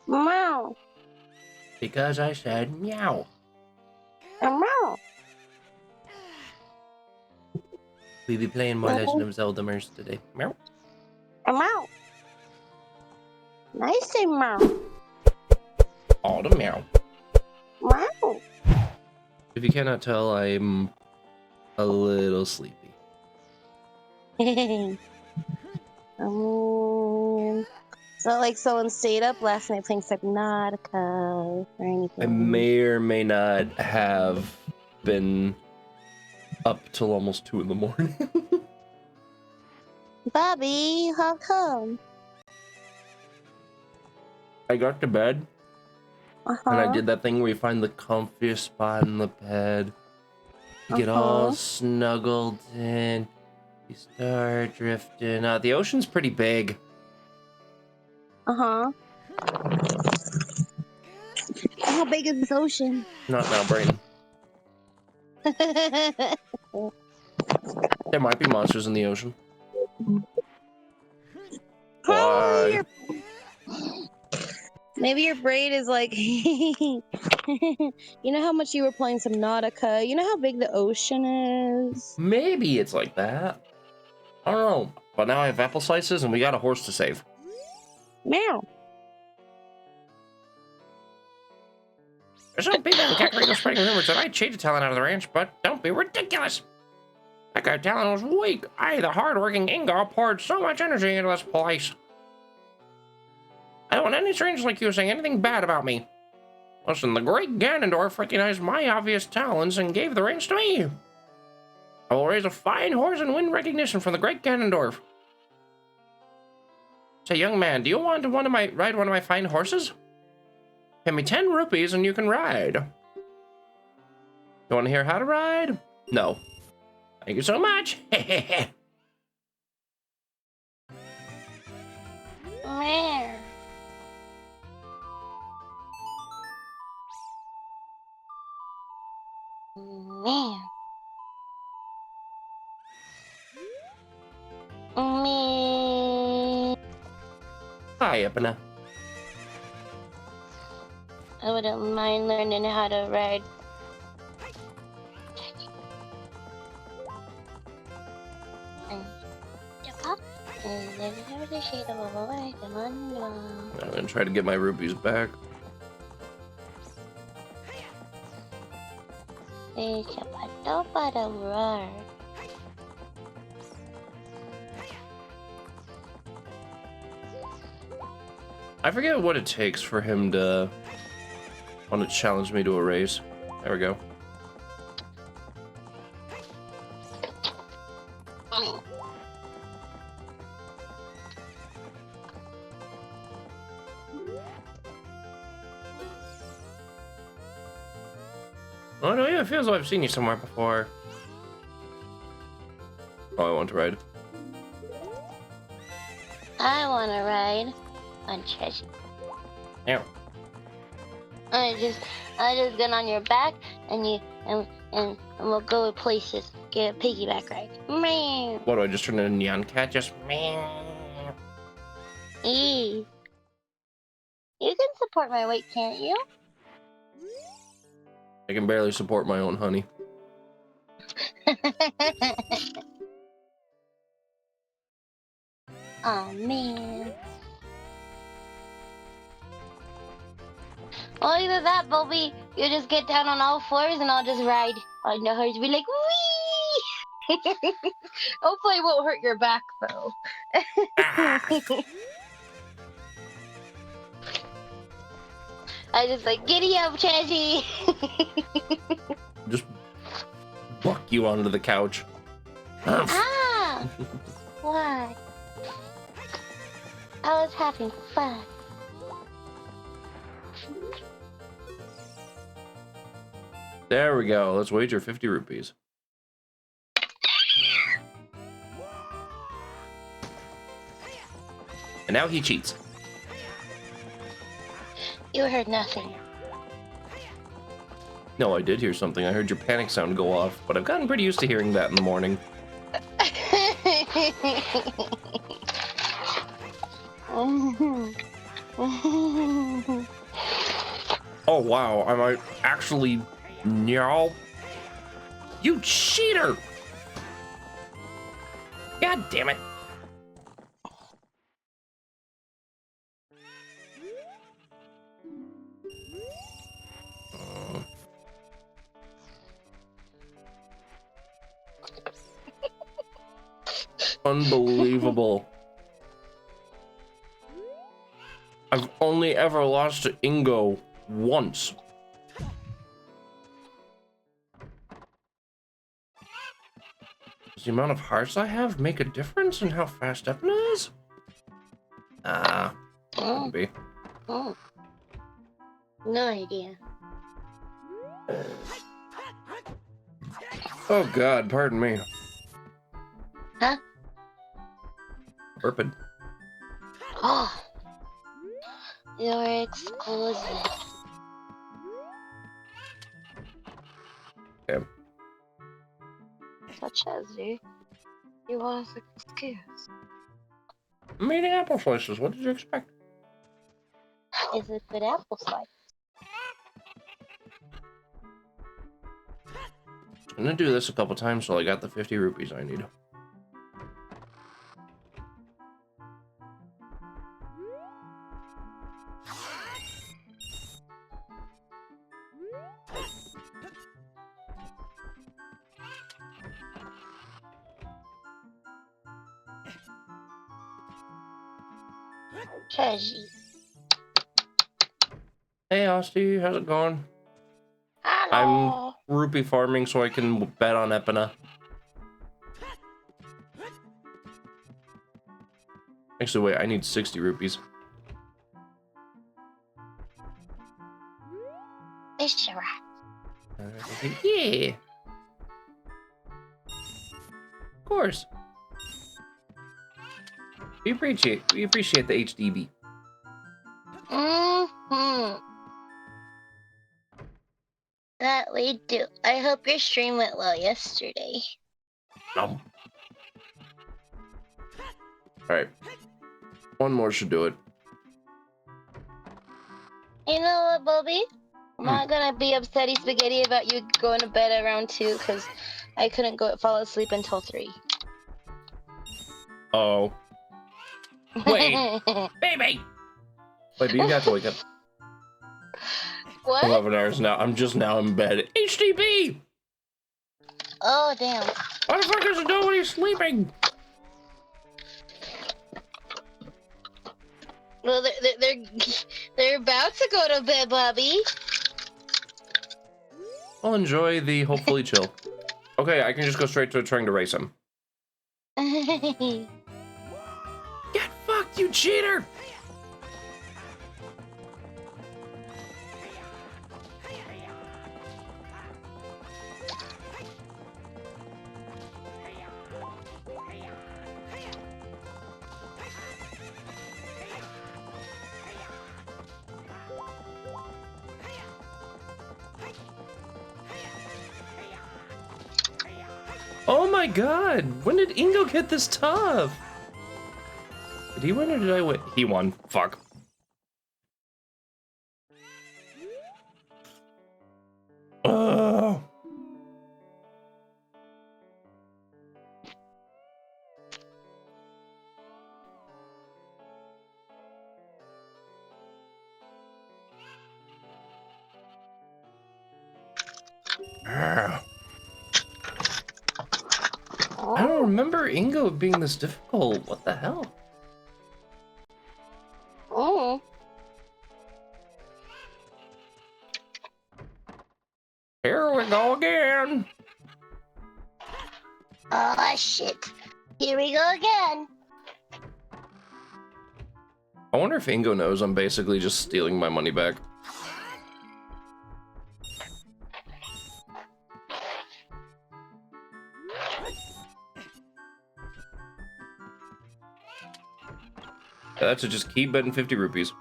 Meow. Because I said meow. Meow. We be playing more Legend of Zelda Merge today. Meow. Meow. Nice say meow. All the meow. Meow. If you cannot tell, I'm a little sleepy. So someone stayed up last night playing Subnautica or anything. I may or may not have been up till almost 2 in the morning. Bobby, how come? I got to bed, and I did that thing where you find the comfiest spot in the bed. You get all snuggled in. You start drifting. The ocean's pretty big. How big is this ocean? Not now, brain. There might be monsters in the ocean. Why? Maybe your brain is like, you know how much you were playing Subnautica? You know how big the ocean is? Maybe it's like that. I don't know. But now I have apple slices and we got a horse to save. Meow. There's some people in Ocarina spreading rumors that I cheated Talon out of the ranch, but don't be ridiculous. That guy Talon was weak. I, the hard-working Inga, poured so much energy into this place. I don't want any strangers like you saying anything bad about me. Listen, the great Ganondorf recognized my obvious talents and gave the ranch to me. I will raise a fine horse and win recognition from the great Ganondorf. Say, young man, do you want to ride one of my fine horses? Pay me 10 rupees and you can ride. You want to hear how to ride? No. Thank you so much. Meow. Meow. Meow. Hi, Epina. I wouldn't mind learning how to ride. I'm gonna try to get my rupees back. I forget what it takes for him to want to challenge me to a race. There we go. Oh no, yeah, it feels like I've seen you somewhere before. Oh, I want to ride. I want to ride on Xeshire. Yeah. I just get on your back and we'll go places. Get a piggyback ride. Meow. What do I just turn into a neon cat? Just meow. You can support my weight, can't you? I can barely support my own honey. Oh man. Well, either that, Bobby, you just get down on all fours and I'll just ride on the horse. Be like, wee! Hopefully it won't hurt your back, though. I just like, giddy up, Chazzy! Just buck you onto the couch. Ah! What? I was having fun. There we go. Let's wager 50 rupees. And now he cheats. You heard nothing. No, I did hear something. I heard your panic sound go off, but I've gotten pretty used to hearing that in the morning. Oh wow, I might actually. No. You cheater! God damn it. Unbelievable. I've only ever lost to Ingo once. Does the amount of hearts I have make a difference in how fast Epna is? Couldn't be. Oh. No idea. Oh god, pardon me. Huh? Burping. Oh. You're exquisite. Okay. Such as you. You want to excuse. I'm eating apple slices. What did you expect? Is it good apple slice? I'm gonna do this a couple times till I got the 50 rupees I need. Treasure. Hey, Asti, how's it going? I'm Hello. rupee farming so I can bet on Epina. Actually, wait, I need 60 rupees. Xeshire. Yeah. Of course. We appreciate the HDB. Mm-hmm. That we do. I hope your stream went well yesterday. No. Alright. One more should do it. You know what, Bobby? I'm not gonna be upsetty spaghetti about you going to bed around 2 because I couldn't fall asleep until 3. Oh. Wait. Baby! Wait, but you got to wake up. What? 11 hours now. I'm just now in bed. HDB! Oh, damn. What the fuck does it do when he's sleeping? Well, they're about to go to bed, Bobby. I'll enjoy the hopefully chill. Okay, I can just go straight to trying to race him. Get fucked, you cheater! Oh my god! When did Ingo get this tough? Did he win or did I win? He won. Fuck. Oh. I don't remember Ingo being this difficult. What the hell? Oh. Here we go again. Oh, shit. Here we go again. I wonder if Ingo knows I'm basically just stealing my money back. That's to just keep betting 50 rupees.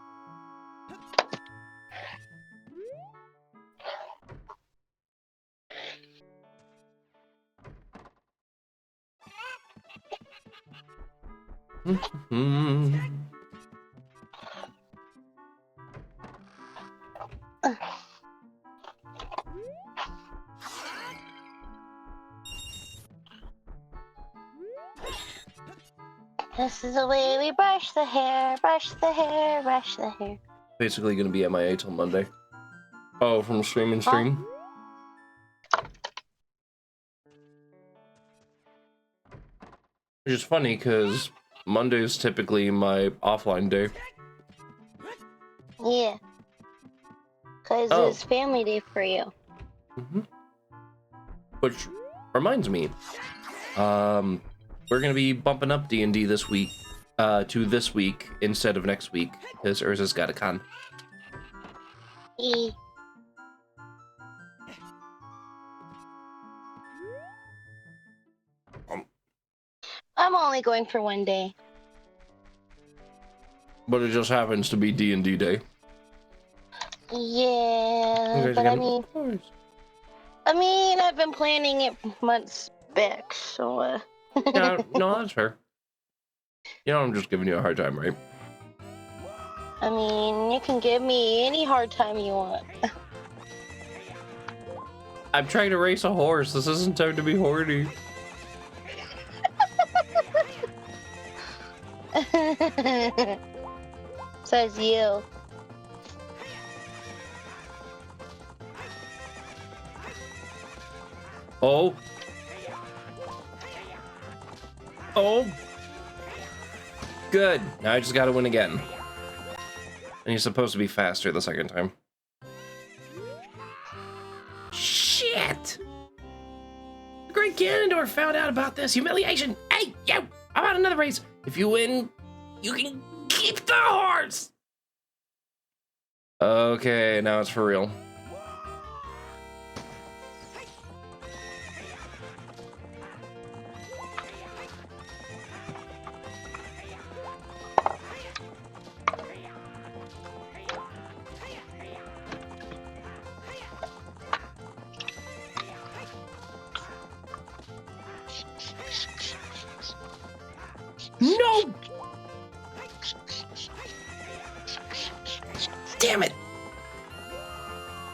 This is the way we brush the hair, brush the hair, brush the hair. Basically gonna be MIA till Monday. Oh, from stream and stream? Which is funny, because Monday is typically my offline day. Yeah. Because it's family day for you. Which reminds me, we're gonna be bumping up D&D this week, to this week instead of next week, because Urza's got a con. I'm only going for one day. But it just happens to be D&D day. Yeah, but I mean, I've been planning it months back, so, Yeah, no, that's fair. You know, I'm just giving you a hard time, right? I mean, you can give me any hard time you want. I'm trying to race a horse. This isn't time to be horny. Says you. Oh. Oh. Good. Now I just gotta win again. And you're supposed to be faster the second time. Shit! The great Ganondorf found out about this humiliation. Hey, yo! How about another race? If you win, you can keep the horse! Okay, now it's for real. No! Damn it!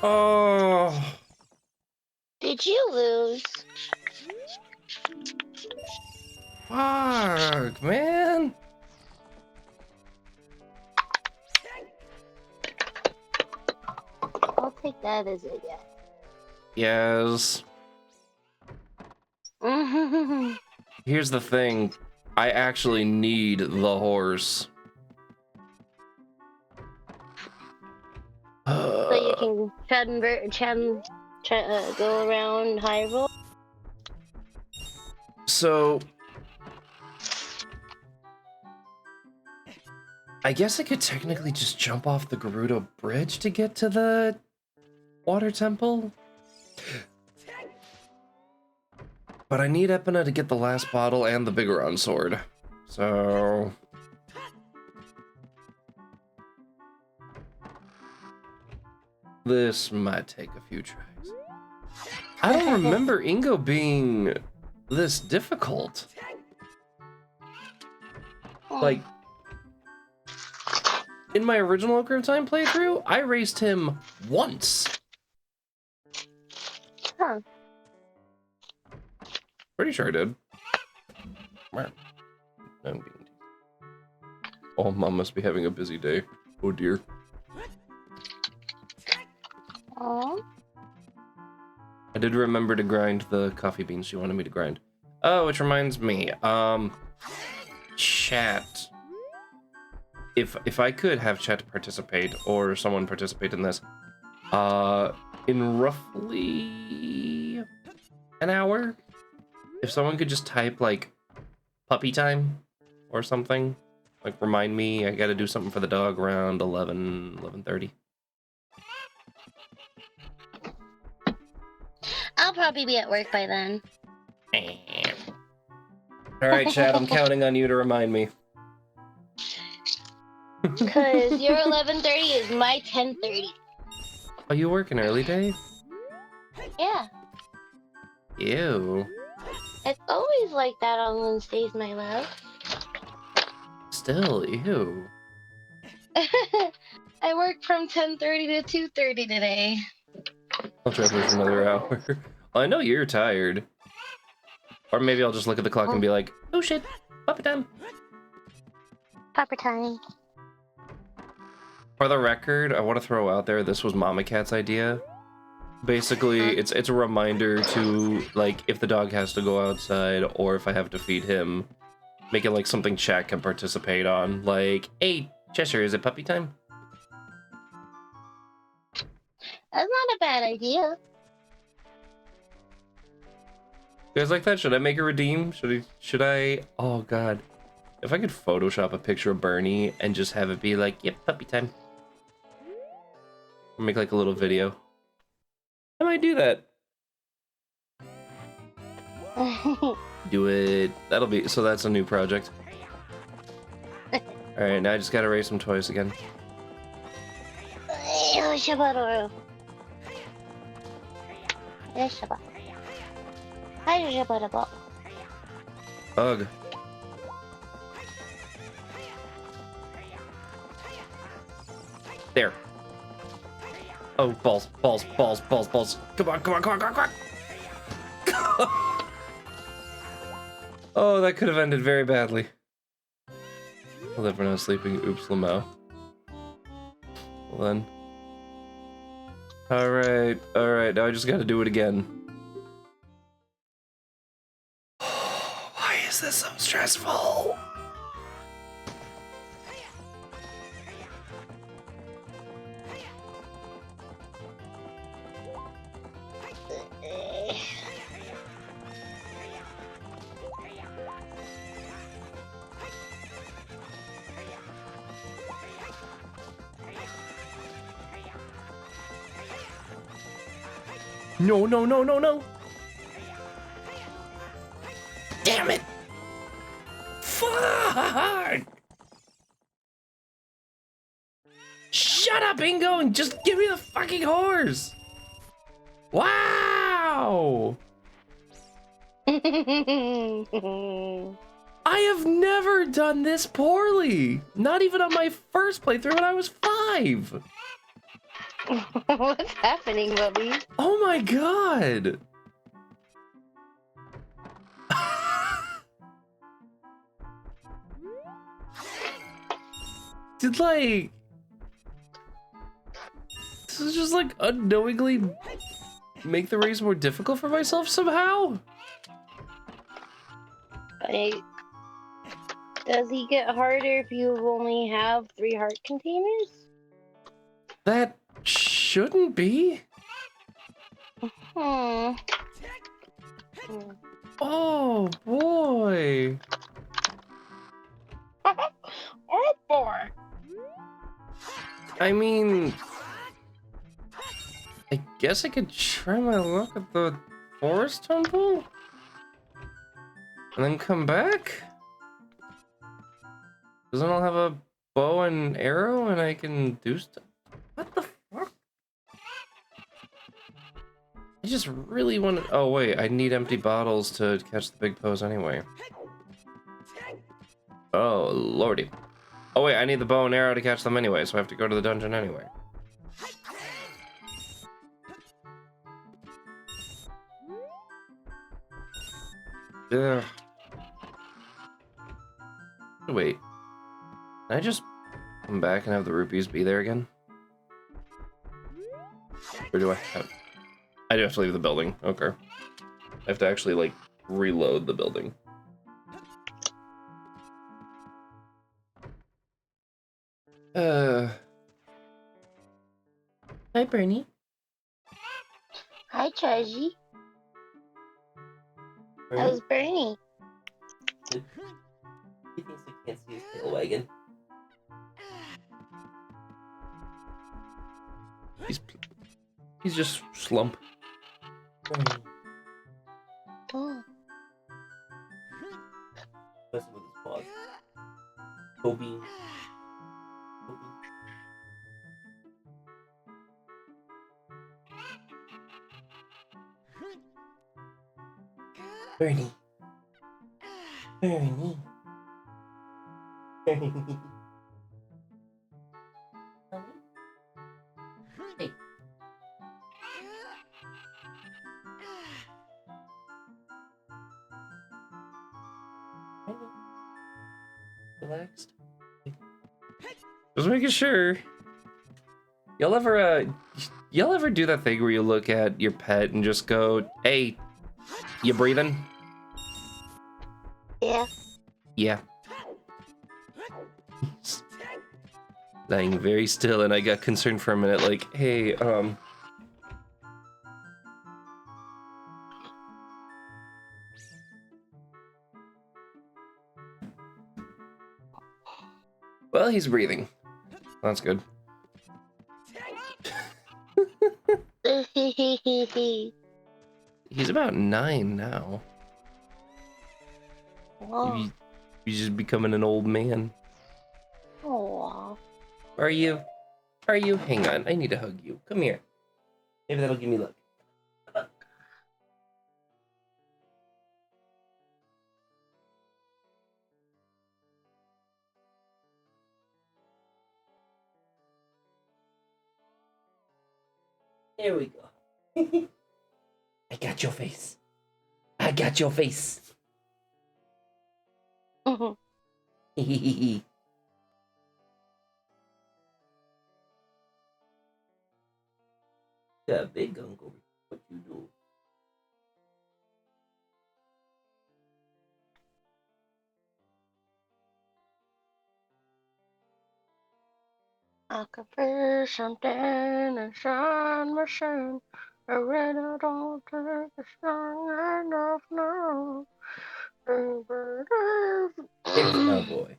Oh. Did you lose? Fuck, man. I'll take that as a Yes. yes. Here's the thing. I actually need the horse. So you can go around Hyrule? So I guess I could technically just jump off the Gerudo Bridge to get to the Water Temple. But I need Epona to get the last bottle and the Bigoron sword. So this might take a few tries. I don't remember Ingo being this difficult. Like, in my original Ocarina of Time playthrough, I raced him once. Huh. Pretty sure I did. Oh, Mom must be having a busy day. Oh dear. Aww. I did remember to grind the coffee beans she wanted me to grind. Oh, which reminds me, chat. If I could have chat participate, or someone participate in this, in roughly an hour, if someone could just type, like, puppy time, or something, like, remind me I gotta do something for the dog around 11:30. I'll probably be at work by then. Alright, chat, I'm counting on you to remind me. Because your 11:30 is my 10:30. Oh, you work an early day? Yeah. Ew. It's always like that on Wednesdays, my love. Still, ew. I work from 10:30 to 2:30 today. I'll try for another hour. Well, I know you're tired. Or maybe I'll just look at the clock and be like, oh shit, puppy time. Pepper time. For the record, I want to throw out there, this was Mama Cat's idea. Basically, it's a reminder to, like, if the dog has to go outside, or if I have to feed him, make it like something chat can participate on. Like, hey, Cheshire, is it puppy time? That's not a bad idea. You guys like that? Should I make a redeem? Should I? Oh god. If I could Photoshop a picture of Bernie and just have it be like, yep, puppy time. Or make like a little video. I might do that. Do it. That'll be, so that's a new project. Alright, now I just gotta raise some toys again. Ugh. There. Oh, balls, balls, balls, balls, balls. Come on, come on, come on, come on, come on. Oh, that could have ended very badly. Well, everyone was sleeping. Oops, Lamau. Well then. Alright, now I just gotta do it again. Why is this so stressful? No, no, no, no, no! Damn it! Fuck! Shut up, Ingo, and just give me the fucking horse! Wow! I have never done this poorly! Not even on my first playthrough when I was 5! What's happening, Bubby? Oh my god! Did like... This is just like unknowingly make the race more difficult for myself somehow? Does he get harder if you only have 3 heart containers? That shouldn't be. Hmm. Oh boy. Oh boy. I mean, I guess I could try my luck at the forest temple? And then come back? Because then I'll have a bow and arrow and I can do stuff. What the fuck? I just really want to... Oh wait, I need empty bottles to catch the big pose anyway. Oh lordy. Oh wait, I need the bow and arrow to catch them anyway, so I have to go to the dungeon anyway. Ugh. Wait. Can I just come back and have the rupees be there again? Or do I have... I do have to leave the building. Okay. I have to actually, like, reload the building. Hi, Bernie. Hi, Treasy. How's Bernie? He thinks I can't see his tail wagging. He's just slump. Oh. Messing with his paws. Toby. Bernie. Bernie. Bernie. Hey. Relaxed. Just making sure. Y'all ever do that thing where you look at your pet and just go, "Hey, you breathing?" Yeah. Yeah. Lying very still, and I got concerned for a minute, like, "Hey, well, he's breathing. That's good." He's about 9 now. Oh. He's just becoming an old man. Oh. Are you? Are you? Hang on, I need to hug you. Come here. Maybe that'll give me luck. There we go. I got your face. I got your face. Yeah, big uncle. What you do? I could feel something inside my soul. I really don't think it's strong enough now. There's my boy.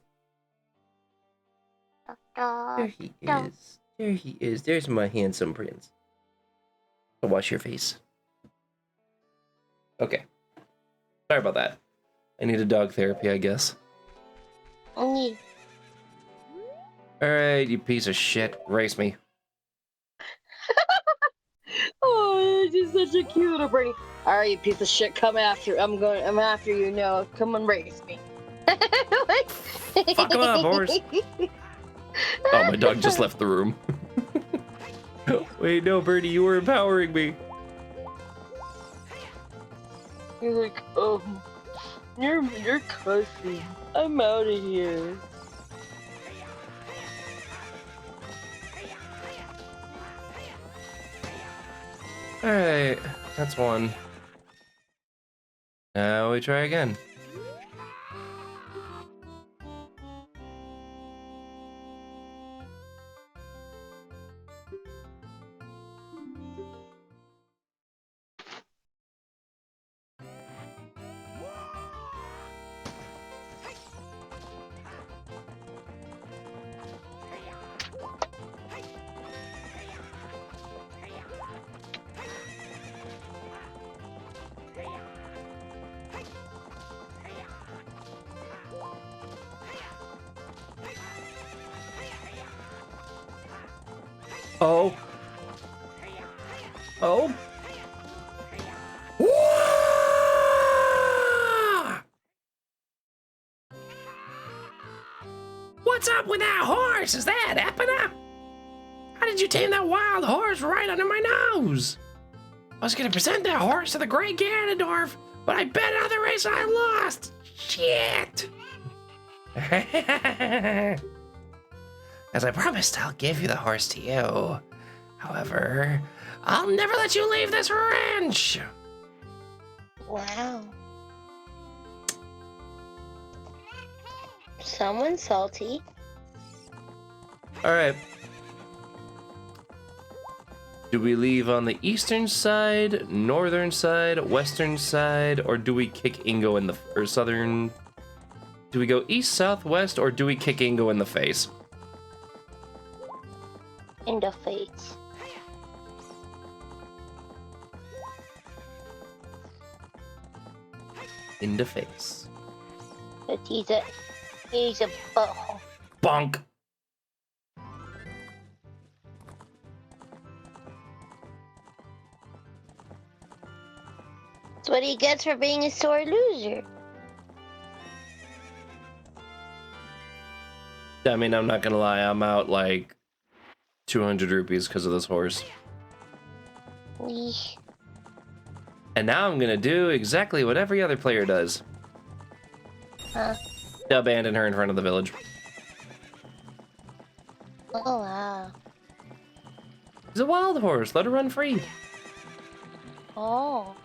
There he is. There he is. There's my handsome prince. I'll wash your face. Okay. Sorry about that. I need a dog therapy, I guess. Alright, you piece of shit. Race me. Oh, it's just such a cute little birdie. Alright, you piece of shit, come after. I'm after you now. Come and race me. Fuck him up, horse. Oh, my dog just left the room. Wait, no, Birdie, you were empowering me. You're like, you're cussing. I'm out of here. Alright, that's one. Now we try again. Oh. Oh. What's up with that horse? Is that Epina? How did you tame that wild horse right under my nose? I was gonna present that horse to the great Ganondorf, but I bet on the race I lost. Shit. As I promised, I'll give you the horse to you. However, I'll never let you leave this ranch. Wow. Someone's salty. All right. Do we leave on the eastern side, northern side, western side, or do we kick Ingo in the or southern? Do we go east, south, west, or do we kick Ingo in the face? In the face. In the face. But he's a butthole. Bonk. That's what he gets for being a sore loser. I mean, I'm not gonna lie, I'm out like 200 rupees because of this horse. Eesh. And now I'm gonna do exactly what every other player does. Huh? Abandon her in front of the village. Oh, wow. She's a wild horse. Let her run free. Oh.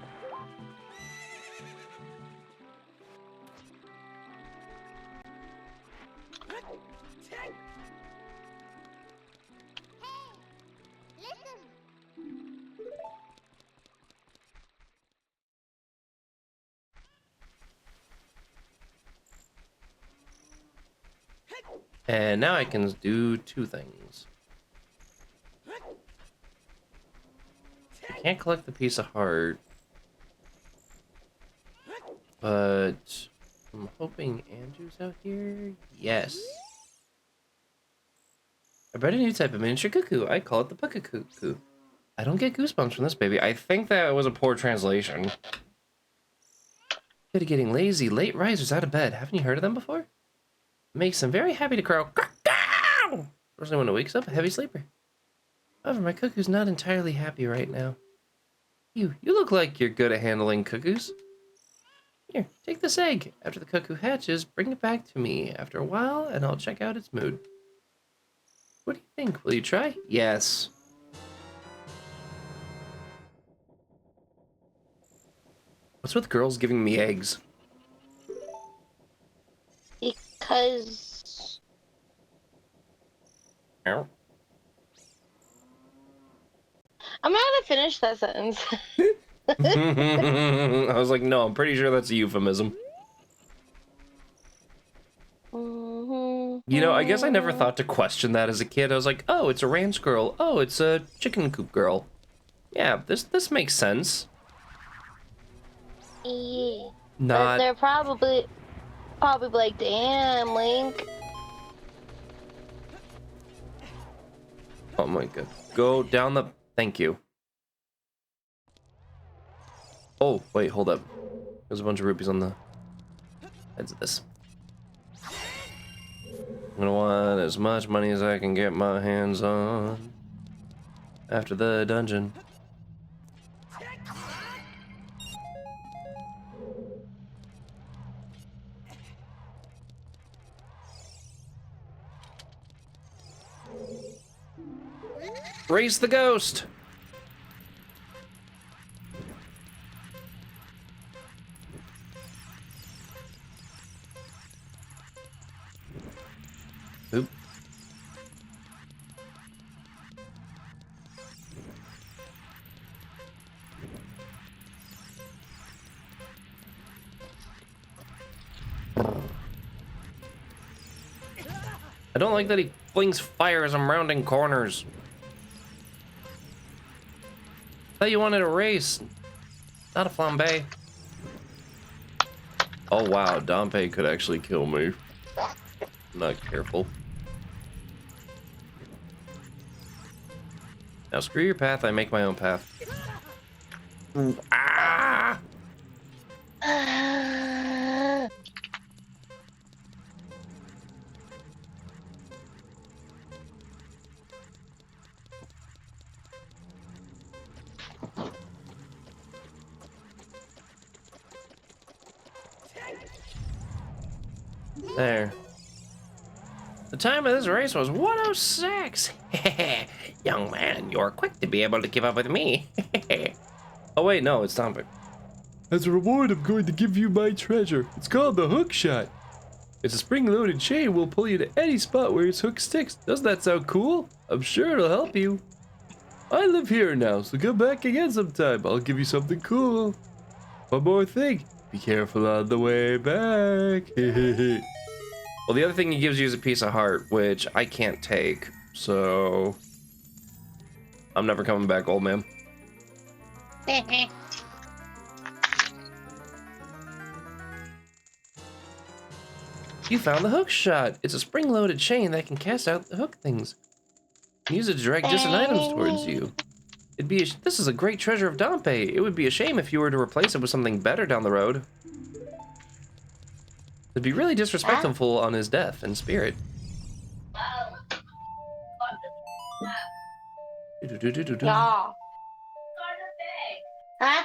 And now I can do two things. I can't collect the piece of heart, but I'm hoping Andrew's out here. Yes. I bred a new type of miniature cuckoo. I call it the pucka cuckoo. I don't get goosebumps from this baby. I think that was a poor translation. Good at getting lazy. Late risers out of bed. Haven't you heard of them before? Makes them very happy to crow. Especially when it wakes up a heavy sleeper. However, my cuckoo's not entirely happy right now. You look like you're good at handling cuckoos. Here, take this egg. After the cuckoo hatches, bring it back to me after a while, and I'll check out its mood. What do you think? Will you try? Yes. What's with girls giving me eggs? Because... Ow. I'm not gonna finish that sentence. I was like, no, I'm pretty sure that's a euphemism. You know, I guess I never thought to question that as a kid. I was like, oh, it's a ranch girl. Oh, it's a chicken coop girl. Yeah, this makes sense. Yeah. But Not. they're probably like, damn, Link. Oh my god. Go down the. Thank you. Oh, wait, hold up. There's a bunch of rupees on the heads of this. I'm gonna want as much money as I can get my hands on after the dungeon. Race the ghost! Oop. I don't like that he flings fire as I'm rounding corners. Thought you wanted a race, not a flambe. Oh wow, Dompe could actually kill me. Not careful. Now screw your path, I make my own path. Ooh, ah! There. The time of this race was 106. Young man, you're quick to be able to keep up with me. Oh wait, no, it's Dompe. As a reward, I'm going to give you my treasure. It's called the hook shot. It's a spring-loaded chain. Will pull you to any spot where its hook sticks. Doesn't that sound cool? I'm sure it'll help you. I live here now, so come back again sometime. I'll give you something cool. One more thing. Be careful on the way back. Well, the other thing he gives you is a piece of heart, which I can't take. So I'm never coming back, old man. You found the hook shot. It's a spring-loaded chain that can cast out the hook things. Use it to drag distant items towards you. This is a great treasure of Dompe. It would be a shame if you were to replace it with something better down the road. It'd be really disrespectful on his death and spirit. Yeah. Huh?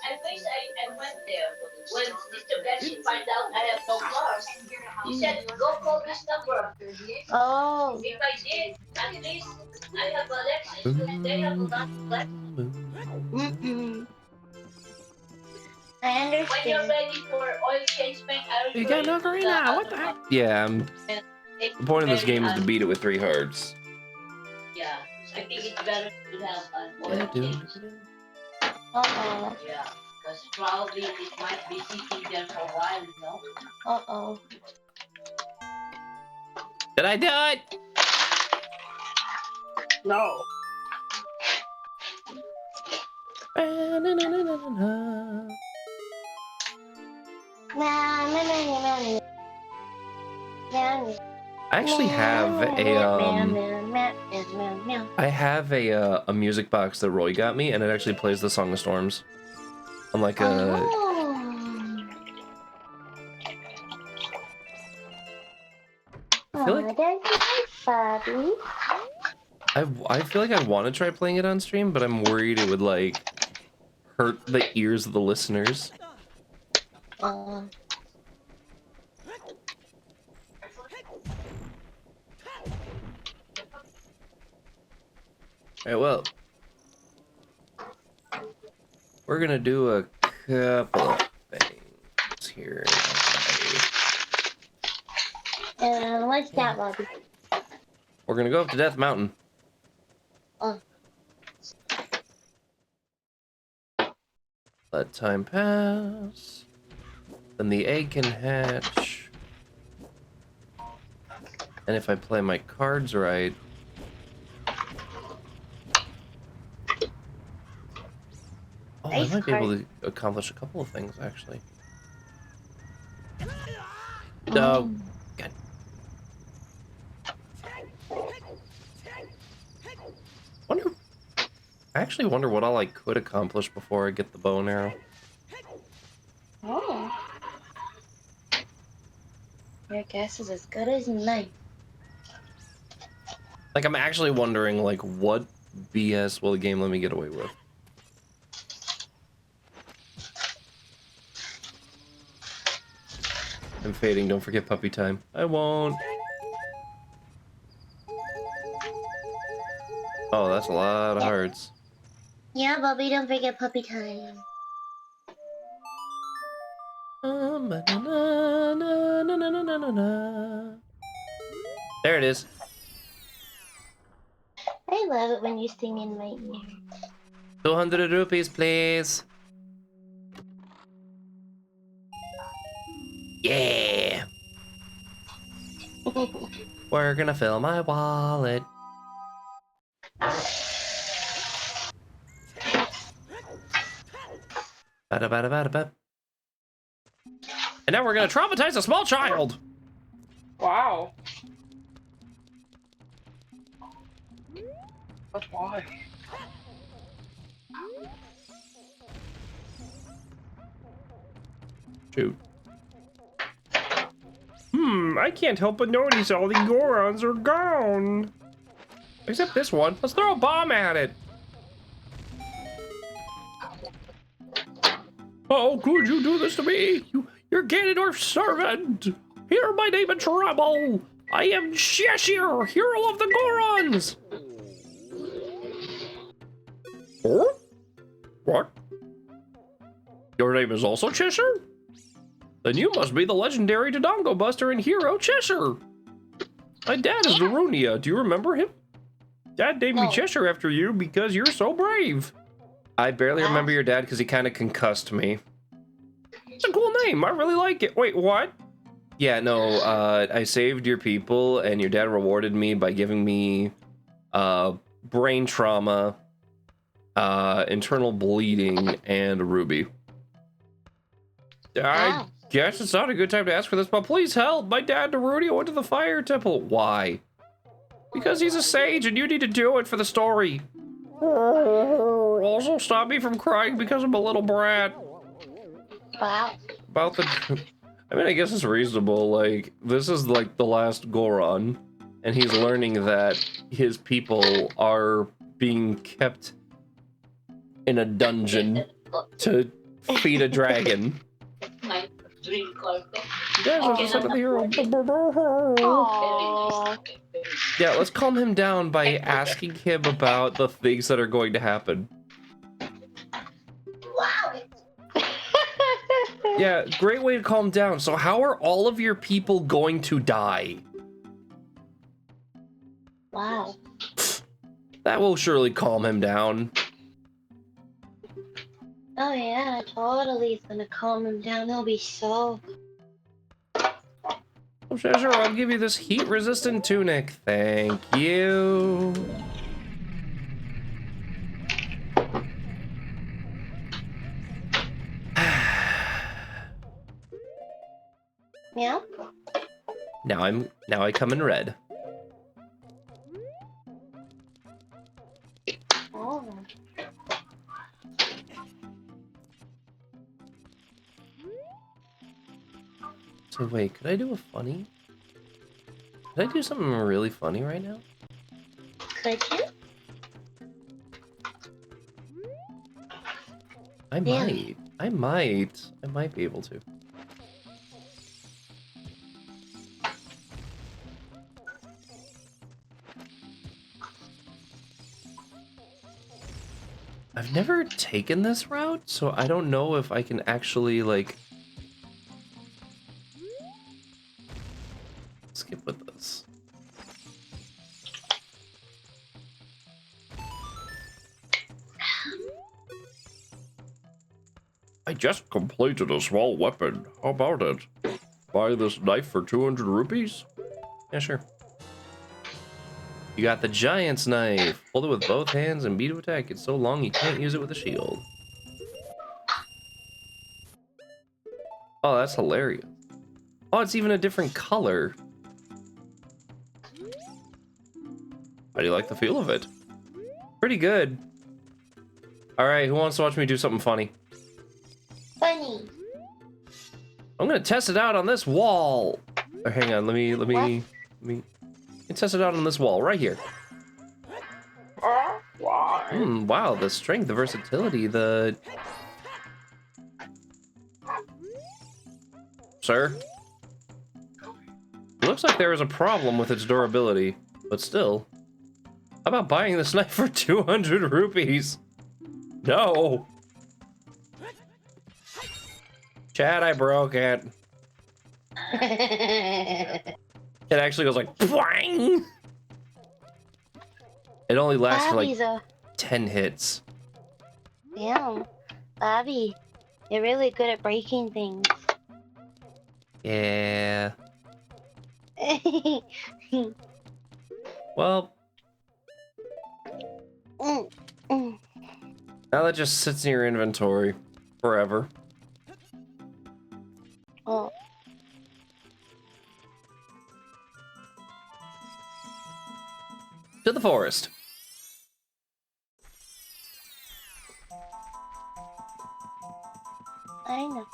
I wish I went there. When Mr. Beshi find out I have no cars, he said, go call this number. Oh. If I did, at least I have Alexis, but they have a lot left. I understand. When you're ready for oil change paint, I will You show got you an to the Ocarina, what the other heck? one. Yeah, It's the point of this very game is to hard. beat it with 3 hearts. Yeah, I think it's better to have an oil Yeah, change. Uh-oh. Yeah, because probably it might be sitting there for a while, you know? Uh-oh. Did I do it? No. I actually have a music box that Roy got me, and it actually plays the Song of Storms on like a. I feel like I feel like I'd want to try playing it on stream, but I'm worried it would like hurt the ears of the listeners. Alright, well, we're gonna do a couple of things here. What's that, Bobby? We're gonna go up to Death Mountain. Let time pass. Then the egg can hatch. And if I play my cards right... Oh, I might be able to accomplish a couple of things, actually. Oh, God. I actually wonder what all I could accomplish before I get the bow and arrow. Oh. Your guess is as good as mine. Like, I'm actually wondering, like, what BS will the game let me get away with? I'm fading, don't forget puppy time. I won't. Oh, that's a lot of hearts. Yeah, Bobby, don't forget puppy time. There it is. I love it when you sing in my ear. 200 rupees, please. Yeah. We're gonna fill my wallet. Ba-da-ba-da-ba-da-ba. And now we're gonna traumatize a small child. Wow. But why? Shoot. I can't help but notice all the Gorons are gone. Except this one. Let's throw a bomb at it. How could you do this to me? You're Ganondorf's servant. Hear my name in trouble. I am Xeshire, hero of the Gorons. Huh? What? Your name is also Cheshire? Then you must be the legendary Dodongo Buster and hero Cheshire. My dad is Darunia. Do you remember him? Dad named me Cheshire after you because you're so brave. I barely remember your dad because he kind of concussed me. It's a cool name. I really like it. Wait, what? Yeah, no, I saved your people and your dad rewarded me by giving me brain trauma, internal bleeding, and a ruby. I guess it's not a good time to ask for this, but please help. My dad, Darunia, went to the fire temple. Why? Because he's a sage and you need to do it for the story. Also, stop me from crying because I'm a little brat. Wow. About the... I mean, I guess it's reasonable. Like, this is like the last Goron, and he's learning that his people are being kept in a dungeon to feed a dragon. Guys, I just said to the hero. Aww. Yeah, let's calm him down by asking him about the things that are going to happen. Wow. Yeah, great way to calm down. So how are all of your people going to die? Wow. That will surely calm him down. Oh yeah, totally. It's gonna calm him down. He'll be so. Oh, Xeshire, I'll give you this heat-resistant tunic. Thank you. Yeah. Now I come in red. Oh. So wait, could I do a funny? Could I do something really funny right now? Could you? I might. I might be able to. I've never taken this route, so I don't know if I can actually, like, skip with this. I just completed a small weapon. How about it? Buy this knife for 200 rupees? Yeah, sure. You got the giant's knife. Hold it with both hands and B to attack. It's so long you can't use it with a shield. Oh, that's hilarious. Oh, it's even a different color. How do you like the feel of it? Pretty good. All right, who wants to watch me do something funny? Funny. I'm gonna test it out on this wall. Or hang on, let me test it out on this wall right here. Wow, the strength, the versatility, the... Sir? It looks like there is a problem with its durability, but still. How about buying this knife for 200 rupees? No! Chad, I broke it. It actually goes like, bang! It only lasts for like 10 hits. Damn. Bobby, you're really good at breaking things. Yeah. Well, now that just sits in your inventory forever. Oh. To the forest. I know.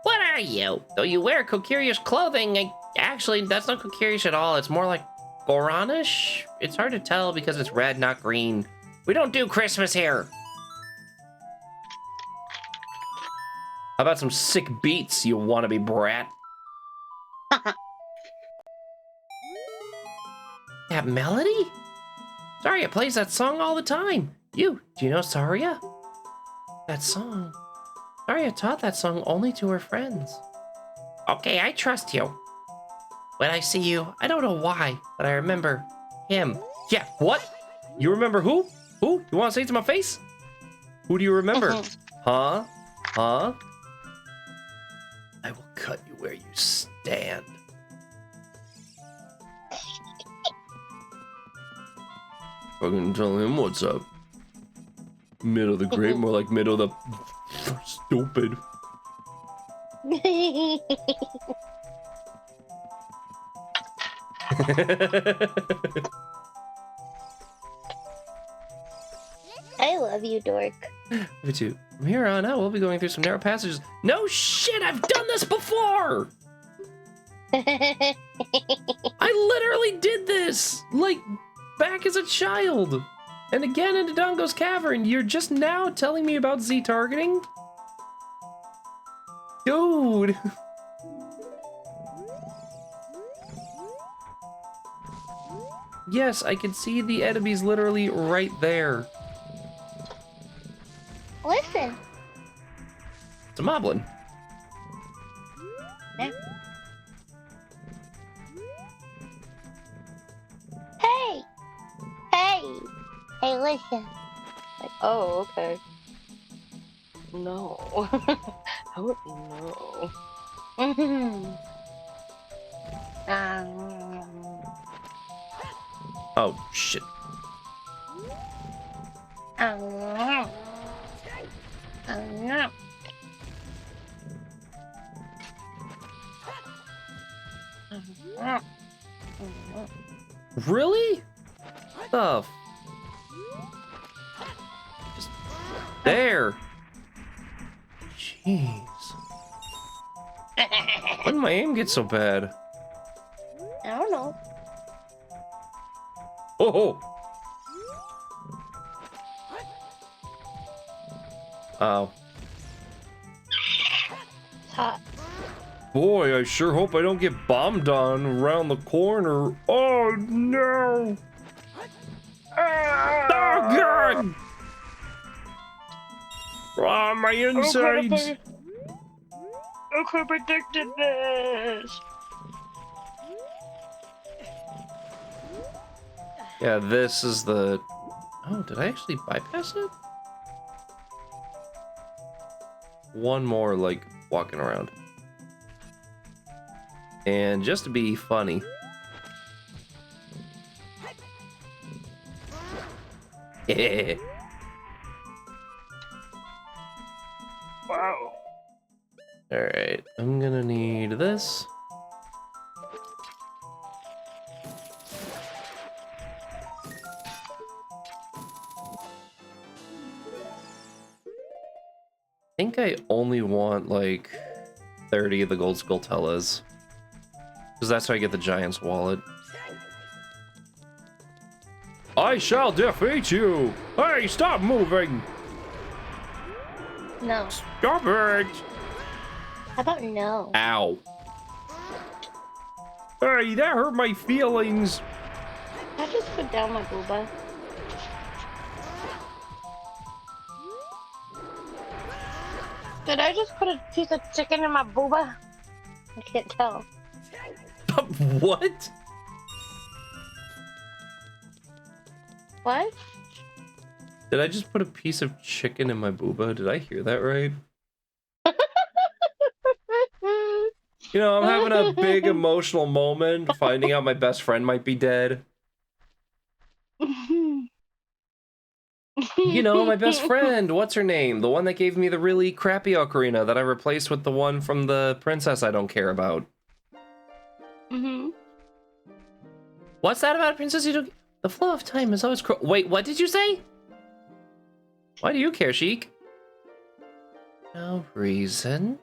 What are you? Though you wear Kokiria's clothing, actually, that's not Kokirish at all. It's more like Goranish? It's hard to tell because it's red, not green. We don't do Christmas here. How about some sick beats, you wannabe brat? That melody? Saria plays that song all the time. Do you know Saria? That song. Saria taught that song only to her friends. Okay, I trust you. When I see you, I don't know why, but I remember him. Yeah, what? You remember who? Who? You want to say it to my face? Who do you remember? Huh? Huh? I will cut you where you stand. I'm gonna tell him what's up. Middle of the great, more like middle of the stupid. I love you, dork. Me too. From here on out, we'll be going through some narrow passages. No shit, I've done this before! I literally did this! Like, back as a child! And again in Dodongo's Cavern, you're just now telling me about Z-targeting? Dude! Yes, I can see the enemies literally right there. Listen. It's a moblin. Yeah. Hey! Hey! Hey, listen. Like, oh, okay. No. Oh, no. Um, Oh, shit. um, um, Really? The just there. Jeez. When did my aim get so bad? I don't know. Oh. Oh. It's hot. Boy, I sure hope I don't get bombed on around the corner. Oh no! Oh god! Oh, my insides! I could have predicted this. Yeah, this is the... Oh, did I actually bypass it? One more, like, walking around. And just to be funny... Yeah. Wow. Alright, I'm gonna need this. I think I only want, like, 30 of the gold skulltulas. Because that's how I get the giant's wallet. I shall defeat you! Hey, stop moving! No. Stop it! How about no? Ow. Hey, that hurt my feelings! I just put down my booba. Did I just put a piece of chicken in my booba? I can't tell. What? What? Did I just put a piece of chicken in my booba? Did I hear that right? You know, I'm having a big emotional moment finding out my best friend might be dead. You know, my best friend, what's her name? The one that gave me the really crappy ocarina that I replaced with the one from the princess I don't care about. What's that about a princess you don't... The flow of time is always... Wait, what did you say? Why do you care, Sheik? No reason.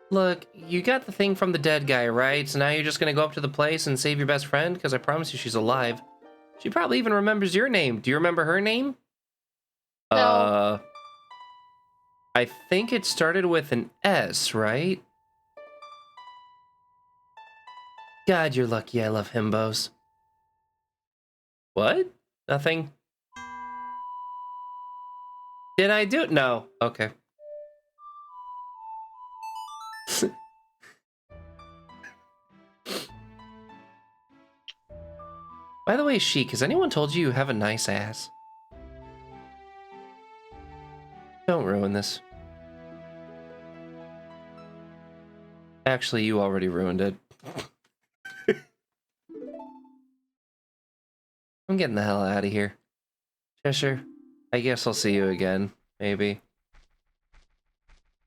Look, you got the thing from the dead guy, right? So now you're just gonna go up to the place and save your best friend? Because I promise you she's alive. She probably even remembers your name. Do you remember her name? No. I think it started with an S, right? God, you're lucky I love himbos. What? Nothing? Did I do it? No. Okay. By the way, Sheik, has anyone told you you have a nice ass? Don't ruin this. Actually, you already ruined it. I'm getting the hell out of here. Cheshire, I guess I'll see you again, maybe.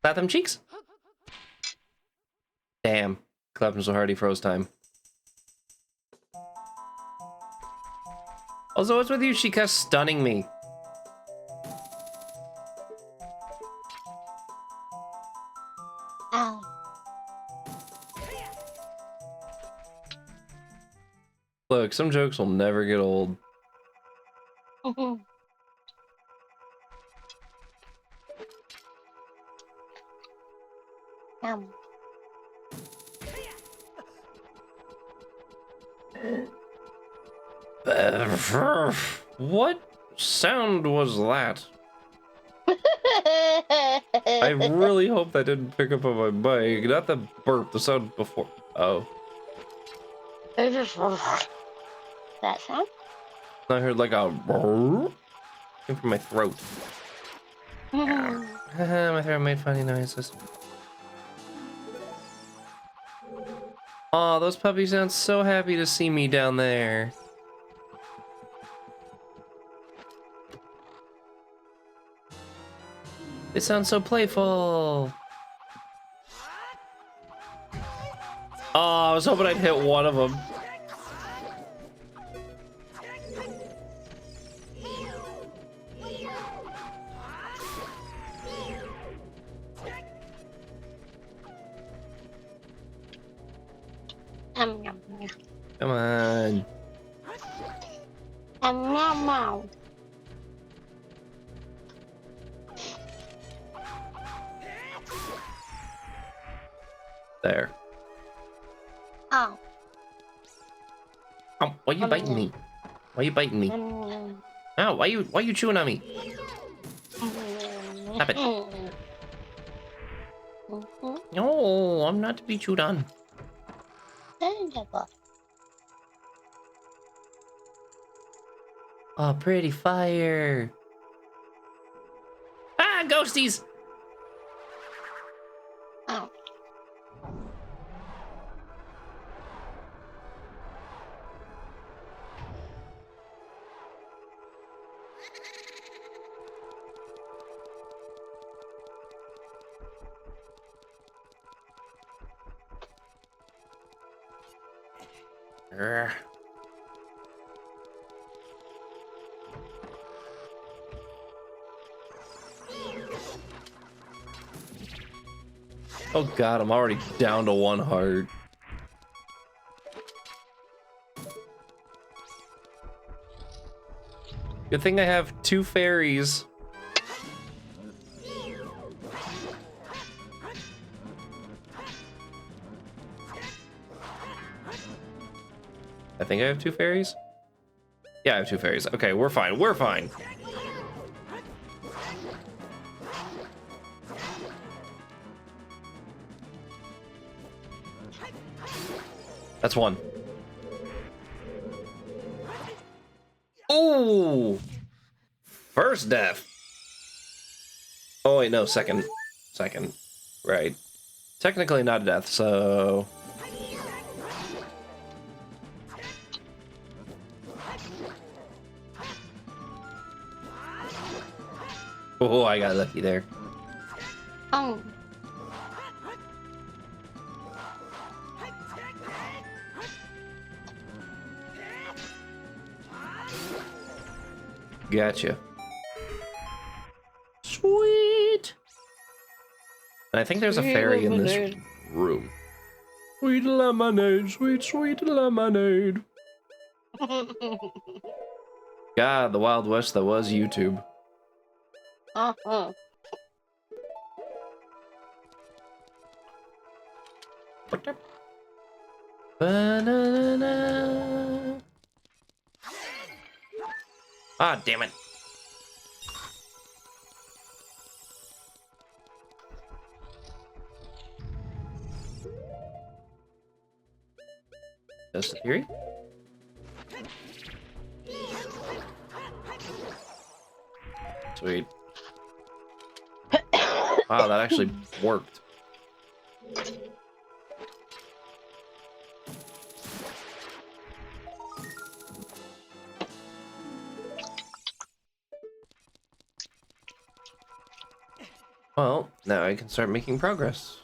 Slap them cheeks? Damn. Clapped him so hard he froze time. Also, what's with you, Sheikah, stunning me? Ow. Look, some jokes will never get old. Um. What sound was that? I really hope that didn't pick up on my mic. Not the burp, the sound before. Oh. That sound? I heard like a burp. Came from my throat. My throat made funny noises. Aw, those puppies sound so happy to see me down there. They sound so playful. Oh, I was hoping I'd hit one of them. Yum. Come on. Yum. There. Oh. Oh, why you biting me? Why you biting me? Oh, why you chewing on me? Stop it. No, I'm not to be chewed on. Oh, pretty fire. Ah, ghosties! Oh. Urgh. Oh god, I'm already down to 1 heart. Good thing I have 2 fairies. I think I have 2 fairies? Yeah, I have 2 fairies. Okay, we're fine. We're fine. That's 1. Oh! First death. Oh, wait, no, second. Second. Right. Technically not a death, so... Oh, I got lucky there. Oh. Gotcha. Sweet! And I think there's a fairy in this room. Sweet lemonade, sweet, sweet lemonade. God, the Wild West that was YouTube. Uh-huh. Banana. Ah, damn it. That's the theory? Sweet. Wow, that actually worked. Well, now I can start making progress.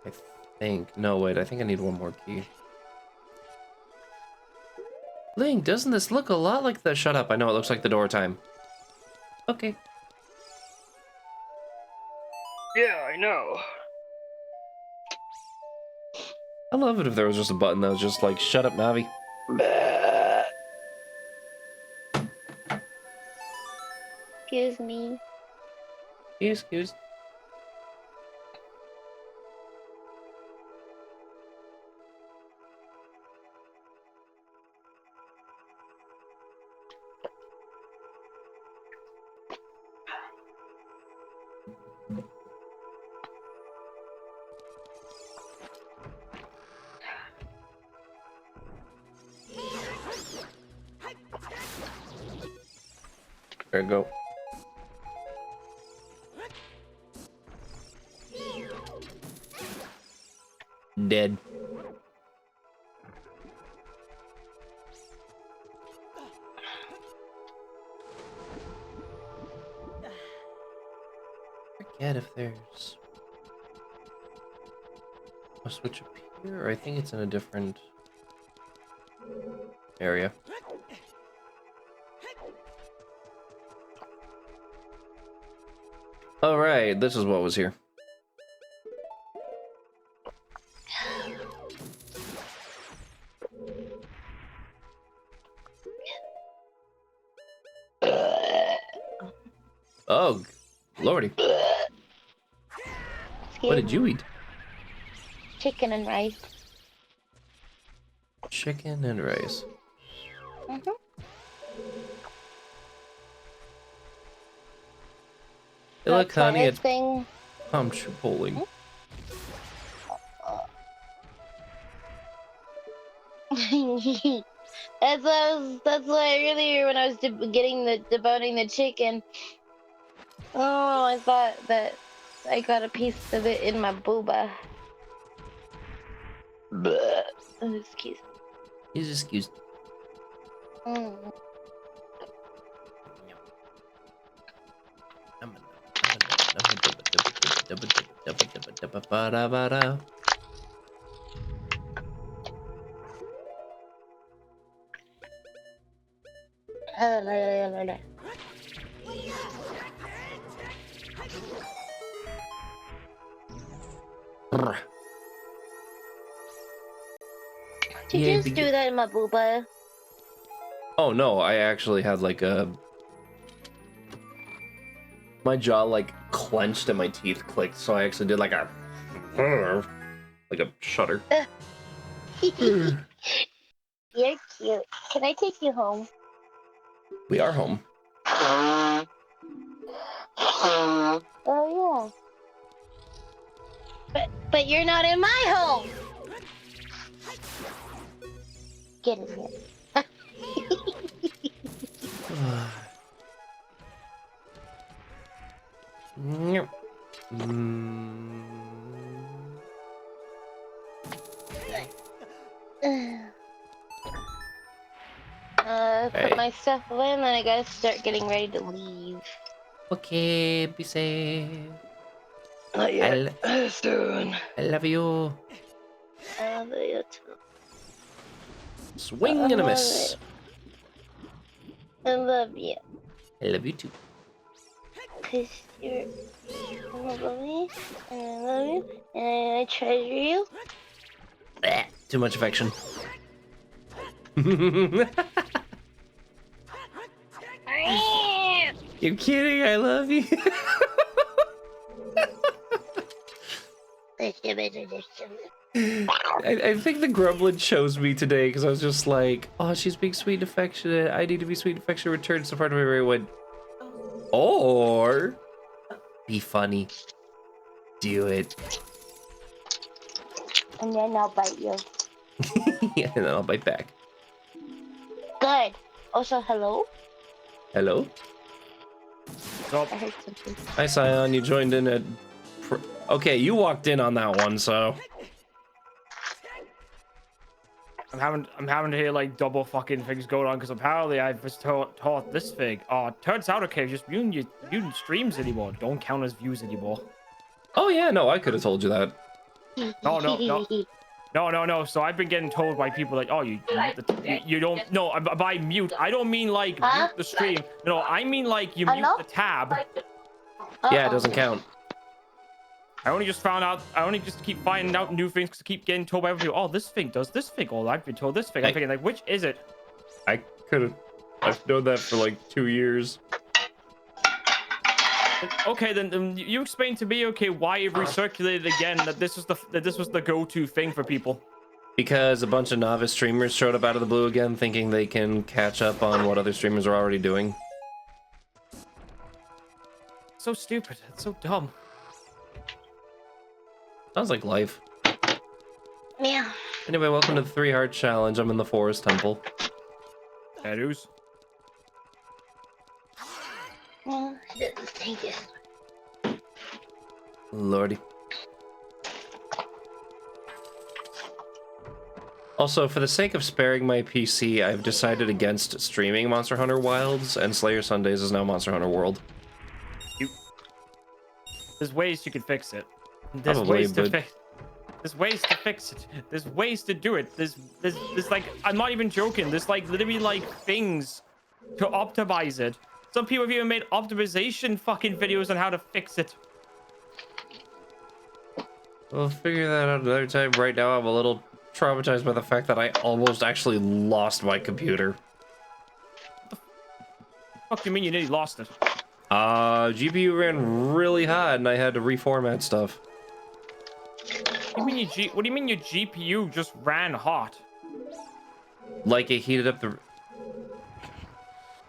I think. No, wait, I think I need 1 more key. Link, doesn't this look a lot like the... Shut up, I know it looks like the door time. Okay. Yeah, I know. I love it if there was just a button that was just like, shut up, Navi. Excuse me. Excuse. There we go. Dead. Forget if there's a switch up here, or I think it's in a different area. All right, this is what was here. Oh, lordy. What did you eat? Chicken and rice. Chicken and rice. Mm-hmm. Hey, look, honey, it's thing. pumpkin polling. That's why earlier when I was deboning the chicken, oh, I thought that I got a piece of it in my booba. Bleh. Oh, excuse me. He's excused. Mm. Did you just do that in my booba? Oh no, I actually had like a... My jaw like clenched and my teeth clicked, so I actually did like a... like a shudder. You're cute. Can I take you home? We are home. Oh yeah. But you're not in my home. Get in here. Put my stuff away and then I gotta start getting ready to leave. Okay, be safe. Not yet. Soon. I love you. I love you too. Swing and a miss. I love you. I love you too. Cause you're lovely, and I love you, and I treasure you. Too much affection. You're kidding, I love you. I think the gremlin chose me today because I was just like, oh, she's being sweet and affectionate. I need to be sweet and affectionate return. So part of my brain went, or be funny. Do it. And then I'll bite you. Yeah, and then I'll bite back. Good. Also, hello? Hello? I heard something. Hi, Scion. You joined in at... Okay, you walked in on that one, so... I'm having to hear like double fucking things going on because apparently I was taught this thing. Turns out okay, just muting streams anymore don't count as views anymore. Oh yeah, no, I could have told you that. No. So I've been getting told by people like, oh, you don't. No, by mute, I don't mean like mute the stream. No, I mean like you mute the tab. Yeah, it doesn't count. I only just found out. I only just keep finding out new things because I keep getting told by people. Oh, this thing does this thing. Oh, I've been told this thing. I'm thinking like, which is it? I could have. I've known that for like 2 years. Okay, then you explain to me. Okay, why it recirculated again? That this was the go-to thing for people. Because a bunch of novice streamers showed up out of the blue again, thinking they can catch up on what other streamers are already doing. So stupid. It's so dumb. Sounds like life. Yeah. Anyway, welcome to the 3 Heart Challenge. I'm in the Forest Temple. Tattoos. Well, let's take this. Lordy. Also, for the sake of sparing my PC, I've decided against streaming Monster Hunter Wilds, and Slayer Sundays is now Monster Hunter World. There's ways you can fix it. There's Probably, ways to but... fix. There's ways to fix it. There's ways to do it. There's like, I'm not even joking. There's like literally like things to optimize it. Some people have even made optimization fucking videos on how to fix it. We'll figure that out another time. Right now, I'm a little traumatized by the fact that I almost actually lost my computer. What the fuck do you mean you nearly lost it? GPU ran really hot and I had to reformat stuff. What do you mean your GPU just ran hot? Like it heated up the...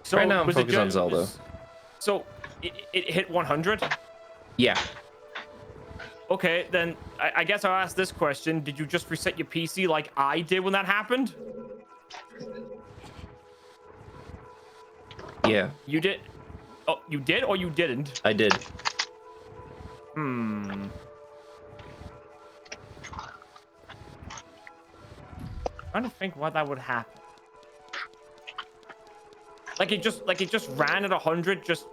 So right now I'm was it focused on Zelda. So it hit 100? Yeah. Okay, then I guess I'll ask this question. Did you just reset your PC like I did when that happened? Yeah. You did? Oh, you did or you didn't? I did. Trying to think why that would happen. Like it just ran at 100 just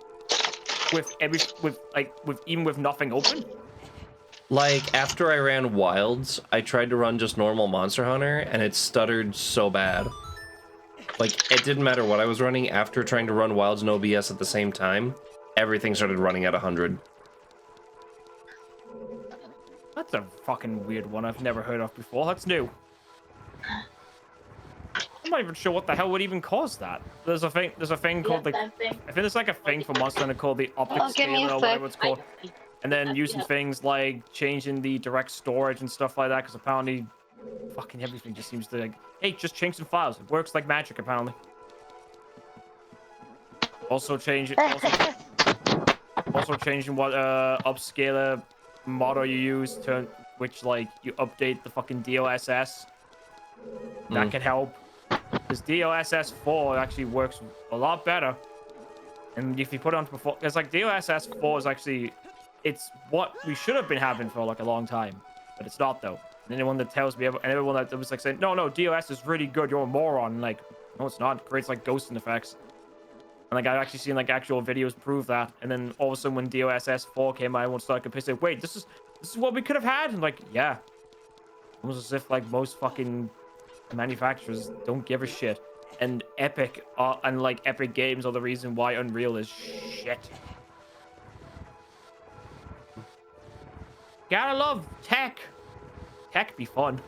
even with nothing open? Like, after I ran Wilds, I tried to run just normal Monster Hunter, and it stuttered so bad. Like, it didn't matter what I was running. After trying to run Wilds and OBS at the same time, everything started running at 100. That's a fucking weird one I've never heard of before. That's new. I'm not even sure what the hell would even cause that. There's a thing called the... I think there's like a thing for Monster Hunter called the optic scaler or whatever it's called. And then using things like changing the direct storage and stuff like that, because apparently fucking everything just seems to like, hey, just change some files. It works like magic, apparently. Also changing what upscaler model you use to which like you update the fucking DLSS. That can help. Because DLSS 4 actually works a lot better. And if you put it on perform, because like DLSS 4 is actually, it's what we should have been having for like a long time, but it's not though. And anyone that tells me, and everyone that was like saying, no, DLS is really good, you're a moron. Like, no, it's not. It creates like ghosting effects. And like I've actually seen like actual videos prove that. And then all of a sudden when DLSS 4 came out, everyone started comparing, wait, this is what we could have had. And like, yeah, almost as if like most fucking manufacturers don't give a shit. And Epic Games are the reason why Unreal is shit. Gotta love tech. Tech be fun.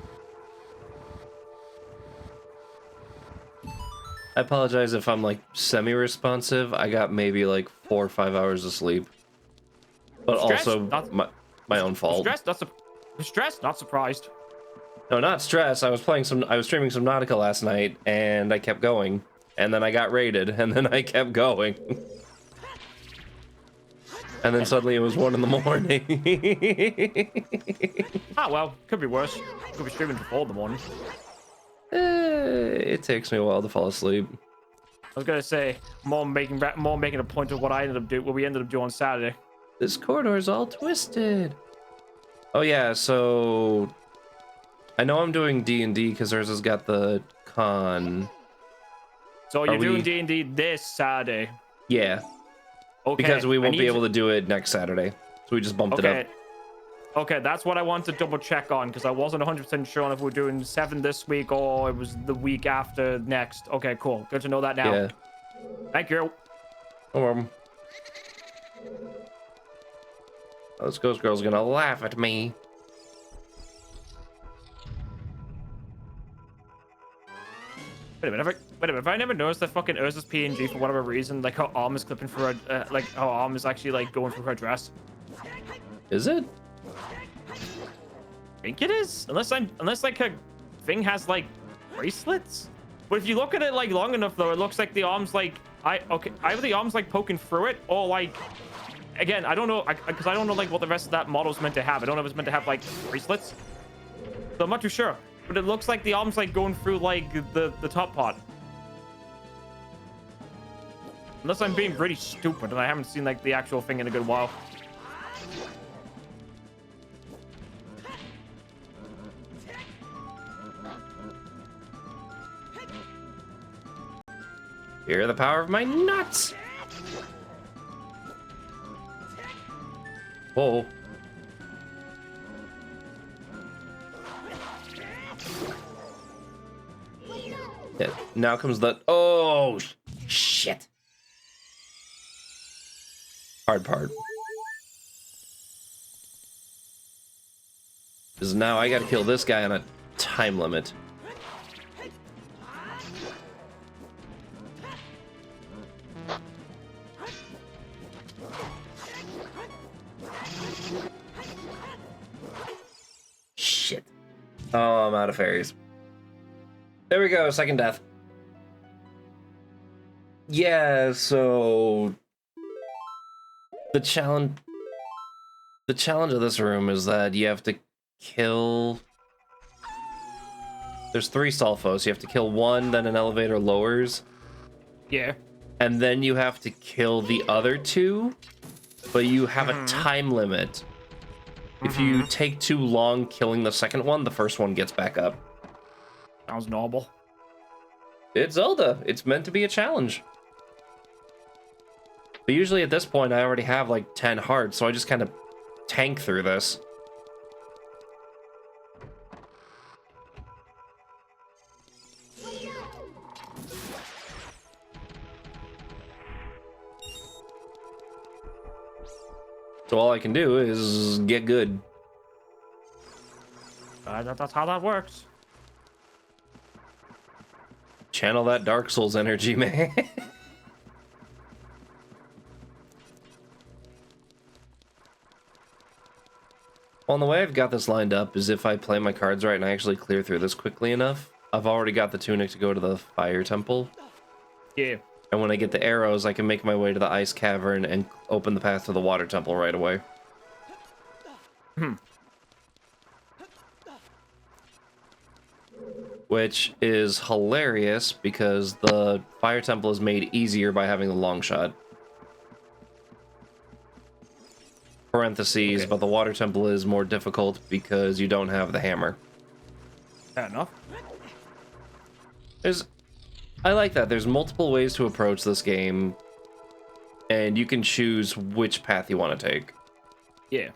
I apologize if I'm like semi-responsive. I got maybe like 4 or 5 hours of sleep. But Stress? also my own fault. Stress, not surprised. No, not stress. I was streaming some Nautica last night, and I kept going. And then I got raided, and then I kept going. And then suddenly it was 1 in the morning. Ah, well, could be worse. Could be streaming for 4 in the morning. It takes me a while to fall asleep. I was gonna say more making a point of what we ended up doing on Saturday. This corridor's all twisted. Oh yeah, so I know I'm doing D&D because ours has got the con. So you're doing D&D this Saturday? Yeah. Okay. Because we won't be able to do it next Saturday, so we just bumped it up. Okay, that's what I want to double check on because I wasn't 100% sure on if we were doing 7 this week or it was the week after next. Okay, cool. Good to know that now. Yeah. Thank you. This ghost girl's gonna laugh at me. Wait a minute, have I never noticed that fucking Ursa's PNG for whatever reason, like her arm is clipping for her, like her arm is actually like going through her dress? Is it? I think it is, unless like her thing has like bracelets. But if you look at it like long enough though, it looks like the arms like either the arms like poking through it or like again, I don't know, because I don't know like what the rest of that model's meant to have. I don't know if it's meant to have like bracelets. So I'm not too sure. But it looks like the arm's like going through like the top part. Unless I'm being pretty stupid and I haven't seen like the actual thing in a good while. Hear the power of my nuts. Whoa. Yeah, now comes the... Oh, shit. Hard part. Because now I gotta kill this guy on a time limit. Shit. Oh, I'm out of fairies. There we go, second death. Yeah, so... The challenge of this room is that you have to kill... There's 3 Sulfos. You have to kill 1, then an elevator lowers. Yeah. And then you have to kill the other 2, but you have a time limit. If you take too long killing the second one, the first one gets back up. Sounds normal. It's Zelda. It's meant to be a challenge. But usually at this point, I already have like 10 hearts, so I just kind of tank through this. So all I can do is get good. That's how that works. Channel that Dark Souls energy, man. Well, the way I've got this lined up is if I play my cards right and I actually clear through this quickly enough, I've already got the tunic to go to the fire temple. Yeah. And when I get the arrows, I can make my way to the ice cavern and open the path to the water temple right away. Which is hilarious because the fire temple is made easier by having the long shot. Parentheses, Okay. but the water temple is more difficult because you don't have the hammer. Fair enough. I like that. There's multiple ways to approach this game, and you can choose which path you want to take. Yeah.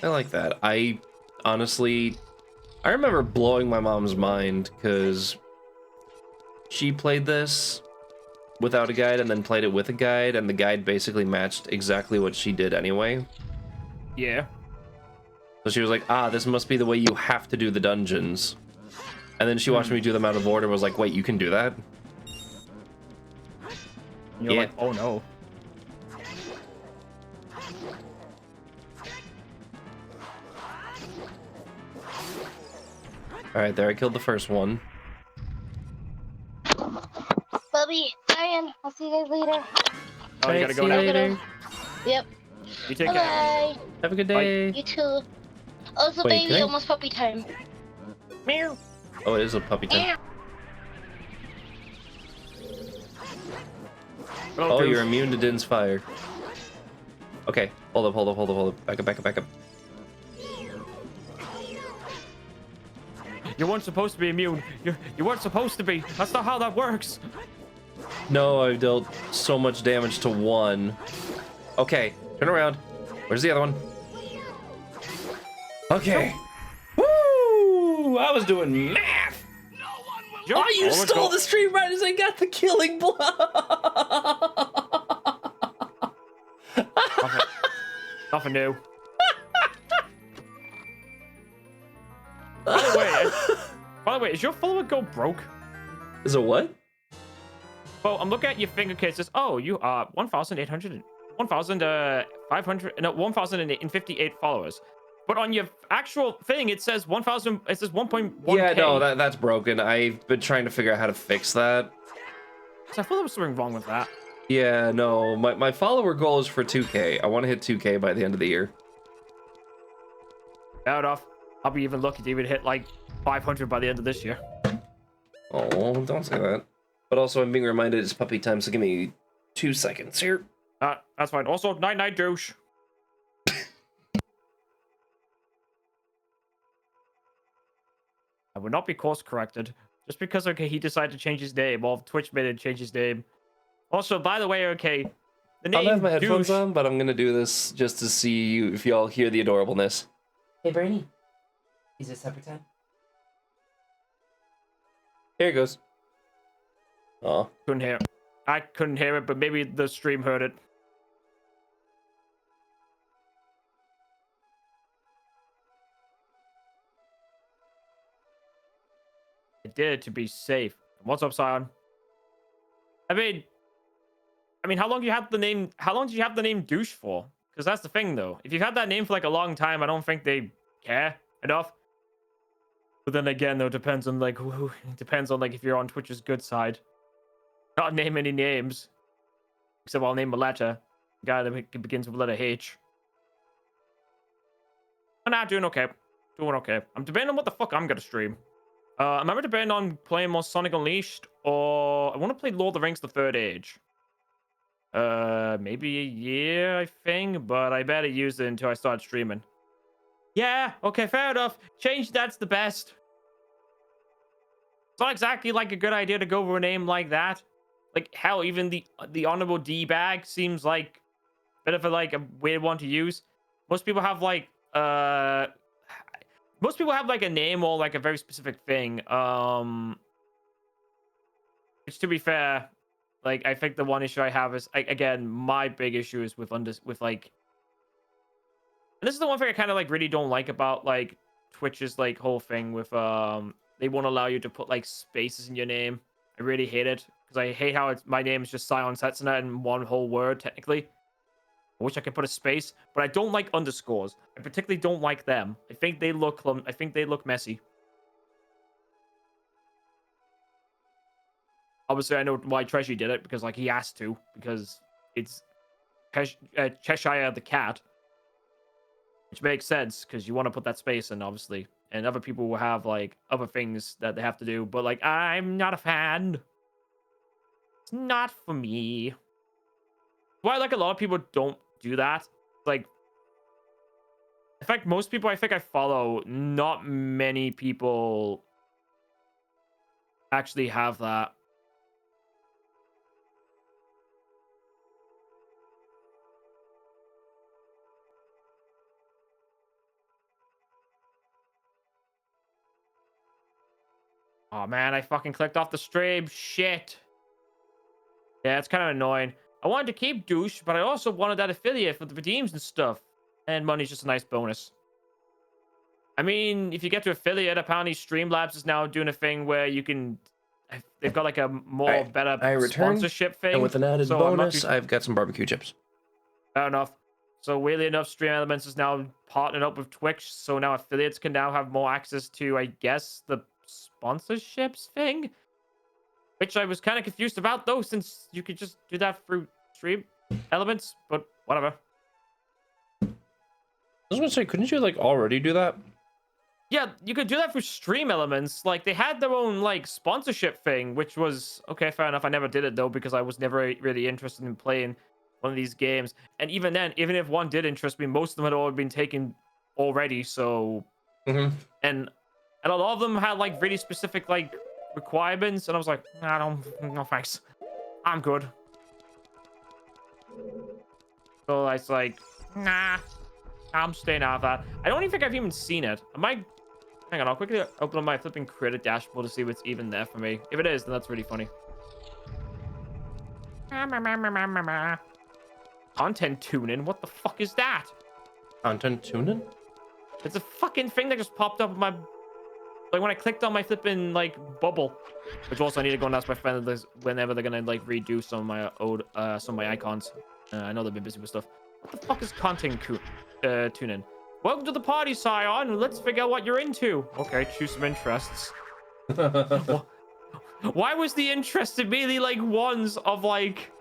I like that. I remember blowing my mom's mind because she played this without a guide and then played it with a guide, and the guide basically matched exactly what she did anyway. Yeah. So she was like, this must be the way you have to do the dungeons. And then she watched me do them out of order and was like, wait, you can do that? You're Yeah. like, oh no. Alright, there, I killed the first one. Bubby, Ryan, I'll see you guys later. Oh, you gotta go now? later. Yep. You take care. Bye. Have a good day. You too. Also, Wait, baby, can I- almost puppy time. Meow. Oh, it is a puppy time. Meow. Oh, you're immune to Din's fire. Okay, hold up. Back up. You weren't supposed to be immune. You weren't supposed to be. That's not how that works. No, I've dealt so much damage to one. Okay, turn around. Where's the other one? Okay. Woo! I was doing math! Oh, you stole the stream right as I got the killing blow! Nothing new. By the way, is your follower go broke? Is it what? Well, I'm looking at your finger case. It says, oh, you are 1,058 followers. But on your actual thing, it says 1,000. It says 1.1. Yeah, no, that's broken. I've been trying to figure out how to fix that. So I thought there was something wrong with that. Yeah, no, my follower goal is for 2K. I want to hit 2K by the end of the year. Fair enough. I'll be even lucky to even hit like 500 by the end of this year. Oh, don't say that. But also, I'm being reminded it's puppy time, so give me 2 seconds here. That's fine. Also, night douche. I would not be course corrected just because he decided to change his name, or Twitch made him change his name. Also, by the way, the I'll name have my headphones douche. on, but I'm gonna do this just to see if y'all hear the adorableness. Hey, Bernie. Is it supper time? Here it goes. Oh. Couldn't hear. I couldn't hear it, but maybe the stream heard it. I did it to be safe. What's up, Sion? I mean, how long do you have the name? How long did you have the name douche for? Because that's the thing, though. If you've had that name for like a long time, I don't think they care enough. But then again, though, it depends on like who. It depends on like if you're on Twitch's good side. Not name any names, except I'll name a letter. A guy that begins with letter H. I'm not doing okay. Doing okay. I'm debating on what the fuck I'm gonna stream. I'm either debating on playing more Sonic Unleashed, or I want to play Lord of the Rings: The Third Age. Maybe a year, I think, but I better use it until I start streaming. Yeah, okay, fair enough. Change that's the best. It's not exactly like a good idea to go for a name like that. Like, hell, even the Honorable D-Bag seems like a bit of a weird one to use. Most people have like a name or like a very specific thing. Which, to be fair, like, I think the one issue I have is, again, my big issue is with like, and this is the one thing I kind of like really don't like about like Twitch's like whole thing with they won't allow you to put like spaces in your name. I really hate it because I hate how my name is just Sion Setsuna in one whole word technically. I wish I could put a space, but I don't like underscores. I particularly don't like them. I think they look messy. Obviously, I know why Treasure did it, because like he has to, because it's Cheshire the cat, which makes sense because you want to put that space in, obviously, and other people will have like other things that they have to do. But like, I'm not a fan. It's not for me. Why like a lot of people don't do that. Like, in fact, most people I think I follow, not many people actually have that. Oh man, I fucking clicked off the stream. Shit. Yeah, it's kind of annoying. I wanted to keep douche, but I also wanted that affiliate for the redeems and stuff. And money's just a nice bonus. I mean, if you get to affiliate, apparently Streamlabs is now doing a thing where you can. They've got like a better sponsorship thing. And with an added so bonus, I've got some barbecue chips. Fair enough. So weirdly enough, Stream Elements is now partnered up with Twitch, so now affiliates can now have more access to, I guess, the sponsorships thing. Which I was kind of confused about, though, since you could just do that through Stream Elements, but whatever. I was gonna say, couldn't you like already do that? Yeah, you could do that for Stream Elements. Like, they had their own like sponsorship thing, which was okay, fair enough. I never did it though because I was never really interested in playing one of these games. And even then, even if one did interest me, most of them had already been taken already. So, and a lot of them had like really specific like requirements, and I was like, nah, no thanks, I'm good. So I was like, nah, I'm staying out of that. I don't even think I've even seen it. Hang on, I'll quickly open up my flipping credit dashboard to see what's even there for me. If it is, then that's really funny. Content tuning? What the fuck is that? Content tuning? It's a fucking thing that just popped up in my... Like, when I clicked on my flipping, like, bubble. Which also I need to go and ask my friend whenever they're gonna, like, redo some of my old, some of my icons. I know they've been busy with stuff. What the fuck is content tuning? Welcome to the party, Sion. Let's figure out what you're into. Okay, choose some interests. Why was the interest immediately, like, ones of, like...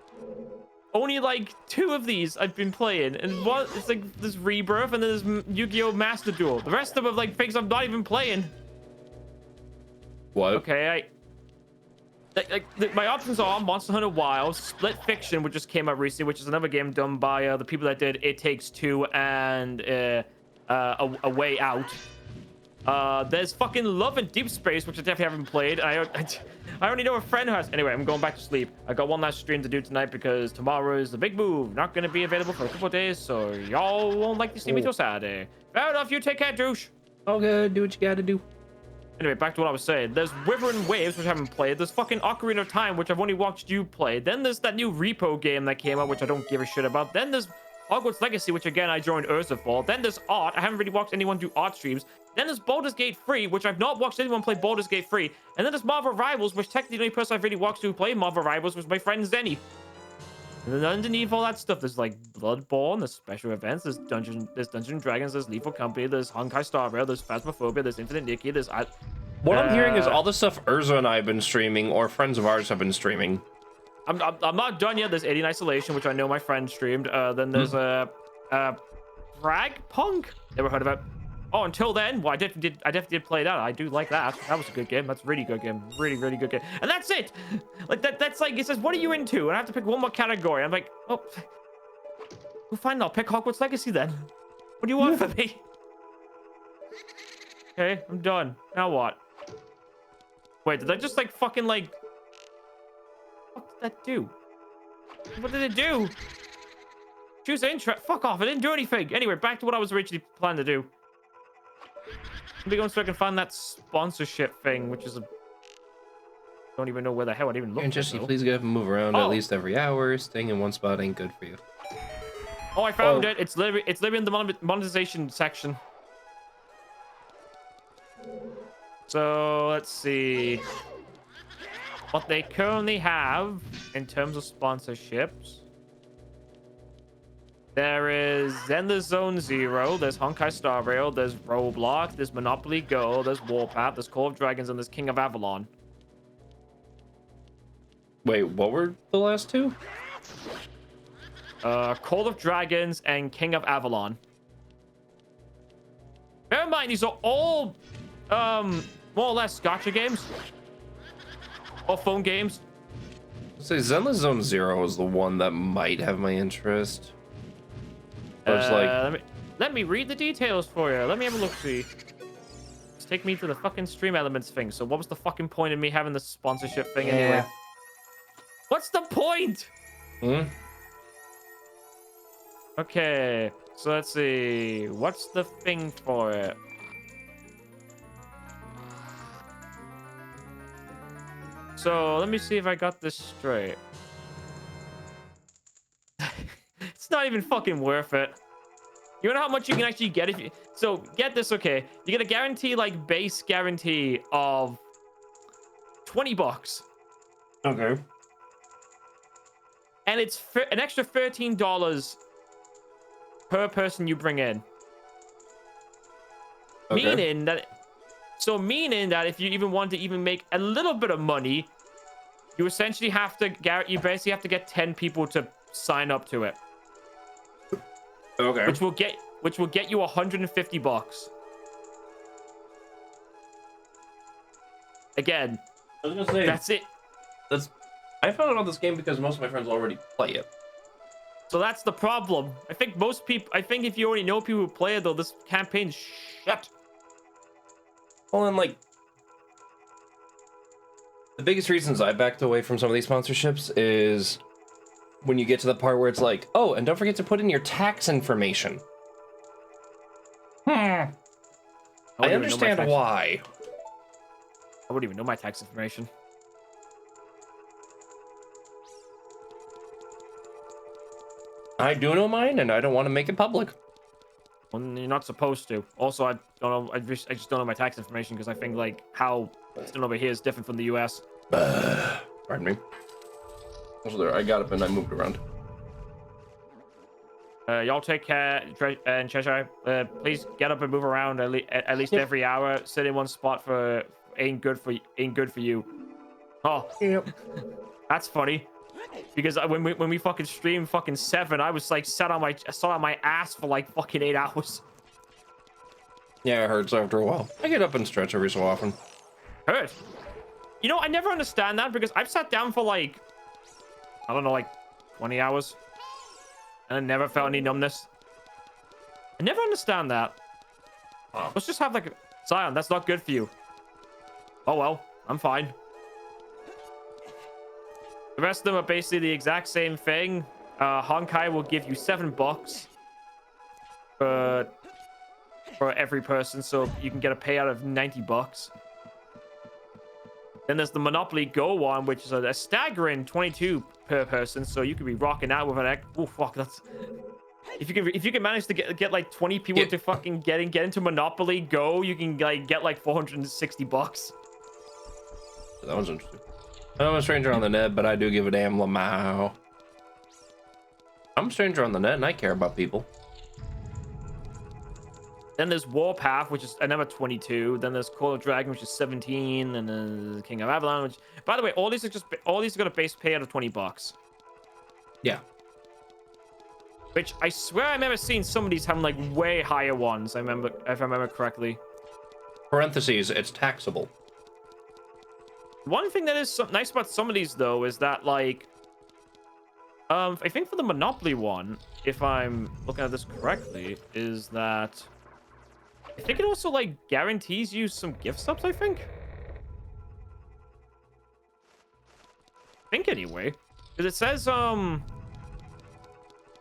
only like 2 of these I've been playing, and what it's like this Rebirth and then there's Yu-Gi-Oh! Master Duel. The rest of them are like things I'm not even playing. What? Okay, my options are Monster Hunter Wilds, Split Fiction, which just came out recently, which is another game done by the people that did It Takes Two and A Way Out. There's fucking Love and Deep Space, which I definitely haven't played. I only know a friend who has. Anyway, I'm going back to sleep. I got one last stream to do tonight because tomorrow is the big move. Not going to be available for a couple of days, so y'all won't like to see me till Saturday. Fair enough. You take care, douche. Okay, do what you gotta do. Anyway, back to what I was saying. There's Withering Waves, which I haven't played. There's fucking Ocarina of Time, which I've only watched you play. Then there's that new Repo game that came out, which I don't give a shit about. Then there's Hogwarts Legacy, which again I joined Urza for. Then there's Art. I haven't really watched anyone do art streams. Then there's Baldur's Gate 3, which I've not watched anyone play Baldur's Gate 3. And then there's Marvel Rivals, which technically the only person I've really watched who played Marvel Rivals was my friend Zenny. And then underneath all that stuff, there's like Bloodborne, there's special events, there's Dungeons and Dragons, there's Lethal Company, there's Honkai Star Rail, there's Phasmophobia, there's Infinite Nikki, there's What I'm hearing is all the stuff Urza and I have been streaming, or friends of ours have been streaming. I'm not done yet. There's Alien Isolation, which I know my friend streamed. Then there's Frag Punk. Never heard of it. Oh, until then, well, I definitely did play that. I do like that. That was a good game. That's a really good game. Really, really good game. And that's it. Like that's like it says, what are you into? And I have to pick one more category. I'm like, oh, well, fine. I'll pick Hogwarts Legacy then. What do you want from me? Okay, I'm done. Now what? Wait, did I just like fucking like? What did that do? What did it do? Choose interest. Fuck off! I didn't do anything. Anyway, back to what I was originally planning to do. Let me go so I can find that sponsorship thing, which is a. Don't even know where the hell I'd even look. And Jesse, please get up and move around at least every hour. Staying in one spot ain't good for you. Oh, I found it. It's literally in the monetization section. So let's see what they currently have in terms of sponsorships. There is Zelda Zone Zero, there's Honkai Star Rail, there's Roblox, there's Monopoly Go, there's Warpath, there's Call of Dragons, and there's King of Avalon. Wait, what were the last two? Call of Dragons and King of Avalon. Bear in mind, these are all more or less gacha games or phone games. Say Zenless Zone Zero is the one that might have my interest. It's like let me read the details for you. Let me have a look. See, just take me to the fucking stream elements thing. So what was the fucking point of me having the sponsorship thing anyway? What's the point? Okay, so let's see. What's the thing for it? So let me see if I got this straight. It's not even fucking worth it. You know how much you can actually get if you... So get this, okay. You get a guarantee, like base guarantee of $20. okay. And it's an extra $13 per person you bring in. Okay. Meaning that if you even want to even make a little bit of money, you essentially have to basically have to get 10 people to sign up to it. Okay. Which will get you $150. Again, I was gonna say that's it. I found out about this game because most of my friends already play it. So that's the problem. I think if you already know people who play it, though, this campaign's shit. Well, and like the biggest reasons I backed away from some of these sponsorships is when you get to the part where it's like, oh, and don't forget to put in your tax information. I understand why. I wouldn't even know my tax information. I do know mine, and I don't want to make it public. Well, you're not supposed to. Also, I don't know. I just don't know my tax information because I think like how it's done over here is different from the U.S. Pardon me. Also, there, I got up and I moved around. Y'all take care, and Cheshire. Please get up and move around at least every hour. Sit in one spot ain't good for you. Oh, Yep. that's funny. Because when we fucking streamed fucking 7, I was like sat on my ass for like fucking 8 hours. Yeah, it hurts after a while. I get up and stretch every so often. Hurt. You know, I never understand that because I've sat down for like, I don't know, like 20 hours. And I never felt any numbness. I never understand that. Let's just have like, Zion, that's not good for you. Oh well, I'm fine. The rest of them are basically the exact same thing. Honkai will give you $7 for every person, so you can get a payout of $90. Then there's the Monopoly Go one, which is a staggering 22 per person, so you could be rocking out with an oh fuck, that's if you can manage to get like 20 people to fucking get into Monopoly Go, you can like get like $460. That was interesting. I'm a stranger on the net, but I do give a damn lamau. I'm a stranger on the net, and I care about people. Then there's Warpath, which is another 22. Then there's Call of Dragon, which is 17, and then King of Avalon. Which, by the way, all these are got a base payout of $20. Yeah. Which I swear I remember seeing some of these having like way higher ones. If I remember correctly. Parentheses, it's taxable. One thing that is nice about some of these though is that like, I think for the Monopoly one, if I'm looking at this correctly, is that I think it also like guarantees you some gift subs. I think anyway, because it says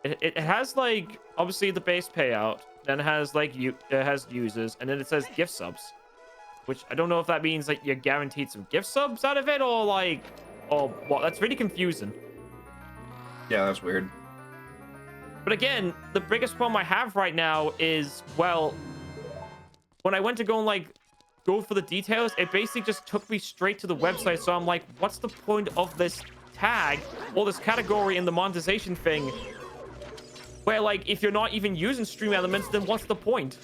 it has like obviously the base payout, then it has like it has users, and then it says gift subs. Which I don't know if that means like you're guaranteed some gift subs out of it or like, or what. That's really confusing. Yeah, that's weird. But again, the biggest problem I have right now is, well, when I went to go and like go for the details, it basically just took me straight to the website. So I'm like, what's the point of this tag or this category in the monetization thing? Where like, if you're not even using stream elements, then what's the point?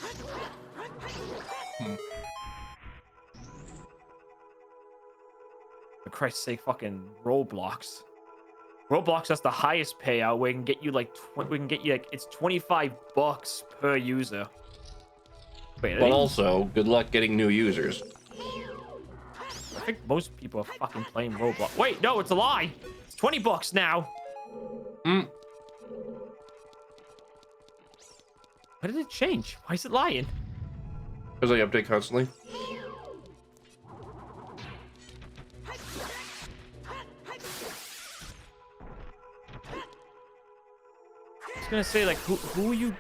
For Christ's sake, fucking Roblox. Roblox has the highest payout where we can get you like it's $25 per user. Wait, but also, good luck getting new users. I think most people are fucking playing Roblox. Wait, no, it's a lie. It's $20 now. Why did it change? Why is it lying? Because I update constantly. I was gonna say, like, who are you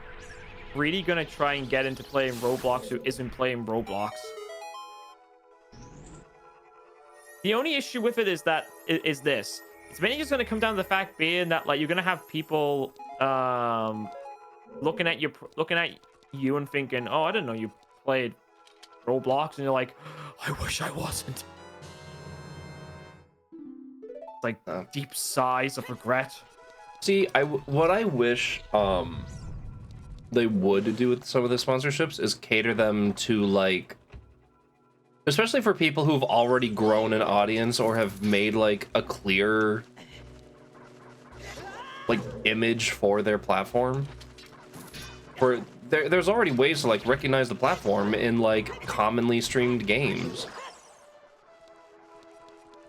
really gonna try and get into playing Roblox who isn't playing Roblox? The only issue with it is that is this. It's mainly just gonna come down to the fact being that like you're gonna have people looking at you and thinking, oh, I didn't know you played Roblox, and you're like, I wish I wasn't. It's like deep sighs of regret. See, what I wish they would do with some of the sponsorships is cater them to like, especially for people who've already grown an audience or have made like a clear like image for their platform. Where there's already ways to like recognize the platform in like commonly streamed games.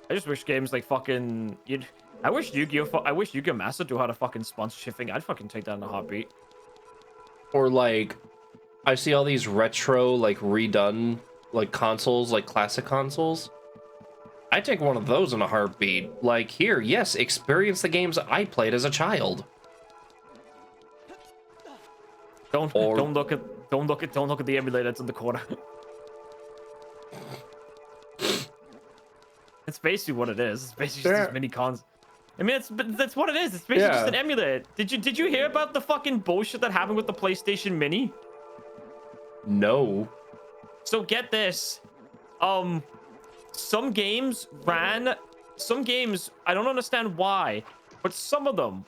I just wish games like fucking I wish Yu-Gi-Oh! Master knew how to fucking sponsorship thing. I'd fucking take that in a heartbeat. Or like, I see all these retro like redone like consoles, like classic consoles. I take one of those in a heartbeat. Like, here, yes, experience the games I played as a child. Don't look at the emulator that's in the corner. It's basically what it is. It's basically just mini cons. I mean, that's what it is. It's basically just an emulator. Did you hear about the fucking bullshit that happened with the PlayStation Mini? No. So get this. Some games, I don't understand why, but some of them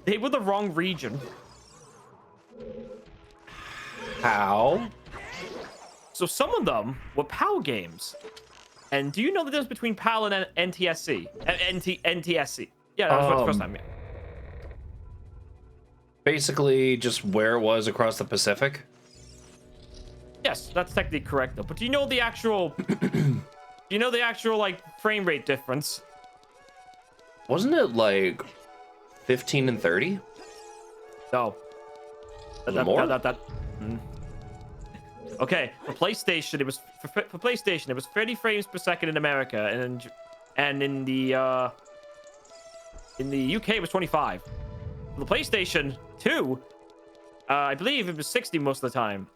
they were the wrong region. How? So some of them were PAL games. And do you know the difference between PAL and NTSC? NTSC. Yeah, that was the first time. Yeah. Basically, just where it was across the Pacific. Yes, that's technically correct though. But do you know the actual? Do you know the actual like frame rate difference? Wasn't it like 15 and 30? No. More? Okay, for PlayStation, it was for PlayStation, it was 30 frames per second in America, and in the UK it was 25. For the PlayStation 2, I believe it was 60 most of the time.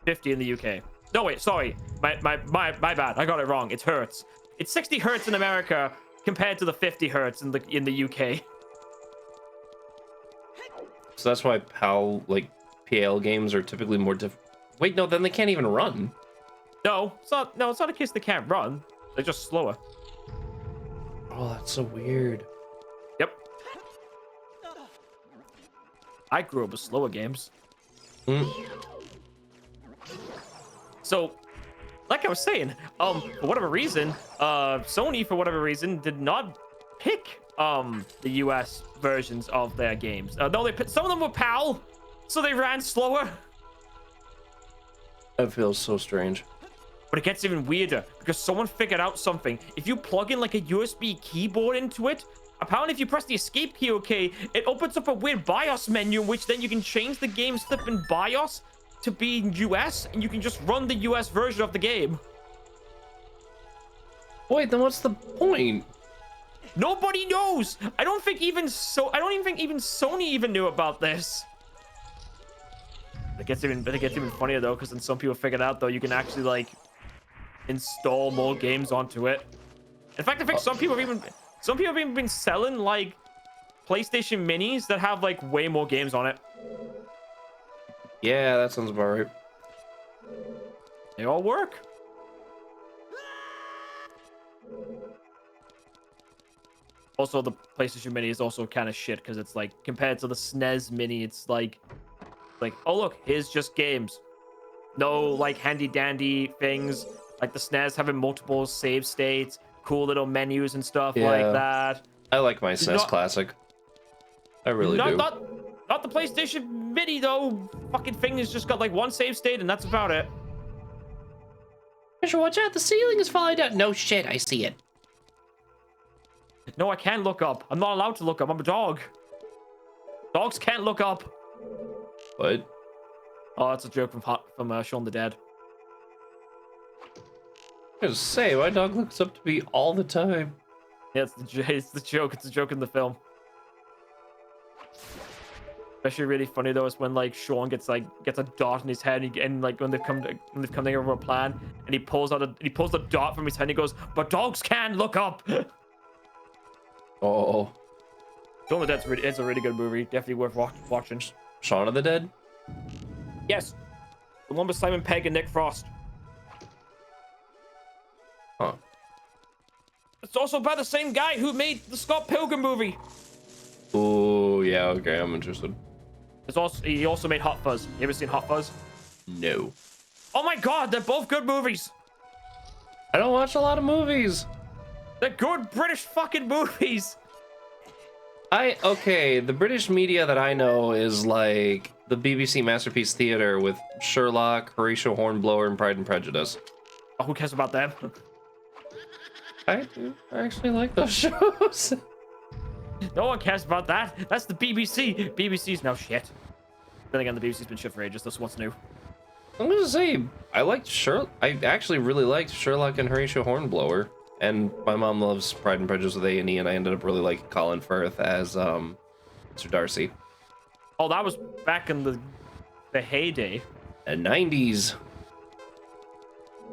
50 in the UK. No wait, sorry, my bad. I got it wrong. It's hertz. It's 60 hertz in America compared to the 50 hertz in the UK. So that's why PAL games are typically more Wait, no, then they can't even run. No, it's not. No, it's not a case they can't run. They're just slower. Oh, that's so weird. Yep. I grew up with slower games. So, like I was saying, for whatever reason, Sony, for whatever reason, did not pick the US versions of their games. No, they put some of them were PAL, so they ran slower. That feels so strange. But it gets even weirder because someone figured out something. If you plug in like a USB keyboard into it, apparently if you press the escape key, okay, it opens up a weird BIOS menu, which then you can change the game's flipping BIOS to be US, and you can just run the US version of the game. Wait, then what's the point? Nobody knows. I don't think even Sony even knew about this. It gets even funnier though, because then some people figured out though you can actually like install more games onto it. In fact, I think some people have even been selling like PlayStation Minis that have like way more games on it. Yeah, that sounds about right. They all work. Also, the PlayStation Mini is also kind of shit because it's like compared to the SNES Mini, it's like, oh look, here's just games. No like handy dandy things like the SNES having multiple save states, cool little menus and stuff like that. I like my SNES Classic. I really do. Not the PlayStation Mini though. Fucking thing has just got like one save state and that's about it. Watch out, the ceiling is falling down. No shit, I see it. No, I can't look up. I'm not allowed to look up. I'm a dog. Dogs can't look up. What? Oh, that's a joke from Shaun the Dead. I was gonna say, my dog looks up to me all the time. Yeah, it's the joke. It's a joke in the film. Especially really funny though is when like Shaun gets a dot in his head and like when they've come together over a plan and he pulls the dot from his head and he goes, "But dogs can look up." Oh. Shaun the Dead's it's a really good movie. Definitely worth watching. Shaun of the Dead? Yes. The one with Simon Pegg and Nick Frost. Huh. It's also by the same guy who made the Scott Pilgrim movie. Oh, yeah, okay, I'm interested. He also made Hot Fuzz. You ever seen Hot Fuzz? No. Oh my god, they're both good movies. I don't watch a lot of movies. They're good British fucking movies. Okay, the British media that I know is like the BBC Masterpiece Theatre with Sherlock, Horatio Hornblower, and Pride and Prejudice. Oh, who cares about them? I actually like those shows. No one cares about that. That's the BBC. BBC's now shit. Then again, the BBC's been shit for ages. That's what's new. I'm gonna say, I actually really liked Sherlock and Horatio Hornblower. And my mom loves Pride and Prejudice with A&E, and I ended up really liking Colin Firth as Mr. Darcy. Oh, that was back in the heyday. The 90s.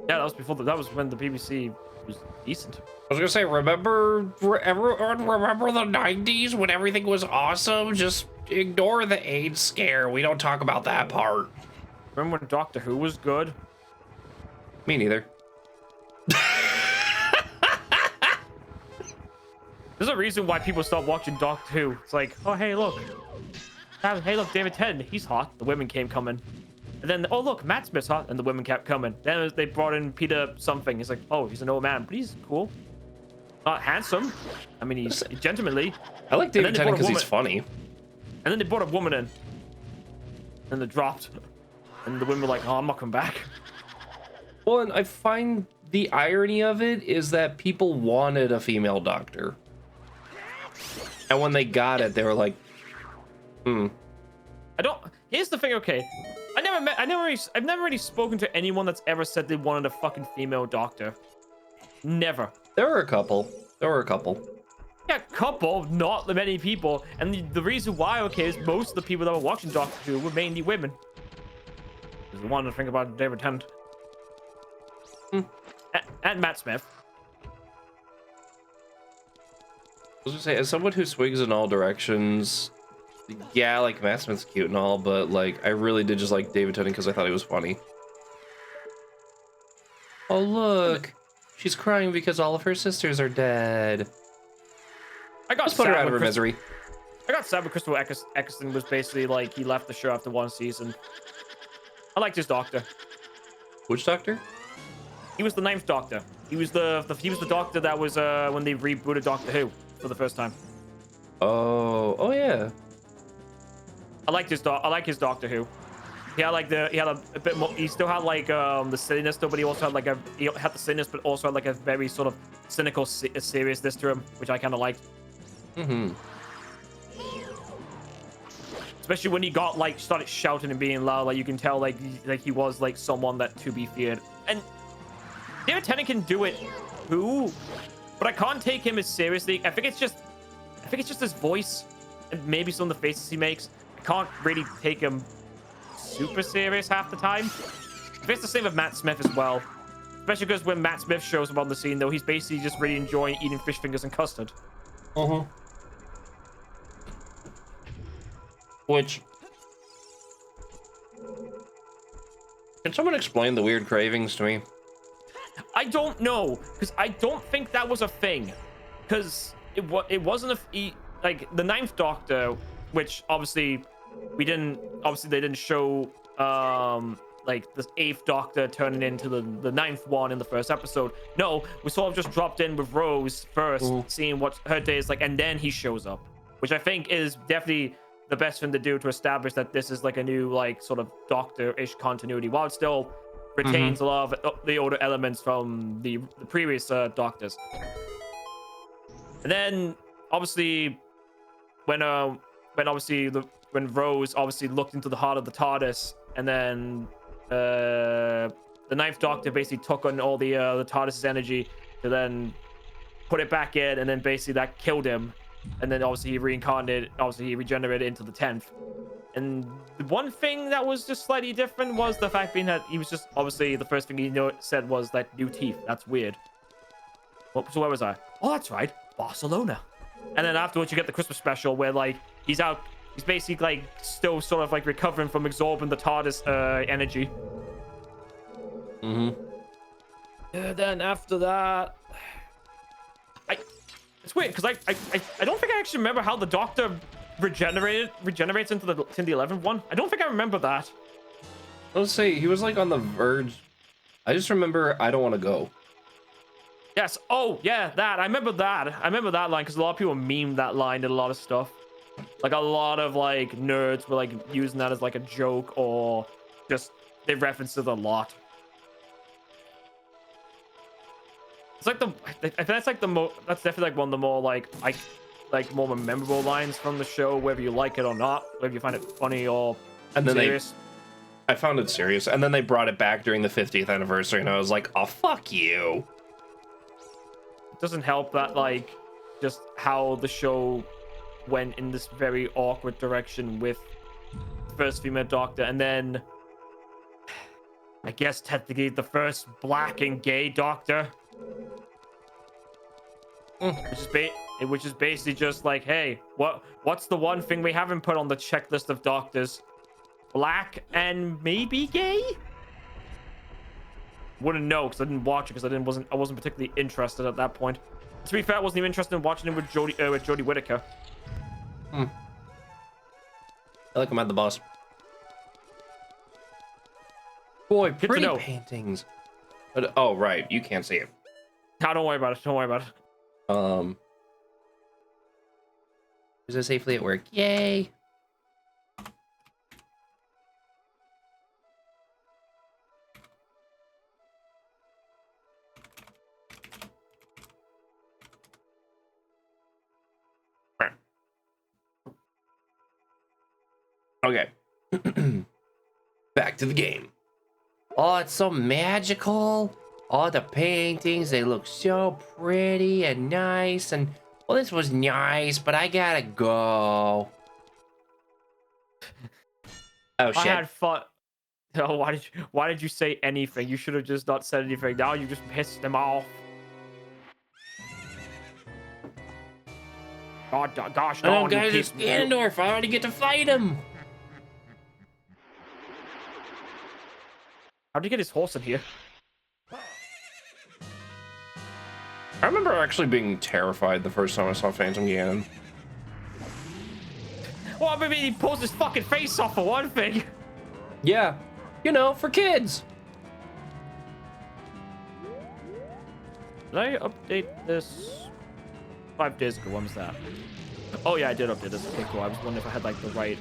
Yeah, that was before. That was when the BBC was decent. I was gonna say, remember the 90s when everything was awesome? Just ignore the AIDS scare. We don't talk about that part. Remember when Doctor Who was good? Me neither. There's a reason why people stopped watching Doctor Who. It's like, oh, hey, look. Hey, look, David Tennant, he's hot. The women came coming. And And then, oh look, Matt Smith, huh? And the women kept coming. Then they brought in Peter something. He's like, oh, he's an old man, but he's cool. Not handsome. I mean, he's gentlemanly. I like David Tennant because he's funny. And then they brought a woman in. And they dropped. And the women were like, oh, I'm not coming back. Well, and I find the irony of it is that people wanted a female doctor. And when they got it, they were like, Here's the thing, okay. I've never really spoken to anyone that's ever said they wanted a fucking female doctor. Never. There were a couple. Yeah, couple, not many people. And the reason why, okay, is most of the people that were watching Doctor Who were mainly women. Because they wanted to think about David Tennant. And Matt Smith. I was gonna say, as someone who swings in all directions, yeah, like Matt Smith's cute and all, but like I really did just like David Tennant because I thought he was funny. Oh look, she's crying because all of her sisters are dead. Just put her out of her misery. I got sad when Christopher Eccleston was basically like he left the show after one season. I liked his Doctor. Which Doctor? He was the 9th Doctor. He was the Doctor that was when they rebooted Doctor Who for the first time. Oh yeah. I like his Doctor Who. He had a bit more. He still had like the silliness though, but he also had the silliness, but also had like a very sort of cynical seriousness to him, which I kind of liked. Especially when he got like started shouting and being loud, like you can tell like he was like someone that to be feared. And David Tennant can do it too, but I can't take him as seriously. I think it's just his voice and maybe some of the faces he makes. I can't really take him super serious half the time. I think it's the same with Matt Smith as well. Especially because when Matt Smith shows up on the scene, though, he's basically just really enjoying eating fish fingers and custard. Which... Can someone explain the weird cravings to me? I don't know, because I don't think that was a thing. Because it wasn't like the 9th Doctor, which obviously they didn't show like the 8th Doctor turning into the 9th one in the first episode. No, we sort of just dropped in with Rose first, seeing what her day is like, and then he shows up, which I think is definitely the best thing to do to establish that this is like a new like sort of Doctor-ish continuity, while it still retains a lot of the older elements from the previous Doctors. And then obviously when Rose obviously looked into the heart of the TARDIS, and then the 9th Doctor basically took on all the TARDIS's energy to then put it back in, and then basically that killed him. And then obviously he reincarnated, obviously he regenerated into the 10th. And the one thing that was just slightly different was the fact being that he was just, obviously the first thing he said was like new teeth. That's weird. Well, so where was I? Oh, that's right, Barcelona. And then afterwards you get the Christmas special where like he's basically like still sort of like recovering from absorbing the TARDIS energy. Then after that, it's weird because I don't think I actually remember how the Doctor regenerates into the 11th one. I don't think I remember that. Let's say he was like on the verge. I just remember I don't want to go. Yes. Oh yeah, that I remember that. I remember that line because a lot of people memed that line in a lot of stuff. Like a lot of like nerds were like using that as like a joke, or just they referenced it a lot. It's like I think that's like that's definitely like one of the more like more memorable lines from the show, whether you like it or not, whether you find it funny or serious. I found it serious, and then they brought it back during the 50th anniversary, and I was like, oh fuck you. It doesn't help that like just how the show went in this very awkward direction with the first female Doctor, and then I guess technically the first black and gay Doctor. Which is basically just like, hey, what's the one thing we haven't put on the checklist of Doctors? Black and maybe gay? Wouldn't know because I didn't watch it because I wasn't particularly interested at that point. To be fair, I wasn't even interested in watching it with Jodie Whittaker. I like him at the boss. Boy, Good to pretty know. paintings. But, oh, right. You can't see it. No, don't worry about it. Don't worry about it. Is it safely at work? Yay. Okay. Back to the game. Oh, it's so magical. All the paintings, they look so pretty and nice. And, well, this was nice, but I gotta go. Oh, shit. I had fun. Oh, why did you say anything? You should have just not said anything. Now you just pissed them off. Gosh, I know, darn, guys, you it's pissed Ganondorf. I already get to fight him. How'd you get his horse in here? I remember actually being terrified the first time I saw Phantom Ganon. Well, I mean, he pulls his fucking face off for one thing. Yeah, you know, for kids. Did I update this 5 days ago? When was that? Oh yeah, I did update this. Okay, cool. I was wondering if I had like the right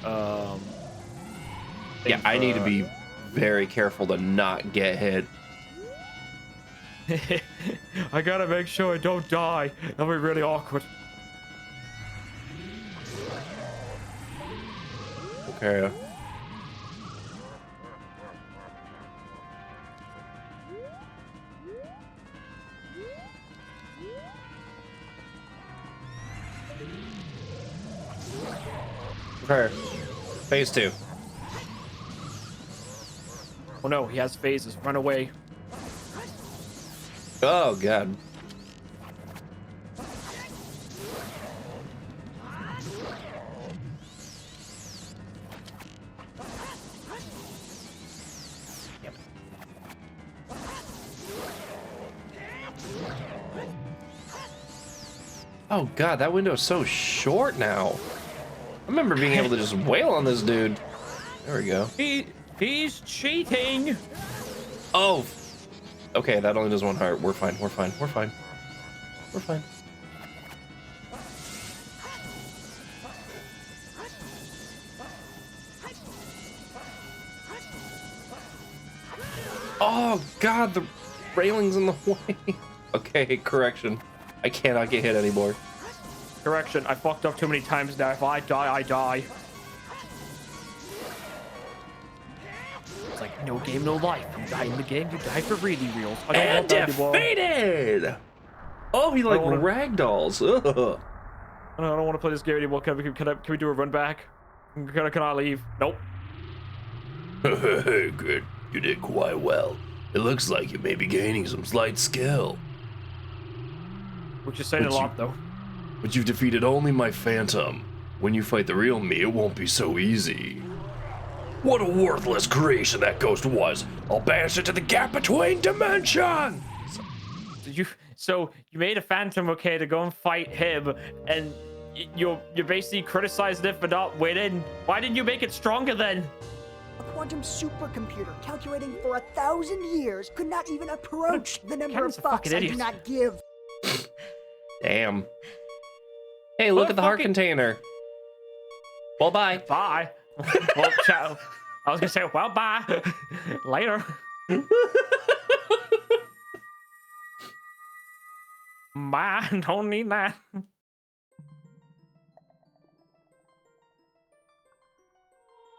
Yeah, I need to be very careful to not get hit. I gotta make sure I don't die. That'll be really awkward. Okay. Okay. Phase 2. Oh no, he has phases. Run away. Oh, God. Oh, God, that window's so short now. I remember being able to just wail on this dude. There we go. He's cheating. Oh. Okay, that only does 1 heart. We're fine. We're fine. We're fine. We're fine. Oh, God, the railing's in the way. Okay, correction. I cannot get hit anymore. Correction, I fucked up too many times now. If I die, I die. It's like, no game, no life. You die in the game, you die for really reals. I don't want that anymore. Defeated! Oh, he like wanna... ragdolls. Ugh. I don't want to play this game anymore. Can we do a run back? Can I leave? Nope. Good. You did quite well. It looks like you may be gaining some slight skill. Which is saying a lot, though. But you've defeated only my phantom. When you fight the real me, it won't be so easy. What a worthless creation that ghost was. I'll banish it to the gap between dimensions. So you made a phantom, okay, to go and fight him, and you're basically criticizing it for not winning. Why didn't you make it stronger then? A quantum supercomputer calculating for 1,000 years could not even approach the number of fucks I do not give. Damn. Hey, look at the heart container. Well, bye. Bye. Well, ciao. I was gonna say, well, bye. Later. Bye. Don't need that.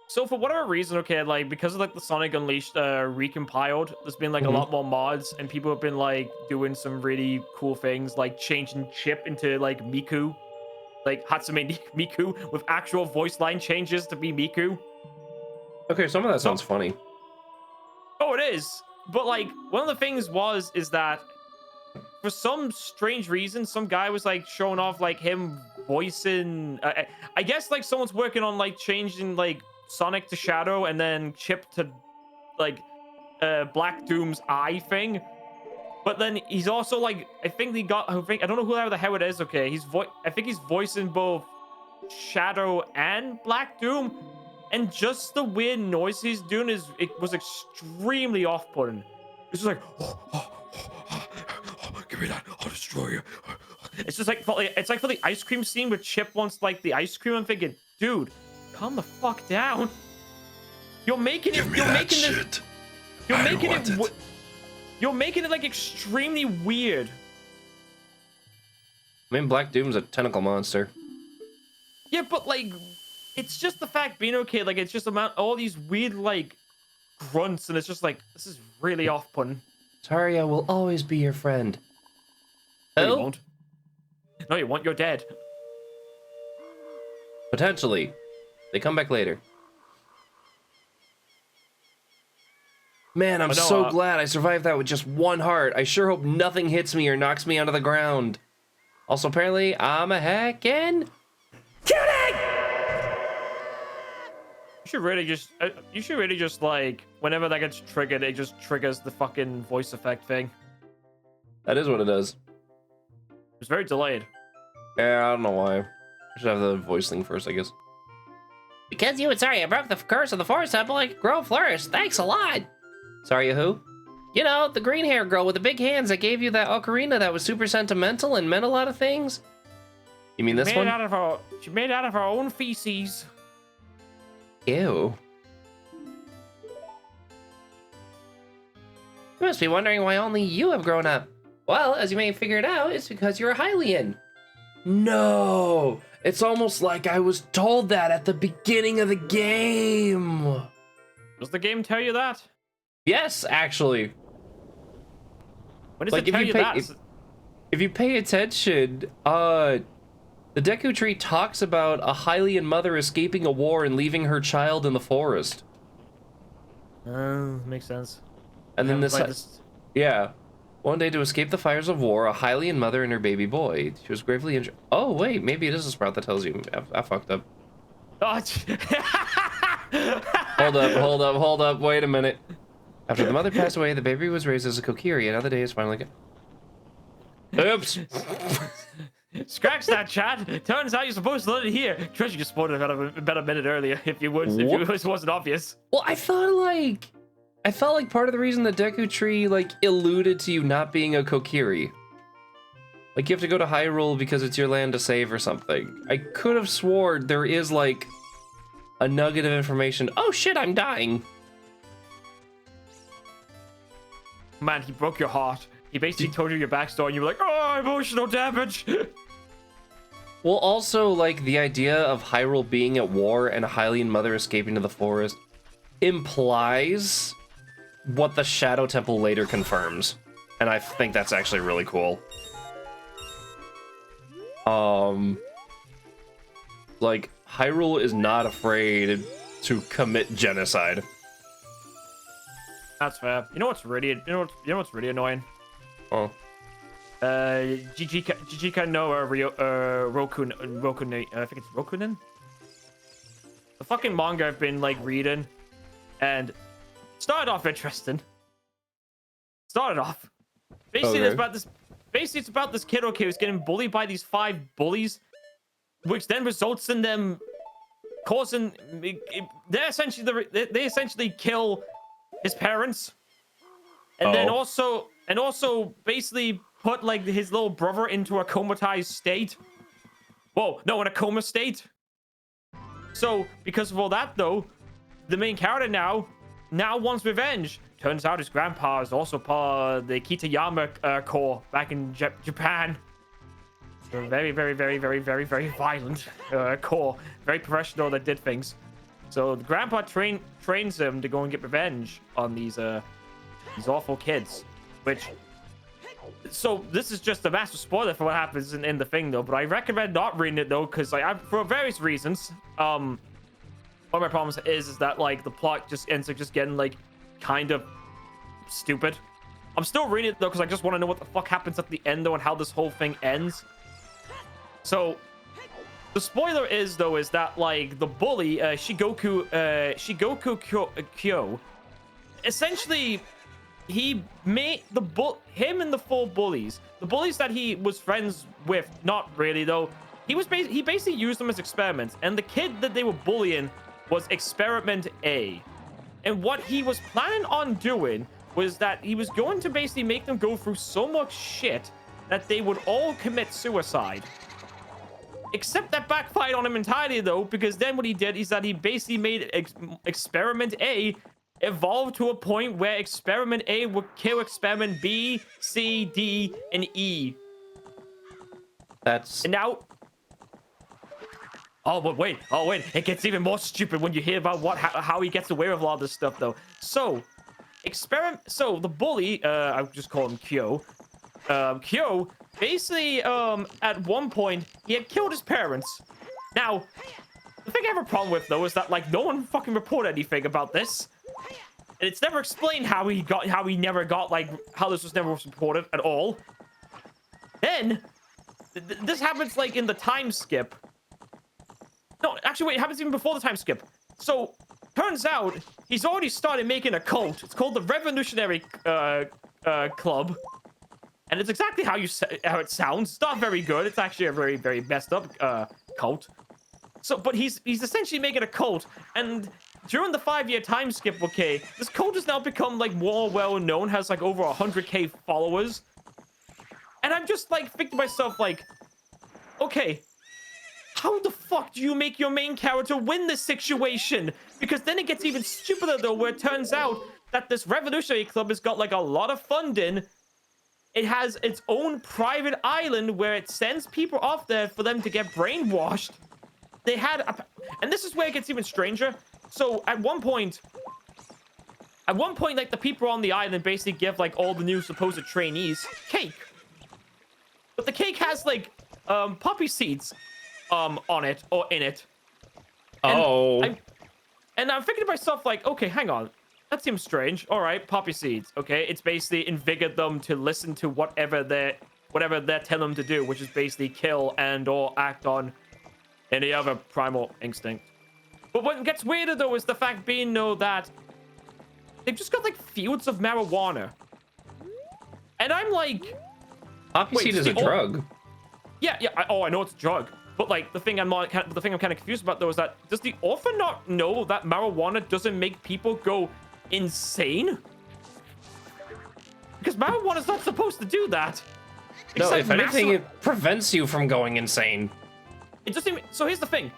So for whatever reason, okay, like because of like the Sonic Unleashed recompiled, there's been like a lot more mods, and people have been like doing some really cool things, like changing Chip into like Miku, like Hatsune Miku with actual voice line changes to be Miku. Okay, some of that sounds funny. Oh, it is. But like one of the things is that for some strange reason, some guy was like showing off like him voicing. I guess like someone's working on like changing like Sonic to Shadow and then Chip to like Black Doom's eye thing. But then he's also like I don't know who the hell it is. Okay, I think he's voicing both Shadow and Black Doom. And just the weird noise he's doing it was extremely off-putting. It's just like, give me that, I'll destroy you. It's just like, it's like for the ice cream scene where Chip wants like the ice cream. I'm thinking, dude, calm the fuck down. You're making it. You're making it like extremely weird. I mean, Black Doom's a tentacle monster. Yeah, but like, it's just the fact being okay. Like, it's just about all these weird like grunts, and it's just like, this is really off-putting. Taria will always be your friend. No, you won't. No, you won't. You're dead. Potentially. They come back later. Man, I'm so glad I survived that with just one heart. I sure hope nothing hits me or knocks me onto the ground. Also, apparently, I'm a heckin' cutie! You should really just like, whenever that gets triggered, it just triggers the fucking voice effect thing. That is what it does. It's very delayed. Yeah, I don't know why. I should have the voice thing first, I guess. Because you and Saria broke the curse of the forest temple, I could grow and flourish. Thanks a lot. Saria who? You know, the green hair girl with the big hands that gave you that ocarina that was super sentimental and meant a lot of things. You mean this one? She made it out of her own feces. Ew. You must be wondering why only you have grown up. Well, as you may have figured out, it's because you're a Hylian. No! It's almost like I was told that at the beginning of the game. Does the game tell you that? Yes, actually. When does it tell you that? If you pay attention, the Deku Tree talks about a Hylian mother escaping a war and leaving her child in the forest. Makes sense. And then this... Yeah. One day to escape the fires of war, a Hylian mother and her baby boy. She was gravely injured. Oh, wait, maybe it is a sprout that tells you. I fucked up. Oh, Hold up, wait a minute. After the mother passed away, the baby was raised as a Kokiri, and now the day is finally... Oops! Scratch that, Chad. Turns out you're supposed to let it here. Treasure just spawned about a minute earlier, if it wasn't obvious. Well, I felt like part of the reason the Deku Tree, like, alluded to you not being a Kokiri. Like, you have to go to Hyrule because it's your land to save or something. I could have sworn there is, like, a nugget of information. Oh shit, I'm dying. Man, he broke your heart. He basically told you your backstory, and you were like, oh, emotional damage. Well, also, like, the idea of Hyrule being at war and a Hylian mother escaping to the forest implies what the Shadow Temple later confirms. And I think that's actually really cool. Like, Hyrule is not afraid to commit genocide. That's fair. You know what's really annoying? Oh. Jijika no Rokunin. I think it's Rokunin. The fucking manga I've been like reading, and started off interesting. Basically, okay. it's about this. Basically, it's about this kid who's getting bullied by these 5 bullies, which then results in them causing. They essentially kill his parents, and then also basically put like his little brother into a comatized state. Whoa, no, in a coma state. So because of all that, though, the main character now wants revenge. Turns out his grandpa is also part of the Kitayama Corps back in Japan. So very, very, very, very, very, very violent corps. Very professional that did things. So the grandpa trains him to go and get revenge on these awful kids. So this is just a massive spoiler for what happens in the thing, though. But I recommend not reading it, though, because for various reasons. One of my problems is that like the plot just ends up just getting like kind of stupid. I'm still reading it though because I just want to know what the fuck happens at the end, though, and how this whole thing ends. So the spoiler is that like the bully Shigoku Kyo, essentially he made him and the 4 bullies, the bullies that he was friends with, not really though. He basically used them as experiments, and the kid that they were bullying was Experiment A. And what he was planning on doing was that he was going to basically make them go through so much shit that they would all commit suicide. Except that backfired on him entirely, though, because then what he did is that he basically made Experiment A evolve to a point where Experiment A would kill Experiment B, C, D, and E. That's... And now... Oh, but wait. Oh, wait. It gets even more stupid when you hear about how he gets away with a lot of this stuff, though. So, the bully, I'll just call him Kyo. Kyo, basically, at one point, he had killed his parents. Now, the thing I have a problem with, though, is that, like, no one fucking reported anything about this. And it's never explained how he never got, like, how this was never reported at all. Then, this happens, like, in the time skip. No, actually, wait, it happens even before the time skip. So, turns out, he's already started making a cult. It's called the Revolutionary Club. And it's exactly how it sounds. It's not very good. It's actually a very, very messed up cult. So, but he's essentially making a cult. And during the 5-year time skip, okay, this cult has now become, like, more well-known, has, like, over 100k followers. And I'm just, like, thinking to myself, like, okay, how the fuck do you make your main character win this situation? Because then it gets even stupider, though, where it turns out that this Revolutionary Club has got, like, a lot of funding. It has its own private island where it sends people off there for them to get brainwashed. They had and this is where it gets even stranger. So at one point, like, the people on the island basically give, like, all the new supposed trainees cake. But the cake has, like, poppy seeds on it or in it. And I'm thinking to myself, like, okay, hang on. That seems strange. All right, poppy seeds. Okay, it's basically invigorated them to listen to whatever they're telling them to do, which is basically kill and or act on any other primal instinct. But what gets weirder, though, is the fact being, though, that they've just got, like, fields of marijuana. And I'm like... Poppy seed is a drug. Yeah, I know it's a drug. But, like, the thing I'm kind of confused about, though, is that does the author not know that marijuana doesn't make people go insane? Because marijuana's not supposed to do that. No, if anything, it prevents you from going insane. It doesn't even... So here's the thing.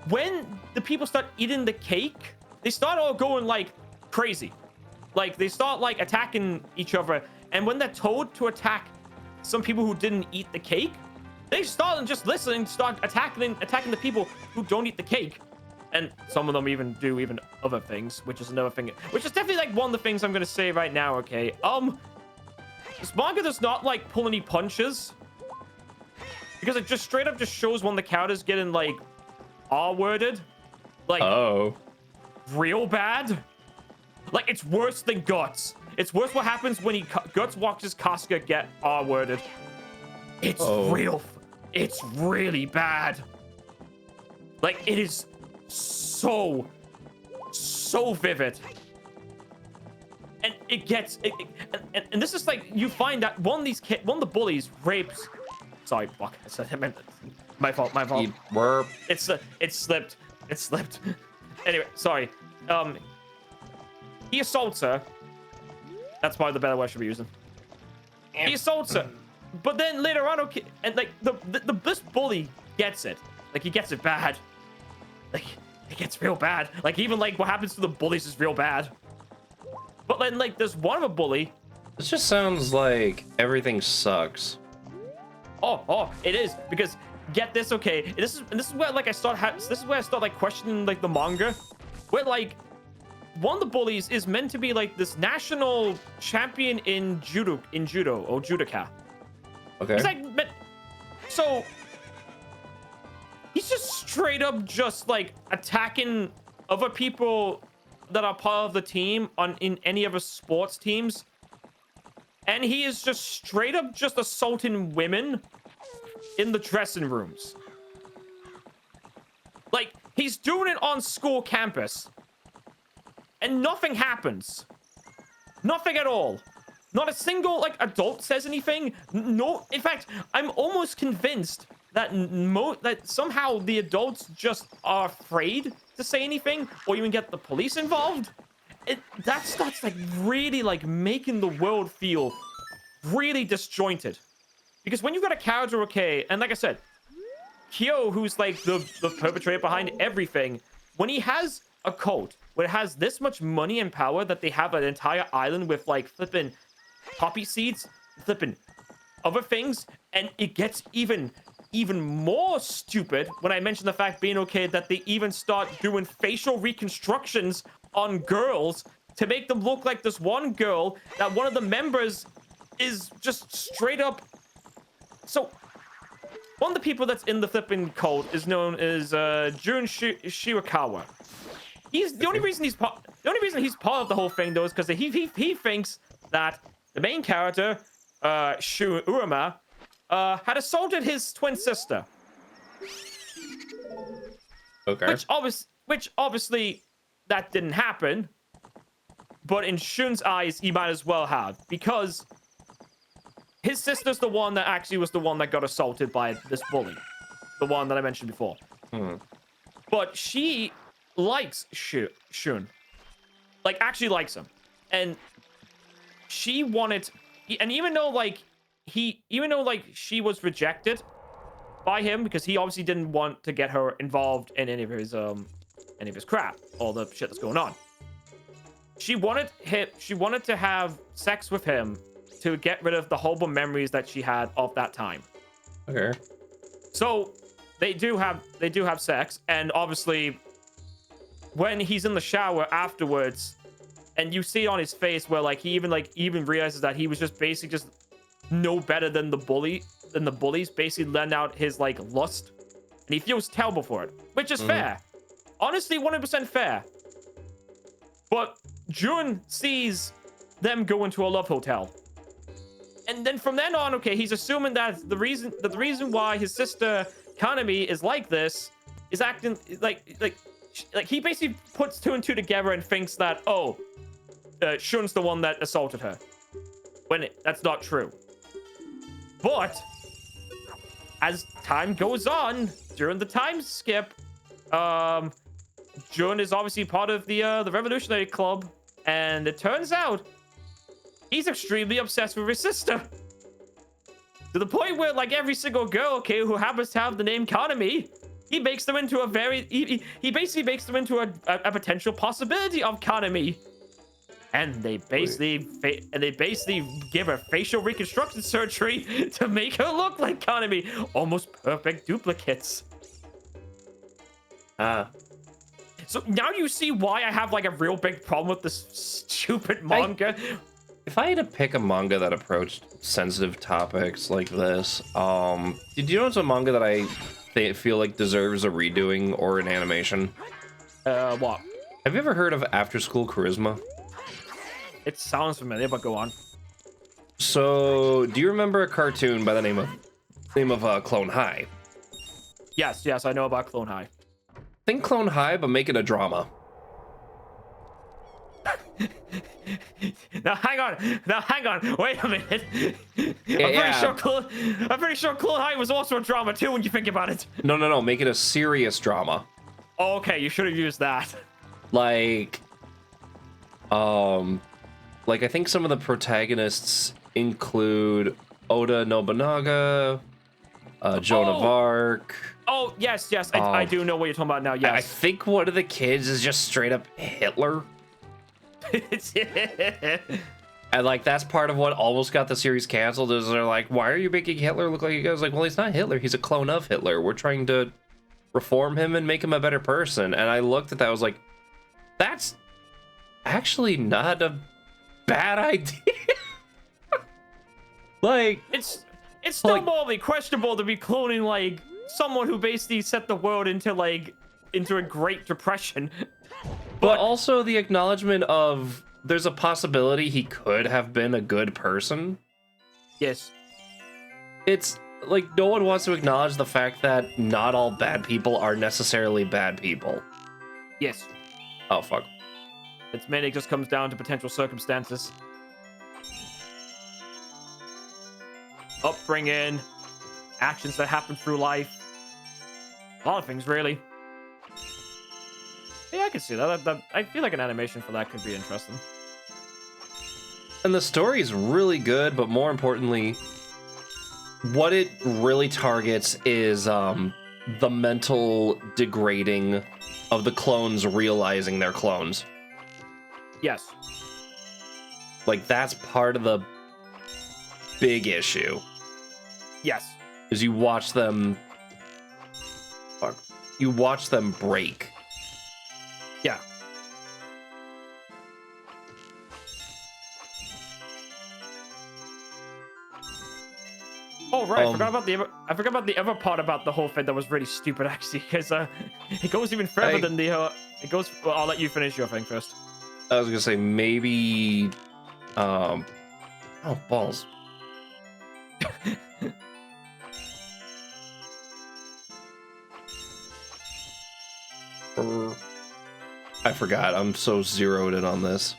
When the people start eating the cake, they start all going, like, crazy. Like, they start, like, attacking each other. And when they're told to attack some people who didn't eat the cake, they start and just listening, start attacking the people who don't eat the cake. And some of them even do other things, which is another thing. Which is definitely, like, one of the things I'm going to say right now, okay? This manga does not, like, pull any punches. Because it just straight up just shows one of the characters getting, like, R-worded. Like, real bad. Like, it's worse than Guts. It's worse what happens when Guts watches Casca get R-worded. It's it's really bad. Like, it is so vivid. And it gets, and this is like, you find that one of the bullies rapes, sorry, fuck, I meant, my fault. It slipped. Anyway, sorry. He assaults her. That's probably the better word I should be using. He assaults her. But then later on, okay, and like this bully gets it. Like, he gets it bad. Like, it gets real bad. Like, even like what happens to the bullies is real bad. But then, like, there's one of a bully. This just sounds like everything sucks. Oh, it is, because get this, okay. This is where, like, I start like questioning, like, the manga, where, like, one of the bullies is meant to be like this national champion in judo or judoka. Okay. He's like, so he's just straight up just like attacking other people that are part of the team in any other sports teams, and he is just straight up just assaulting women in the dressing rooms. Like, he's doing it on school campus. And nothing happens. Nothing at all. Not a single, like, adult says anything. No, in fact, I'm almost convinced that somehow the adults just are afraid to say anything or even get the police involved. That starts like really like making the world feel really disjointed. Because when you've got a character, okay, and like I said, Kyo, who's like the perpetrator behind everything, when he has a cult where it has this much money and power that they have an entire island with like flipping poppy seeds, flipping other things, and it gets even more stupid when I mention the fact being okay that they even start doing facial reconstructions on girls to make them look like this one girl that one of the members is just straight up. So one of the people that's in the flipping cult is known as Jun Shirakawa. He's the only reason he's part of the whole thing though is because he thinks that the main character Shu Urama had assaulted his twin sister. Okay. Which obviously that didn't happen, but in Shun's eyes he might as well have, because his sister's the one that actually was the one that got assaulted by this bully, the one that I mentioned before. But she likes Shun, like actually likes him, and she wanted, and even though she was rejected by him because he obviously didn't want to get her involved in any of his crap, all the shit that's going on. She wanted to have sex with him to get rid of the horrible memories that she had of that time. Okay. So they do have sex, and obviously when he's in the shower afterwards, and you see it on his face where like he even realizes that he was just basically just no better than the bullies, basically letting out his like lust, and he feels terrible for it, which is fair, honestly, 100% fair. But Jun sees them go into a love hotel, and then from then on, okay, he's assuming that the reason why his sister Kanami is like this is acting like he basically puts two and two together and thinks that Shun's the one that assaulted her, when that's not true. But as time goes on, during the time skip, Jun is obviously part of the Revolutionary Club, and it turns out he's extremely obsessed with his sister, to the point where like every single girl, okay, who happens to have the name Kanami, he makes them into he basically makes them into a potential possibility of Kanami. And they basically give her facial reconstruction surgery to make her look like Kanami. Almost perfect duplicates. So now you see why I have like a real big problem with this stupid manga. If I had to pick a manga that approached sensitive topics like this, did you know it's a manga that I feel like deserves a redoing or an animation? What? Have you ever heard of After School Charisma? It sounds familiar, but go on. So, do you remember a cartoon by the name of Clone High? Yes, I know about Clone High. Think Clone High, but make it a drama. Now hang on. Wait a minute. I'm pretty sure Clone High was also a drama too when you think about it. No. Make it a serious drama. Oh, okay, you should have used that. Like I think some of the protagonists include Oda Nobunaga, Joan of Arc. Oh, yes, I do know what you're talking about now, yes. I think one of the kids is just straight up Hitler. And like that's part of what almost got the series canceled, is they're like, why are you making Hitler look like he goes? Like, well, he's not Hitler, he's a clone of Hitler. We're trying to reform him and make him a better person. And I looked at that, I was like, that's actually not a bad idea. Like, it's still like, morally questionable to be cloning like someone who basically set the world into a Great Depression. But also the acknowledgement of there's a possibility he could have been a good person. Yes. It's like no one wants to acknowledge the fact that not all bad people are necessarily bad people. Yes. Oh, fuck. It's mainly just comes down to potential circumstances. Upbringing, actions that happen through life. A lot of things, really. Yeah, I can see that. I feel like an animation for that could be interesting. And the story is really good, but more importantly, what it really targets is the mental degrading of the clones realizing they're clones. Yes. Like, that's part of the big issue. Yes. Is you watch them break. Yeah. Oh right, I forgot about the other part about the whole thing that was really stupid actually, because it goes even further than the it goes. Well, I'll let you finish your thing first. I was gonna say maybe oh balls. I forgot. I'm so zeroed in on this.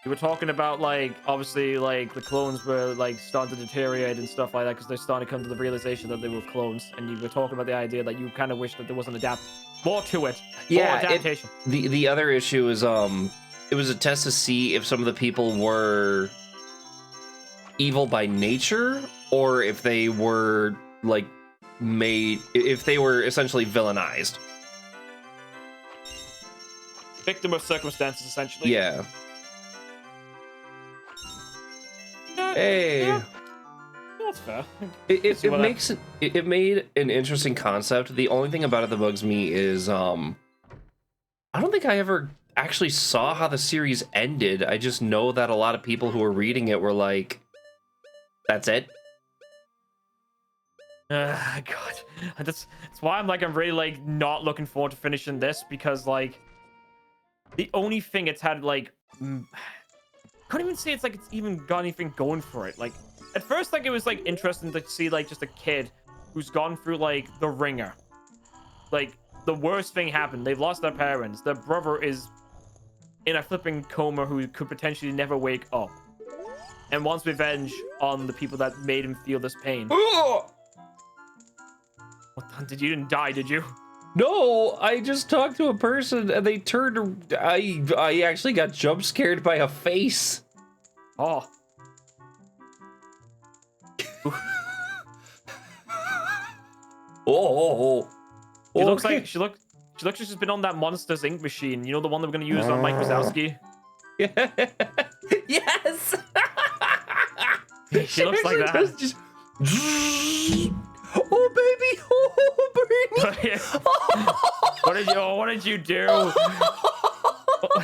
You were talking about, like, obviously, like, the clones were, like, starting to deteriorate and stuff like that because they're starting to come to the realization that they were clones. And you were talking about the idea that you kind of wish that there was more to it. Yeah, more adaptation. The other issue is it was a test to see if some of the people were evil by nature or if they were like if they were essentially villainized. Victim of circumstances, essentially. Yeah. Hey. Yeah. That's fair. It made an interesting concept. The only thing about it that bugs me is I don't think I ever actually saw how the series ended. I just know that a lot of people who were reading it were like, that's it. God, that's why I'm really like not looking forward to finishing this, because like the only thing it's had like couldn't even say it's like it's even got anything going for it. Like at first, like it was like interesting to see like just a kid who's gone through like the ringer. Like the worst thing happened. They've lost their parents. Their brother is in a flipping coma who could potentially never wake up, and wants revenge on the people that made him feel this pain. What the, you didn't die, did you? No, I just talked to a person and they turned. I actually got jump scared by a face. Oh. Oh. She looks like she looks like she's been on that Monsters Inc. machine. You know, the one that we're gonna use on Mike Wazowski. Yes. She looks like that. Just... Oh baby, oh Bernie. What did you do?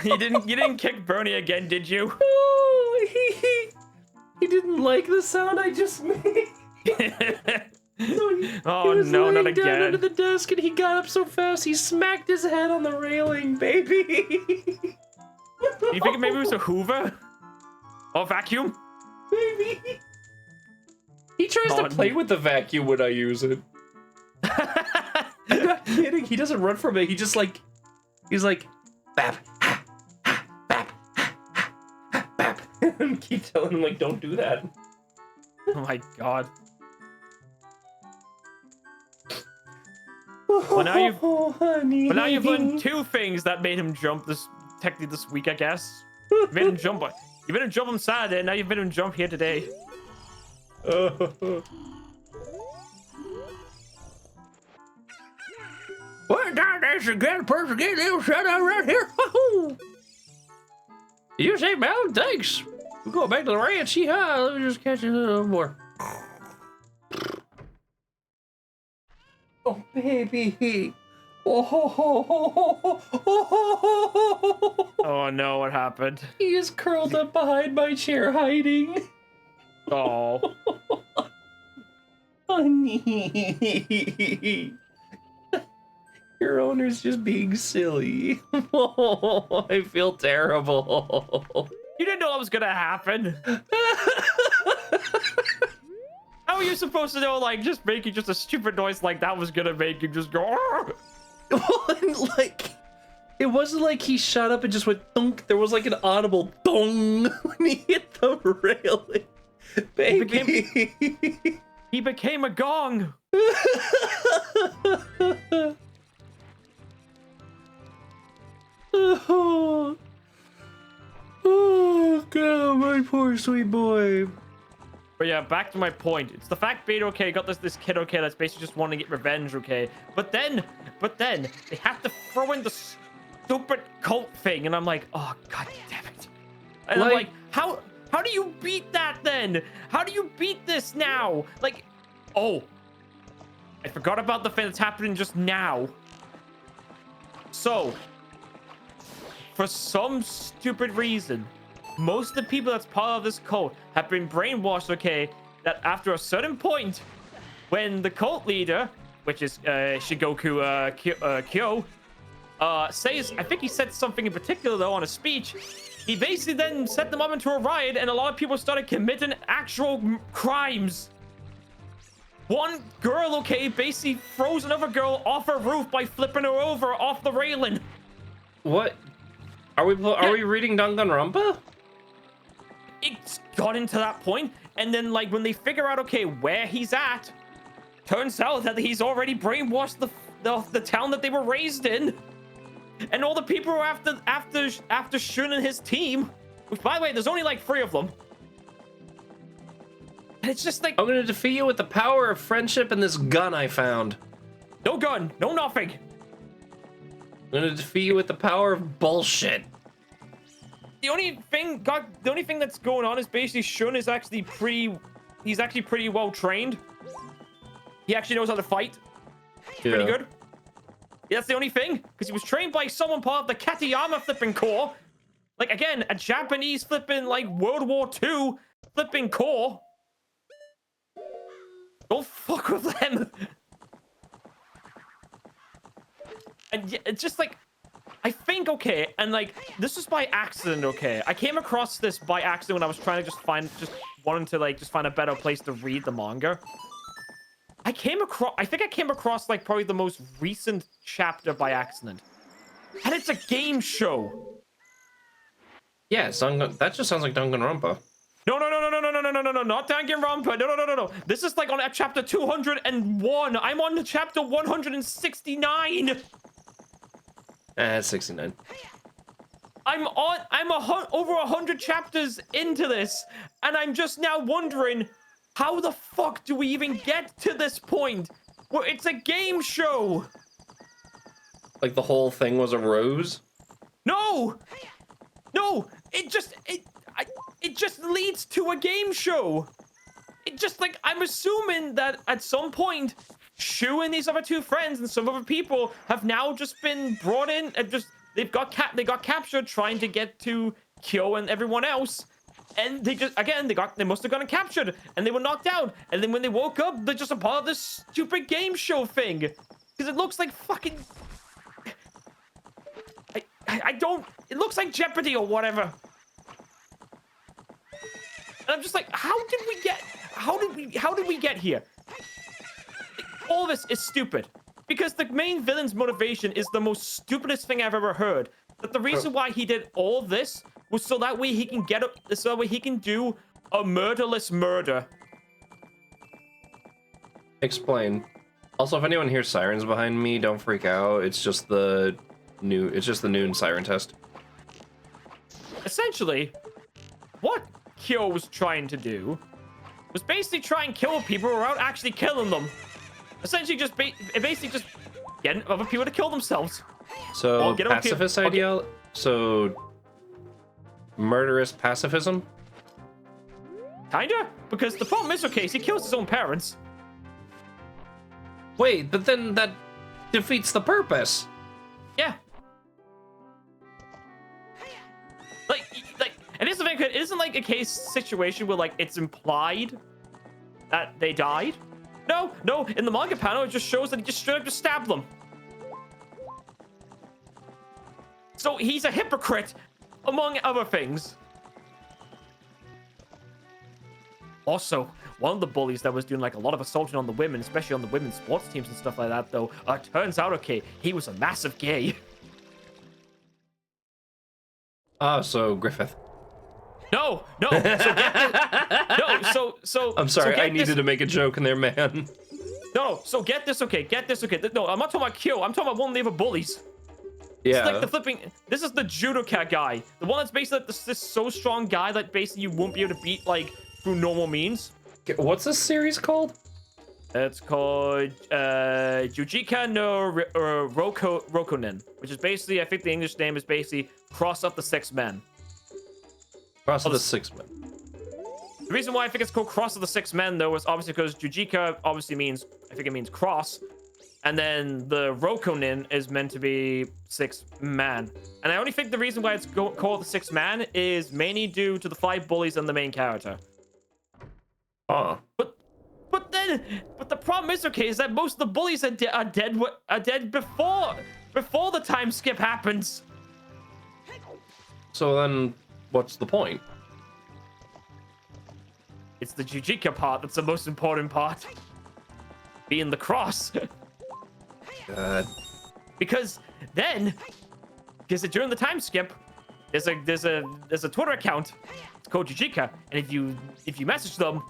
You didn't kick Bernie again, did you? Oh, he didn't like the sound I just made. So he was no, not laying down again. under the desk and he got up so fast he smacked his head on the railing, baby. You think maybe it was a Hoover? Or vacuum? Maybe. He tries to play with the vacuum when I use it. I'm not kidding. He doesn't run from it. He just like, he's like, bap, ha, ha, bap, ha, ha, bap. And keep telling him like, don't do that. Oh my god. Well, now you've learned two things that made him jump this week, I guess. You made him jump. You made him jump on Saturday, and now you've made him jump here today. What there's a good person getting little shut out right here. You say, Mel, thanks. We're going back to the ranch. Yeah, let me just catch a little more. Oh, baby. Oh no, what happened? He is curled up behind my chair, hiding. Oh. Honey. Your owner's just being silly. Oh, I feel terrible. You didn't know that was gonna happen. How are you supposed to know, like, just making just a stupid noise like that was gonna make him just go? Like, it wasn't like he shot up and just went thunk. There was like an audible thong when he hit the railing. Baby. He became a gong. Oh, God, my poor sweet boy. But yeah, back to my point. It's the fact Beta, okay, got this kid, okay, that's basically just wanting to get revenge, okay. But then they have to throw in the stupid cult thing, and I'm like, oh god damn it. And I'm like, how do you beat that then? How do you beat this now? Like, oh, I forgot about the thing that's happening just now. So, for some stupid reason, most of the people that's part of this cult have been brainwashed, okay, that after a certain point, when the cult leader, which is Shigoku Kyo, says, I think he said something in particular, though, on a speech, he basically then set them up into a riot, and a lot of people started committing actual crimes. One girl, okay, basically froze another girl off her roof by flipping her over off the railing. What? Are we reading Danganronpa? It's gotten to that point, and then like when they figure out, okay, where he's at, turns out that he's already brainwashed the town that they were raised in, and all the people who are after Shun and his team, which by the way, there's only like 3 of them. And it's just like, I'm gonna defeat you with the power of friendship and this gun I found. No gun, no nothing. I'm gonna defeat you with the power of bullshit. The only thing that's going on is basically Shun is actually pretty well trained. He actually knows how to fight. Yeah. Pretty good. Yeah, that's the only thing, because he was trained by someone part of the Katayama flipping corps. Like, again, a Japanese flipping, like, World War II flipping corps. Don't fuck with them. And yeah, it's just like, I think, okay, and like, this was by accident, okay. I came across this by accident when I was trying to find a better place to read the manga. I think I came across like probably the most recent chapter by accident. And it's a game show. Yeah, that just sounds like Danganronpa. No, not Danganronpa. No. This is like on chapter 201. I'm on the chapter 169. 69. I'm over 100 chapters into this, and I'm just now wondering, how the fuck do we even get to this point where it's a game show? Like the whole thing was a rose? No, it just leads to a game show. It just like, I'm assuming that at some point, Shu and these other 2 friends and some other people have now just been brought in and they got captured trying to get to Kyo and everyone else. And they must have gotten captured and they were knocked out. And then when they woke up, they're just a part of this stupid game show thing. Because it looks like fucking... it looks like Jeopardy or whatever. And I'm just like, how did we get here? All this is stupid. Because the main villain's motivation is the most stupidest thing I've ever heard. That the reason why he did all this was so that way he can do a murderless murder. Explain. Also, if anyone hears sirens behind me, don't freak out. It's just the noon siren test. Essentially, what Kyo was trying to do was basically try and kill people without actually killing them. Essentially, basically just getting other people to kill themselves. So pacifist ideal. So murderous pacifism. Kinda, because the problem is, okay, he kills his own parents. Wait, but then that defeats the purpose. Yeah. Like, and it isn't like a situation where like it's implied that they died. No, in the manga panel, it just shows that he just straight up just stabbed them. So he's a hypocrite, among other things. Also, one of the bullies that was doing like a lot of assaulting on the women, especially on the women's sports teams and stuff like that, though, turns out, okay, he was a massive gay. Ah, so Griffith. No. So get this. No. So. I'm sorry. I needed this. to make a joke in there, man. No. So get this. Okay. No, I'm not talking about Kyo. I'm talking about one of the other bullies. Yeah. It's like the flipping. This is the judoka guy. The one that's basically like this so strong guy that basically you won't be able to beat like through normal means. What's this series called? It's called Jujika no Rokunin, which is basically, I think the English name is basically Cross of the Six Men. Cross of the Six Men. The reason why I think it's called Cross of the Six Men, though, is obviously because Jujika obviously means, I think it means cross, and then the Rokunin is meant to be six man. And I only think the reason why it's called the Six Man is mainly due to the 5 bullies and the main character. Oh. But the problem is, okay, is that most of the bullies are dead before the time skip happens. So then, what's the point? It's the Jujika part that's the most important part. Being the cross. God. Because during the time skip, there's a Twitter account. It's called Jujika, and if you message them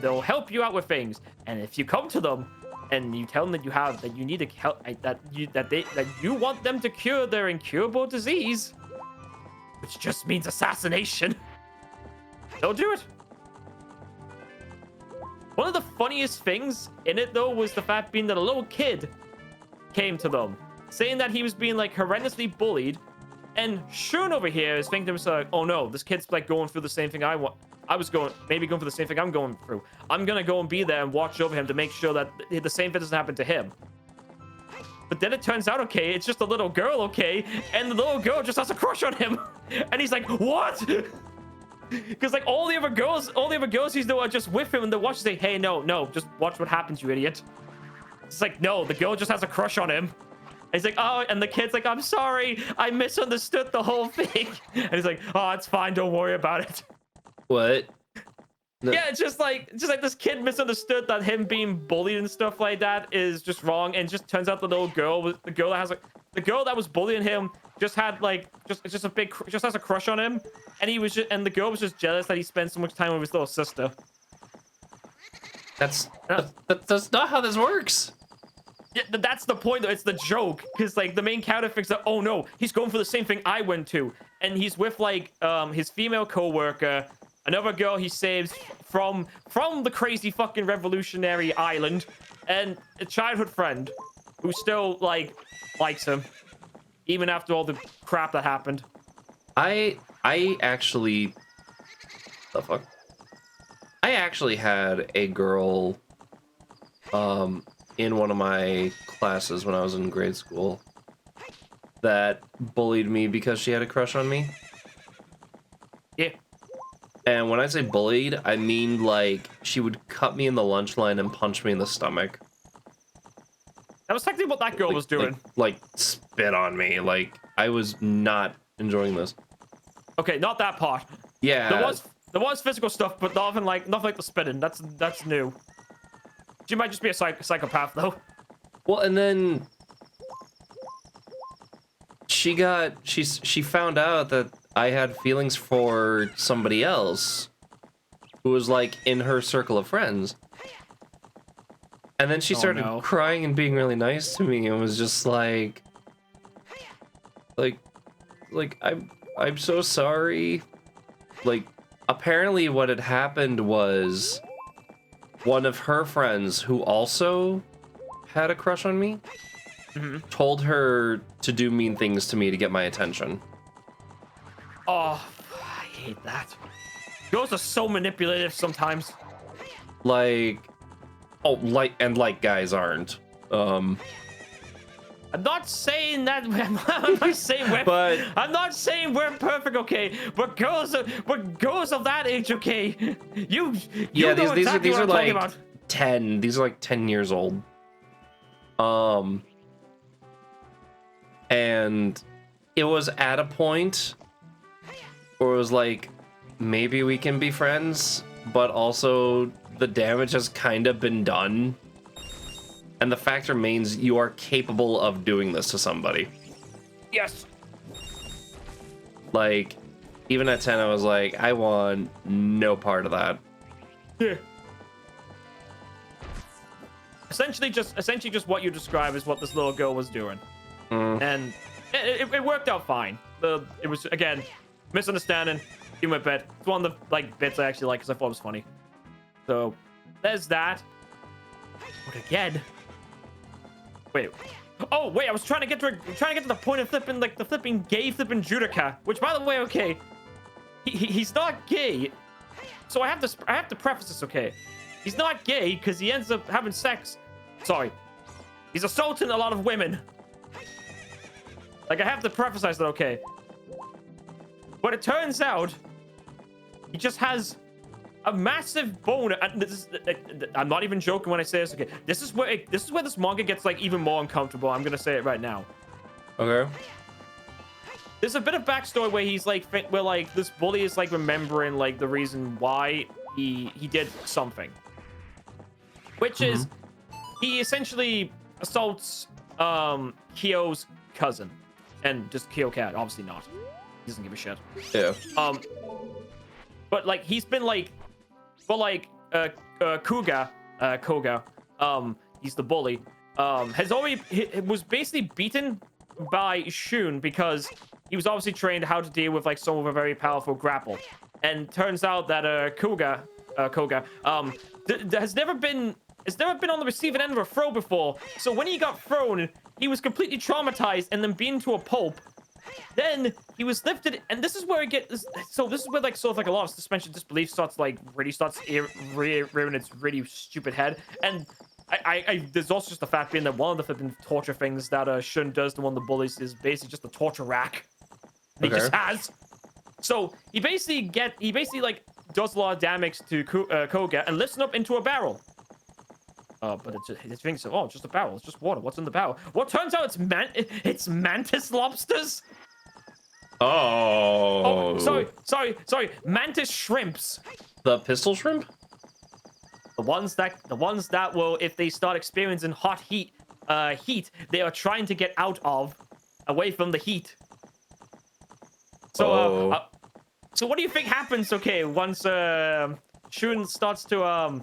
they'll help you out with things. And if you come to them and you tell them that you need to help, that you want them to cure their incurable disease, which just means assassination, they'll do it. One of the funniest things in it, though, was the fact being that a little kid came to them saying that he was being like horrendously bullied, and Shun over here is thinking to himself, oh no, this kid's like going through the same thing I was going for the same thing I'm going through. I'm gonna go and be there and watch over him to make sure that the same thing doesn't happen to him. But then it turns out, okay, it's just a little girl, okay, and the little girl just has a crush on him, and he's like, what? Because like all the other girls he's doing are just with him, and they watch and say, hey, no, just watch what happens, you idiot. It's like, no, the girl just has a crush on him. And he's like, oh, and the kid's like, I'm sorry, I misunderstood the whole thing. And he's like, oh, it's fine, don't worry about it. What? No. Yeah, it's just like this kid misunderstood that him being bullied and stuff like that is just wrong, and it just turns out the girl that was bullying him just had just has a crush on him, and the girl was just jealous that he spent so much time with his little sister. That's not how this works. Yeah, that's the point, though. It's the joke, because like the main character thinks that, oh no, he's going for the same thing I went to, and he's with like his female co-worker, another girl he saves from the crazy fucking revolutionary island, and a childhood friend who still likes him even after all the crap that happened. I actually had a girl in one of my classes when I was in grade school that bullied me because she had a crush on me. Yeah. And when I say bullied, I mean like she would cut me in the lunch line and punch me in the stomach. That was technically what that girl was doing. Like spit on me. Like I was not enjoying this. Okay, not that part. Yeah. There was physical stuff, but nothing like the spitting. That's new. She might just be a psychopath, though. Well, and then she found out that I had feelings for somebody else who was like in her circle of friends. And then she started crying and being really nice to me and was just like I'm so sorry. Like apparently what had happened was one of her friends who also had a crush on me told her to do mean things to me to get my attention. Oh, I hate that. Girls are so manipulative sometimes. Like guys aren't. I'm not saying that. I'm not saying we're perfect, okay? But girls of that age, okay? You yeah, know these exactly are what I'm like talking about. 10. These are like 10 years old. And it was at a point where it was like, maybe we can be friends, but also the damage has kind of been done. And the fact remains, you are capable of doing this to somebody. Yes. Like, Even at 10, I was like, I want no part of that. Yeah. Essentially just what you describe is what this little girl was doing. And it worked out fine. It was, again, misunderstanding, humor bit. It's one of the like bits I actually like because I thought it was funny. So there's that. But again, wait. Oh wait, I was trying to get to the point of flipping the flipping gay flipping Judica, which by the way, okay, he's not gay. So I have to preface this, okay? He's not gay because he ends up having sex. Sorry, he's assaulting a lot of women. Like, I have to preface that, okay? But it turns out he just has a massive boner. And I'm not even joking when I say this. Okay, this is where this manga gets like even more uncomfortable. I'm gonna say it right now. Okay. There's a bit of backstory where he's like, where like this bully is like remembering like the reason why he did something, which is he essentially assaults Kyo's cousin. And just Kyo Cat, obviously not. He doesn't give a shit. Yeah. But like he's been like, Koga, he's the bully. Was basically beaten by Shun because he was obviously trained how to deal with like some of a very powerful grapple. And turns out that Koga has never been on the receiving end of a throw before. So when he got thrown, he was completely traumatized and then beaten to a pulp. Then he was lifted, and this is where it gets. So this is where like sort of like a lot of suspension disbelief starts rearing its really stupid head. And I there's also just the fact being that one of the flipping torture things that Shun does to one of the bullies is basically just a torture rack. He just has. So he basically like does a lot of damage to Koga and lifts him up into a barrel. But it's thinking, oh, it's just a barrel. It's just water. What's in the barrel? Well, it turns out it's mantis lobsters. Oh. Sorry. Mantis shrimps. The pistol shrimp? The ones that will, if they start experiencing hot heat, they are trying to get out of, away from the heat. So, so what do you think happens? Okay, once Shun starts to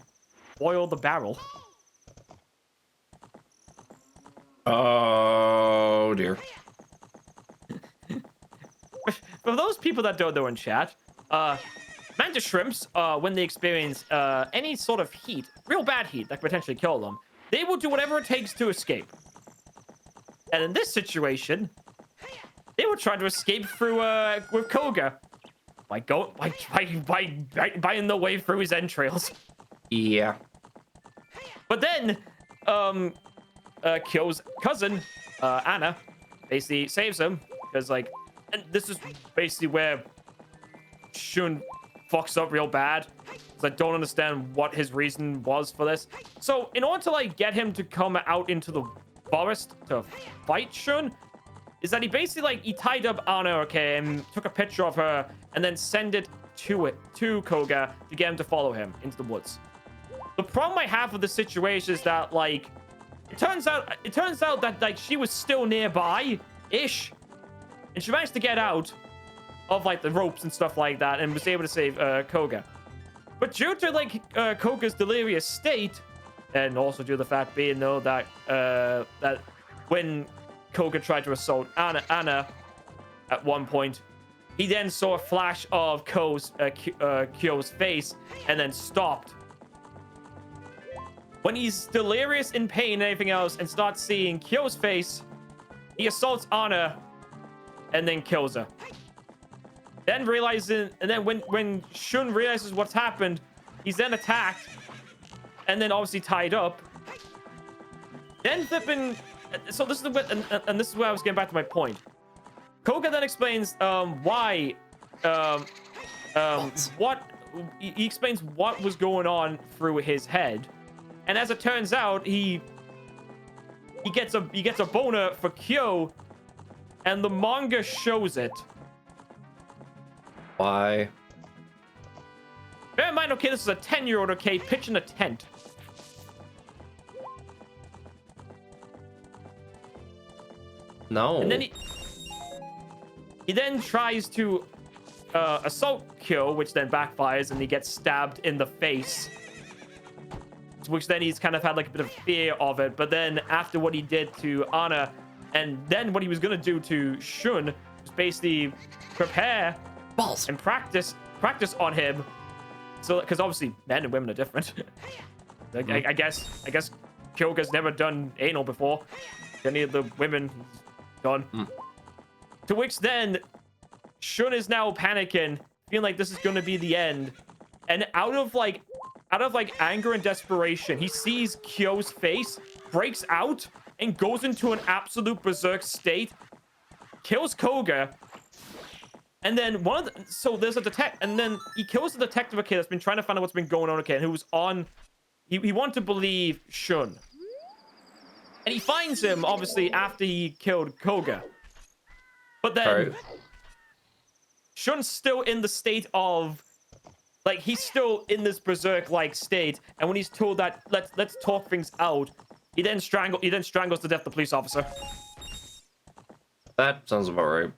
boil the barrel. Oh dear. For those people that don't know in chat, mantis shrimps, when they experience any sort of heat, real bad heat that could potentially kill them, they will do whatever it takes to escape. And in this situation, they will try to escape through with Koga by buying the way through his entrails. Yeah. But then, Kyo's cousin, Anna, basically saves him because, like, and this is basically where Shun fucks up real bad because I don't understand what his reason was for this. So, in order to like get him to come out into the forest to fight Shun, is that he basically like he tied up Anna, okay, and took a picture of her and then sent it to Koga to get him to follow him into the woods. The problem I have with the situation is that like it turns out that like she was still nearby-ish, and she managed to get out of like the ropes and stuff like that and was able to save Koga. But due to like Koga's delirious state, and also due to the fact being though that that when Koga tried to assault Anna at one point, he then saw a flash of Kyo's face and then stopped. When he's delirious in pain and everything else and starts seeing Kyo's face, he assaults Anna and then kills her. Then when Shun realizes what's happened, he's then attacked and then obviously tied up. Then flipping. So this is and this is where I was getting back to my point. Koga then explains why what he explains what was going on through his head, and as it turns out, he gets a boner for Kyo, and the manga shows it. Why? Bear in mind, okay, this is a 10-year-old, okay, pitching a tent. No. And then he then tries to assault kill, which then backfires and he gets stabbed in the face. Which then he's kind of had like a bit of fear of it. But then after what he did to Anna, and then what he was going to do to Shun, was basically prepare balls and practice on him. So, because obviously men and women are different. Like, I guess Kyoga's never done anal before. Any of the women done. To which then Shun is now panicking, feeling like this is going to be the end. And out of like anger and desperation, he sees Kyo's face, breaks out, and goes into an absolute berserk state, kills Koga, and then there's a detective, and then he kills the detective, okay, that's been trying to find out what's been going on, okay, and who's on, he wanted to believe Shun. And he finds him, obviously, after he killed Koga. But then, Shun's still in the state of, like, he's still in this berserk-like state, and when he's told that let's talk things out, he then strangles to death the police officer. That sounds about right.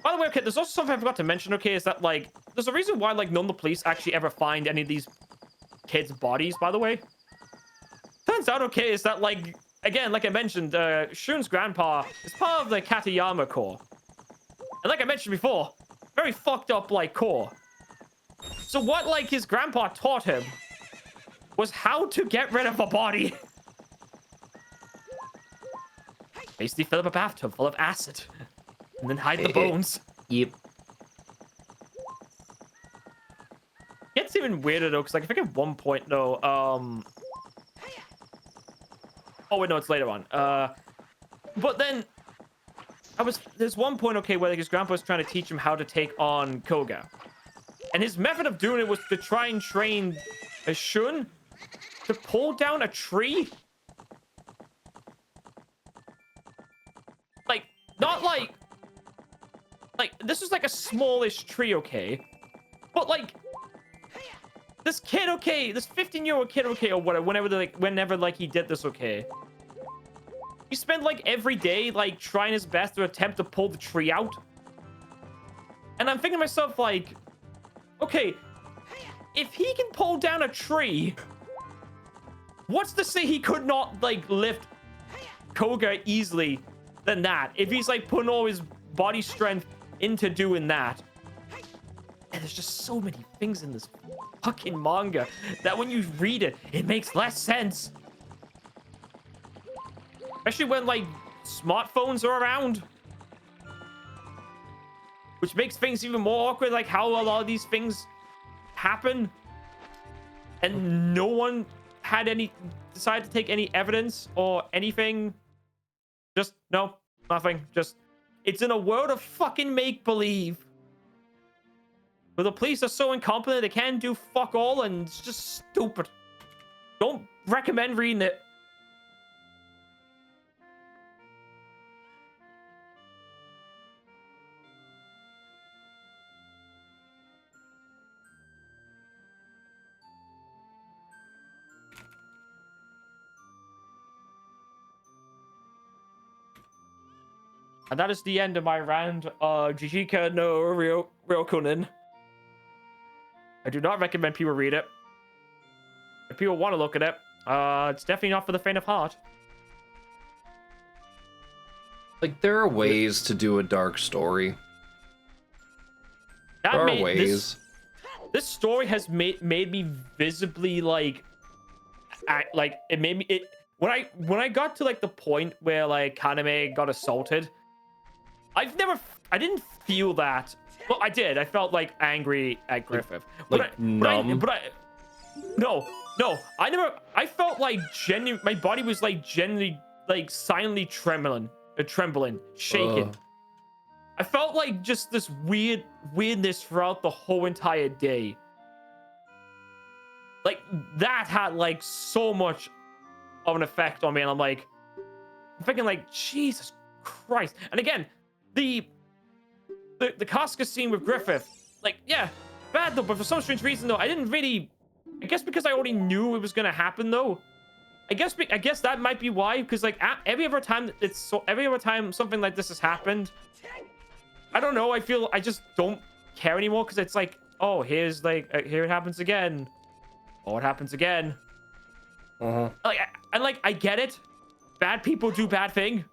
By the way, okay, there's also something I forgot to mention, okay, is that, like, there's a reason why, like, none of the police actually ever find any of these kids' bodies, by the way. Turns out, okay, is that, like, again, like I mentioned, Shun's grandpa is part of the Katayama Corps. And like I mentioned before, very fucked up, like, Corps. So what, like, his grandpa taught him was how to get rid of a body. Basically fill up a bathtub full of acid. And then hide the bones. Yep. It's even weirder, though, because, like, I think at one point, though, oh, wait, no, it's later on. But then, there's one point, okay, where, like, his grandpa was trying to teach him how to take on Koga. And his method of doing it was to try and train a Shun to pull down a tree. Like, not like, this was like a smallish tree, okay? But, like, this kid, okay, this 15-year-old kid, okay, or whatever, whenever, like, he did this, okay, he spent, like, every day, like, trying his best to attempt to pull the tree out. And I'm thinking to myself, like, okay, if he can pull down a tree, what's to say he could not, like, lift Koga easily than that? If he's, like, putting all his body strength into doing that. And there's just so many things in this fucking manga that when you read it, it makes less sense. Especially when, like, smartphones are around. Which makes things even more awkward, like how a lot of these things happen. And no one had decided to take any evidence or anything. Just, no, nothing. Just, it's in a world of fucking make-believe. But the police are so incompetent, they can't do fuck all, and it's just stupid. Don't recommend reading it. And that is the end of my round of Jijika no Ryokunin. I do not recommend people read it. If people want to look at it, it's definitely not for the faint of heart. Like, there are ways to do a dark story. There are ways. This story has made me visibly, like, it made me, when I got to, like, the point where, like, Kaname got assaulted, I didn't feel that. Well, I did. I felt, like, angry at Griffith. Numb? No. I felt like my body was, like, genuinely, like, silently trembling, shaking. I felt like just this weirdness throughout the whole entire day. Like, that had, like, so much of an effect on me, and I'm thinking, like, Jesus Christ. And again, the Casca scene with Griffith, like, yeah, bad though, but for some strange reason though, I didn't really, I guess because I already knew it was gonna happen though. I guess that might be why, because, like, every other time something like this has happened, I don't know. I just don't care anymore because it's like, oh, here's like, here it happens again. Oh, it happens again. Like, I get it. Bad people do bad thing.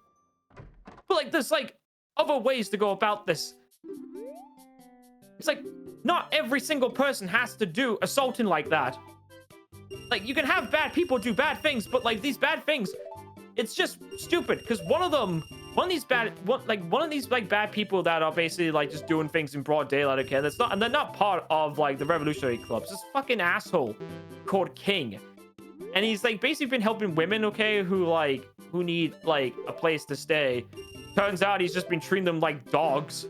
But like, there's like other ways to go about this. It's like, not every single person has to do assaulting like that. Like, you can have bad people do bad things, but like these bad things, it's just stupid because one of these bad people that are basically like just doing things in broad daylight, okay, and they're not part of like the revolutionary clubs. This fucking asshole called King, and he's like basically been helping women, okay, who need like a place to stay. Turns out he's just been treating them like dogs,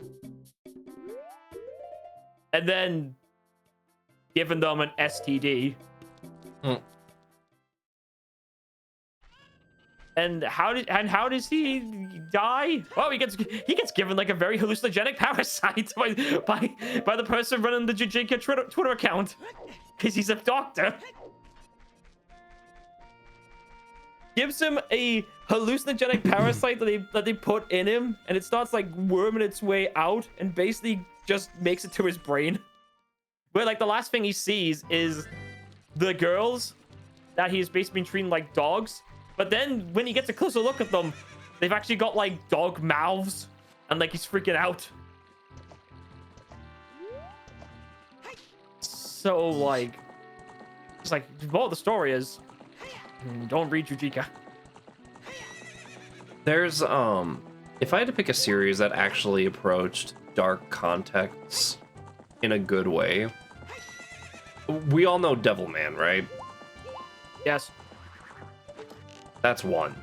and then giving them an STD. And how does he die? Well, he gets given like a very hallucinogenic parasite by the person running the Jujika Twitter account, because he's a doctor. Gives him a hallucinogenic parasite that they put in him, and it starts like worming its way out, and basically just makes it to his brain. Where like the last thing he sees is the girls that he's basically been treating like dogs. But then when he gets a closer look at them, they've actually got like dog mouths, and like he's freaking out. So like, it's like, well, the story is, don't read Jujika. There's if I had to pick a series that actually approached dark contexts in a good way, we all know Devilman, right? Yes. That's one.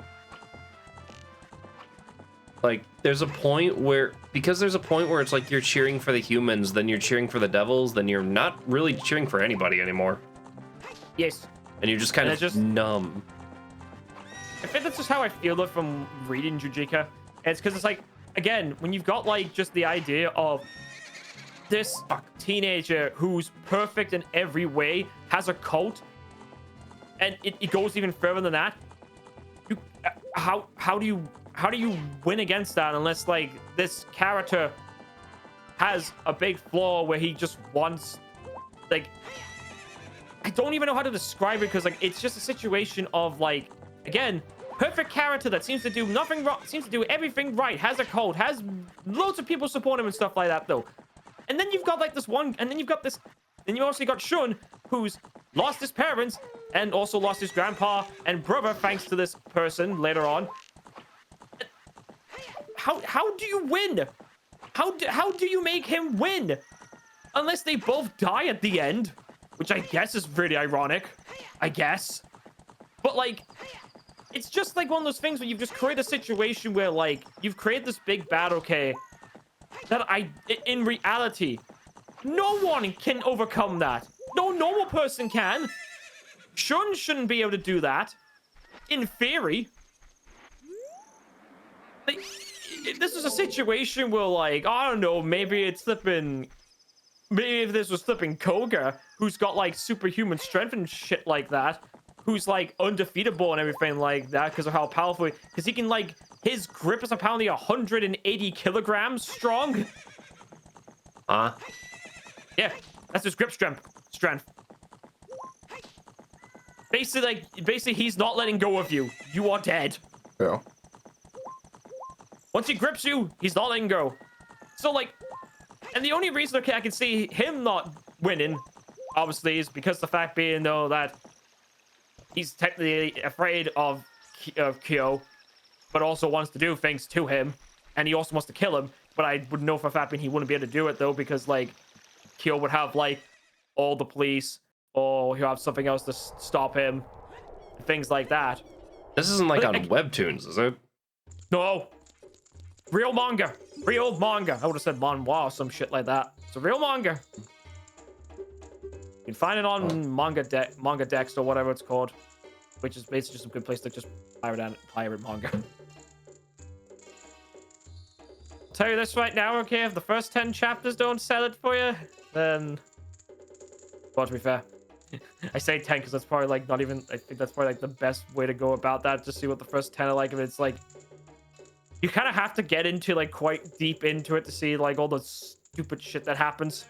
Like, there's a point where it's like you're cheering for the humans, then you're cheering for the devils, then you're not really cheering for anybody anymore. Yes. And you're just kind of numb. I think that's just how I feel it from reading Jujika. It's because it's like, again, when you've got like just the idea of this teenager who's perfect in every way, has a cult, and it goes even further than that. How do you win against that unless like this character has a big flaw where he just wants, like, I don't even know how to describe it, because like it's just a situation of like, again, perfect character that seems to do nothing wrong, seems to do everything right, has a cult, has loads of people support him and stuff like that though. And then you've got like this one, and then you've got this, then you also got Shun, who's lost his parents and also lost his grandpa and brother thanks to this person later on. How do you win? How do you make him win? Unless they both die at the end, which I guess is pretty ironic, I guess. But like, it's just like one of those things where you've just created a situation where like you've created this big bad, okay, that in reality, no one can overcome that. No normal person can. Shun shouldn't be able to do that. In theory. Like, this is a situation where, like, I don't know, maybe it's flipping... Maybe if this was flipping Koga, who's got, like, superhuman strength and shit like that, who's, like, undefeatable and everything like that because of how powerful... Because he can, like... His grip is apparently 180 kilograms strong. Yeah, that's his grip strength. Basically, he's not letting go of you. You are dead. Yeah. Once he grips you, he's not letting go. So, like, and the only reason, okay, I can see him not winning, obviously, is because the fact being, though, that he's technically afraid of Kyo, but also wants to do things to him, and he also wants to kill him. But I would know for a fact he wouldn't be able to do it, though, because, like, Kyo would have, like, all the police, or he'll have something else to stop him, things like that. This isn't like on Webtoons, is it? No. Real manga. Real manga. I would have said manhwa or some shit like that. It's a real manga. You can find it on Manga Dex or whatever it's called, which is basically just a good place to just pirate manga. I'll tell you this right now, okay? If the first 10 chapters don't sell it for you, then... Well, to be fair, I say 10 because that's probably like not even... I think that's probably like the best way to go about that. Just see what the first 10 are like. If it's like... You kind of have to get into like quite deep into it to see like all the stupid shit that happens.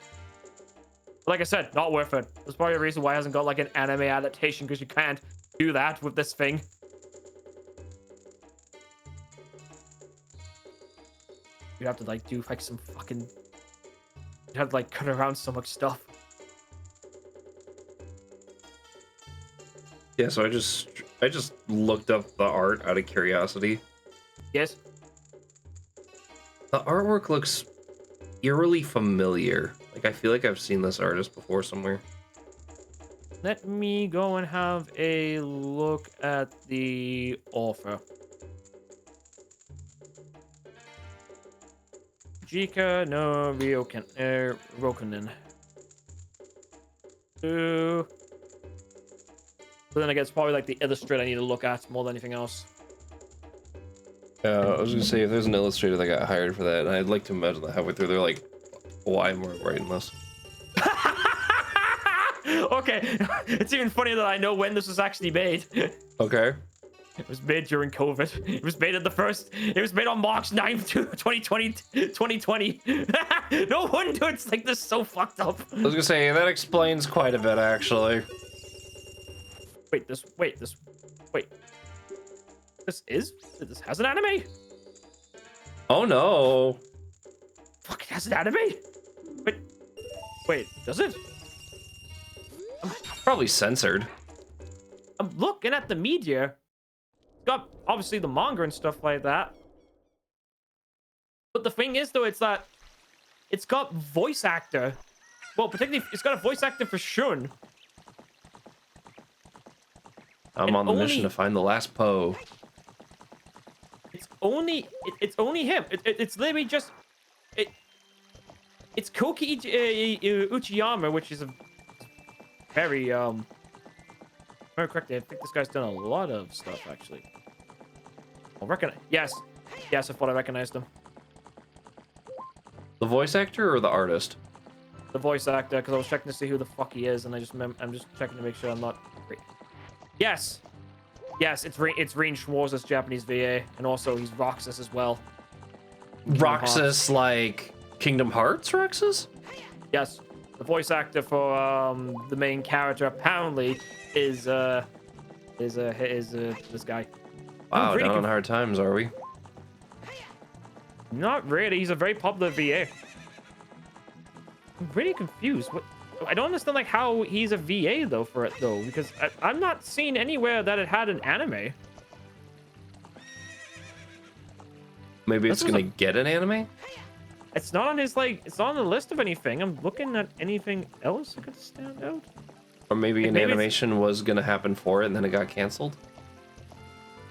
Like I said, not worth it. There's probably a reason why it hasn't got like an anime adaptation, because you can't do that with this thing. You have to like do like some fucking. You have to like cut around so much stuff. Yeah, so I just looked up the art out of curiosity. Yes. The artwork looks eerily familiar. Like, I feel like I've seen this artist before somewhere. Let me go and have a look at the author. Jika no Rokunin. But then I guess probably like the illustrator I need to look at more than anything else. I was gonna say, if there's an illustrator that got hired for that, and I'd like to imagine that halfway through they're like, why am I writing this? Okay, it's even funnier that I know when this was actually made. Okay. It was made during COVID. It was made it was made on March 9th, 2020. No wonder it's like this so fucked up. I was gonna say, that explains quite a bit, actually. Wait, this has an anime? Oh no. Fuck, it has an anime? Wait, does it? Probably censored. I'm looking at the media. It's got obviously the manga and stuff like that. But the thing is, though, it's that it's got voice actor. Well, particularly, it's got a voice actor for Shun. I'm on the mission to find the last Poe. It's only him. It's literally just it's Koki Uchiyama, which is a very very correct. I think this guy's done a lot of stuff actually. I reckon. Yes, I thought I recognized him. The voice actor or the artist? The voice actor, because I was checking to see who the fuck he is, and I'm just checking to make sure I'm not. Yes, it's Reen Schwarz's Japanese VA, and also he's Roxas as well. Roxas, like Kingdom Hearts Roxas? Yes, the voice actor for the main character apparently is this guy. Wow, really down on hard times, are we? Not really. He's a very popular VA. I'm really confused. What? I don't understand like how he's a VA though for it though, because I'm not seeing anywhere that it had an anime. Maybe it's gonna get an anime? It's not on his like. It's not on the list of anything. I'm looking at anything else that could stand out. Or maybe an animation was gonna happen for it and then it got canceled.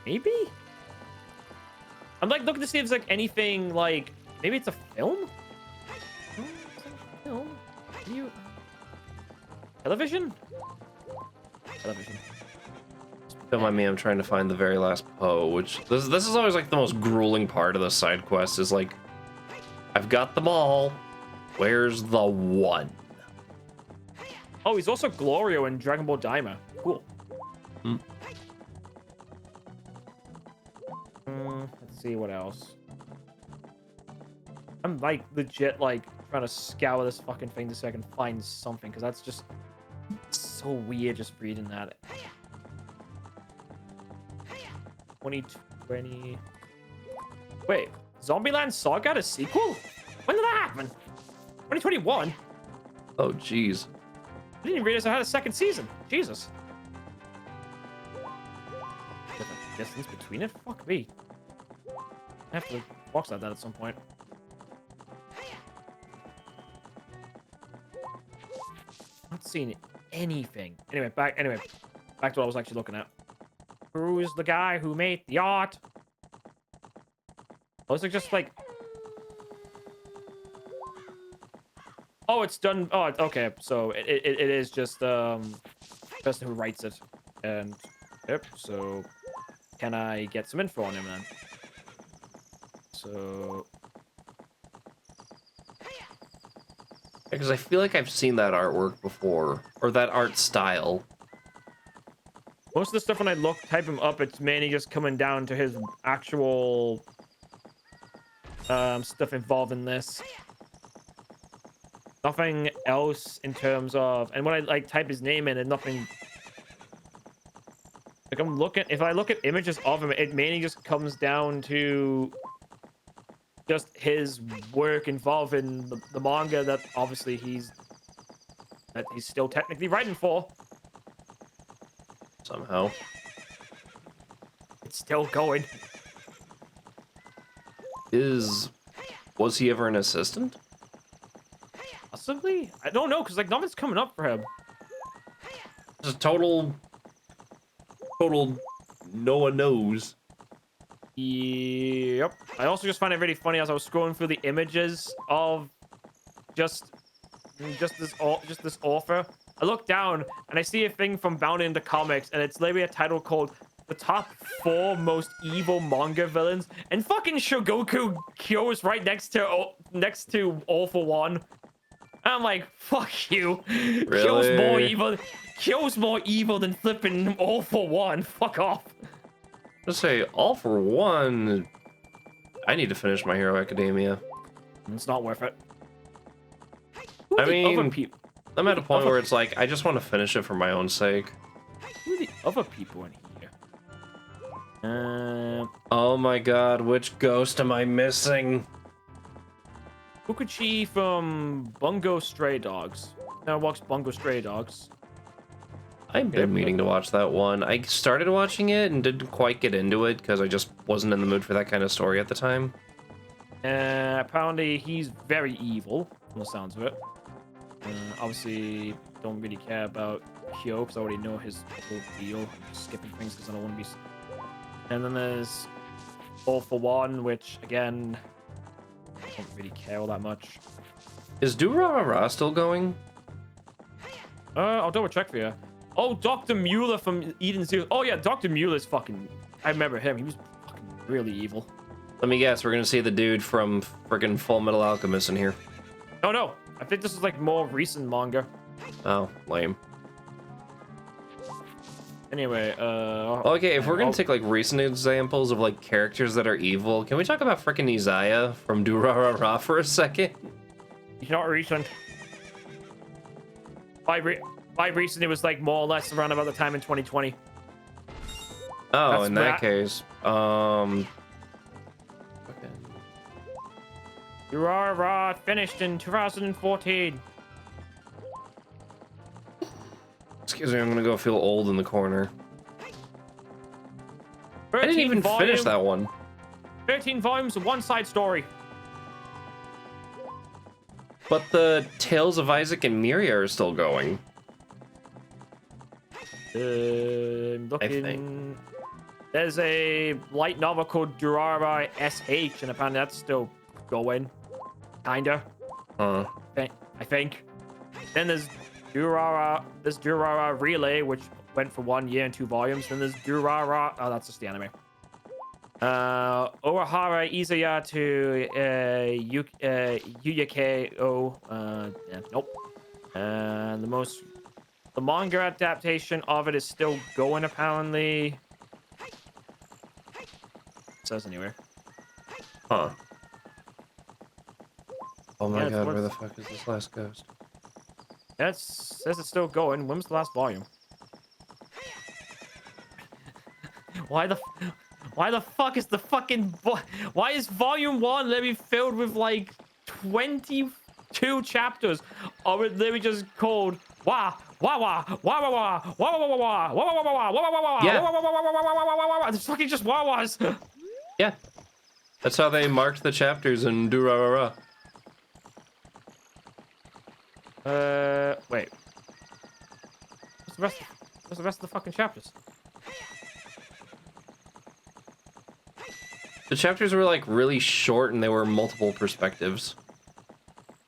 Maybe. I'm like looking to see if there's like anything like maybe it's a film. Film. Television. Don't mind me, I'm trying to find the very last Poe, which this is always like the most grueling part of the side quest is like, I've got them all. Where's the one? Oh, he's also Glorio in Dragon Ball Daima. Cool. Let's see what else. I'm like legit like trying to scour this fucking thing just so I can find something, because that's just so weird just reading that. 2020. Wait, Zombieland Saga got a sequel? When did that happen? 2021? Oh, jeez. I didn't even realize I had a second season. Jesus. Distance between it? Fuck me. I have to watch that at some point. Not seeing anything. Anyway, back to what I was actually looking at. Who's the guy who made the art? Oh, is it just like... Oh, it's done. Oh, okay. So it is just the person who writes it. And yep. So can I get some info on him then? So Because I feel like I've seen that artwork before, or that art style. most of the stuff when I type him up, it's mainly just coming down to his actual stuff involving this. Nothing else in terms of, and when I like type his name in, and nothing. Like I'm looking, if I look at images of him, it mainly just comes down to just his work involved in the manga that obviously he's still technically writing for. Somehow. It's still going. Was he ever an assistant? Possibly? I don't know, because like nothing's coming up for him. Just total no one knows. Yep. I also just find it really funny as I was scrolling through the images of just this author. I look down and I see a thing from Bound into Comics, and it's literally a title called "The Top 4 Most Evil Manga Villains," and fucking Shogoku Kyo is right next to All for One. And I'm like, fuck you. Really? Kyo's more evil than flipping All for One. Fuck off. Let's say All for One. I need to finish My Hero Academia. It's not worth it. I mean, I'm at a point where it's like I just want to finish it for my own sake. Who are the other people in here? Oh my god, which ghost am I missing? Fukuchi from Bungo Stray Dogs. Now walks Bungo Stray Dogs. I've been meaning to watch that one. I started watching it and didn't quite get into it because I just wasn't in the mood for that kind of story at the time. Apparently he's very evil, from the sounds of it. Obviously, don't really care about Kyo because I already know his whole deal. I'm just skipping things because I don't want to be. And then there's All for One, which again, I don't really care all that much. Is Durarara still going? I'll double check for you. Oh, Dr. Mueller from Eden Zero. Oh yeah, Dr. Mueller's fucking. I remember him. He was fucking really evil. Let me guess. We're gonna see the dude from friggin' Full Metal Alchemist in here. Oh no, I think this is like more recent manga. Oh, lame. Anyway, okay, if we're gonna take like recent examples of like characters that are evil, can we talk about frickin' Izaya from Durarara for a second? He's not recent. By recent, it was like more or less around about the time in 2020. Oh, That's in that case, Durarara finished in 2014. Excuse me, I'm gonna go feel old in the corner. I 13 didn't even finish that one. 13 volumes of one side story. But the Tales of Isaac and Miria are still going. Looking. I think. There's a light novel called Durarara SH, and apparently that's still going. Kinda. Huh. I think. Then there's Durarara Relay, which went for 1 year and 2 volumes. Then there's Durarara. Oh, that's just the anime. Orahara Izaya to Yuyake. Yeah, nope. And the manga adaptation of it is still going, apparently. It says anywhere. Huh. Oh my Yeah, god, where the fuck is this last ghost? That says it's still going. When was the last volume? Why the fuck is the fucking why is volume 1 literally filled with like 22 chapters of it literally just called wah wah wah wah wah wah wah wah wah wah wah wah wah wah wah wah wah. It's fucking just wah wahs. Yeah. That's how they marked the chapters in Durarara. Wait. What's the rest of the fucking chapters? The chapters were like really short and they were multiple perspectives.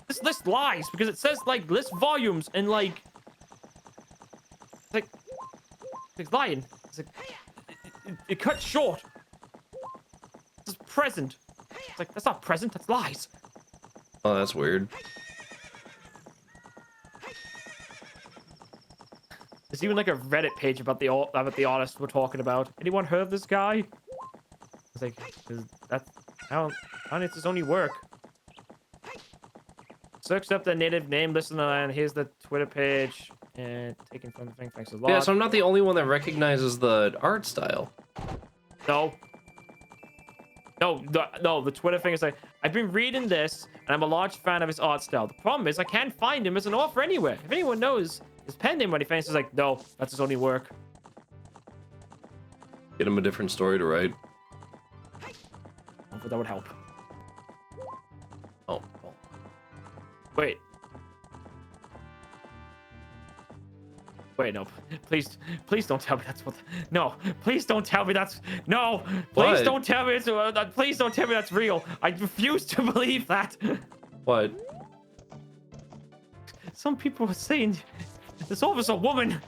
This list lies because it says like list volumes and like it's lying. It's like it cut short. It's present. It's like that's not present. That's lies. Oh, that's weird. There's even like a Reddit page about the artist we're talking about. Anyone heard of this guy? It's like How does this only work? Search up the native name listener and here's the Twitter page. And taken from the thing, thanks a lot. Yeah, so I'm not the only one that recognizes the art style. No. No, the Twitter thing is like, I've been reading this, and I'm a large fan of his art style. The problem is I can't find him as an author anywhere. If anyone knows his pen name or anything, it's like, no, that's his only work. Get him a different story to write. That would help. Oh. Wait, no. Please don't tell me that's what. No, please don't tell me that's. No, please What? don't tell me it's. Please don't tell me that's real. I refuse to believe that. What? Some people are saying this officer's a woman.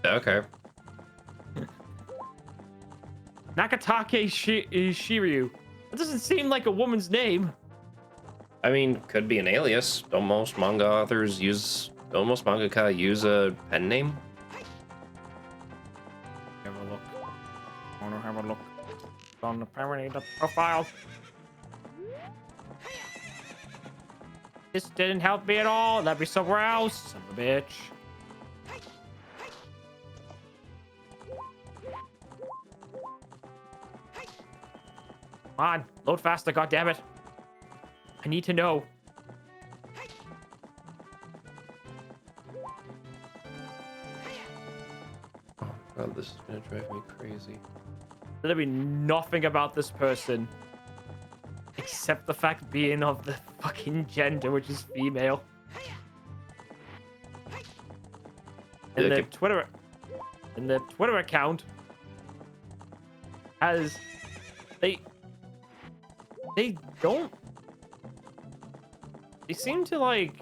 Okay. Nakatake Shiryu. That doesn't seem like a woman's name. I mean, could be an alias. Don't most mangaka use a pen name? Have a look. I want to have a look on the Paranita profile. This didn't help me at all. Let me somewhere else. Son of a bitch. Come on, load faster, goddammit. I need to know. Oh god, this is gonna drive me crazy. There'll be nothing about this person except the fact being of the fucking gender, which is female. And Yeah, the Twitter account has they don't. They seem to like.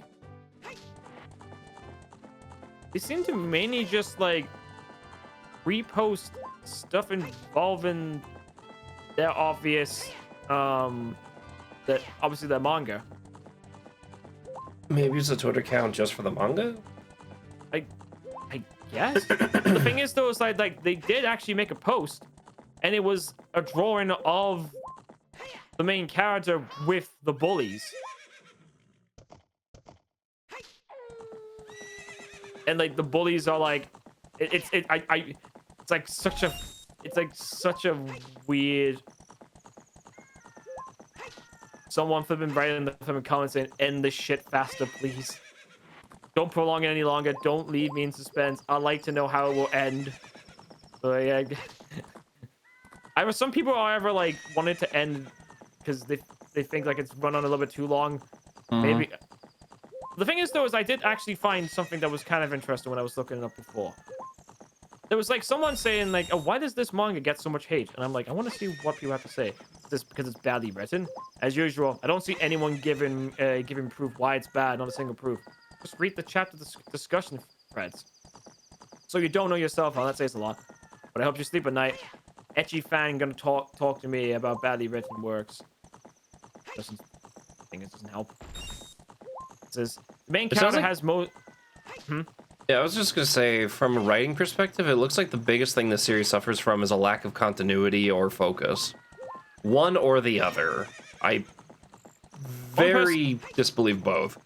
They seem to mainly just like repost stuff involving their obvious, that obviously their manga. Maybe it's a Twitter account just for the manga? I guess. The thing is though, is like they did actually make a post, and it was a drawing of the main character with the bullies. And like the bullies are like, it's like such a weird. Someone have been writing the comments saying, "End this shit faster, please. Don't prolong it any longer. Don't leave me in suspense. I'd like to know how it will end." So yeah, I was some people, however, like wanted to end because they think like it's run on a little bit too long. Maybe. The thing is, though, is I did actually find something that was kind of interesting when I was looking it up before. There was like someone saying like, "Oh, why does this manga get so much hate?" And I'm like, I want to see what people have to say. Is this because it's badly written? As usual, I don't see anyone giving proof why it's bad. Not a single proof. Just read the chapter discussion threads. So you don't know yourself. Well, that says a lot. But I hope you sleep at night. Ecchi fan gonna talk to me about badly written works. I think it doesn't help. It says the main character has most. Yeah, I was just gonna say, from a writing perspective, it looks like the biggest thing this series suffers from is a lack of continuity or focus. One or the other. I very disbelieve both.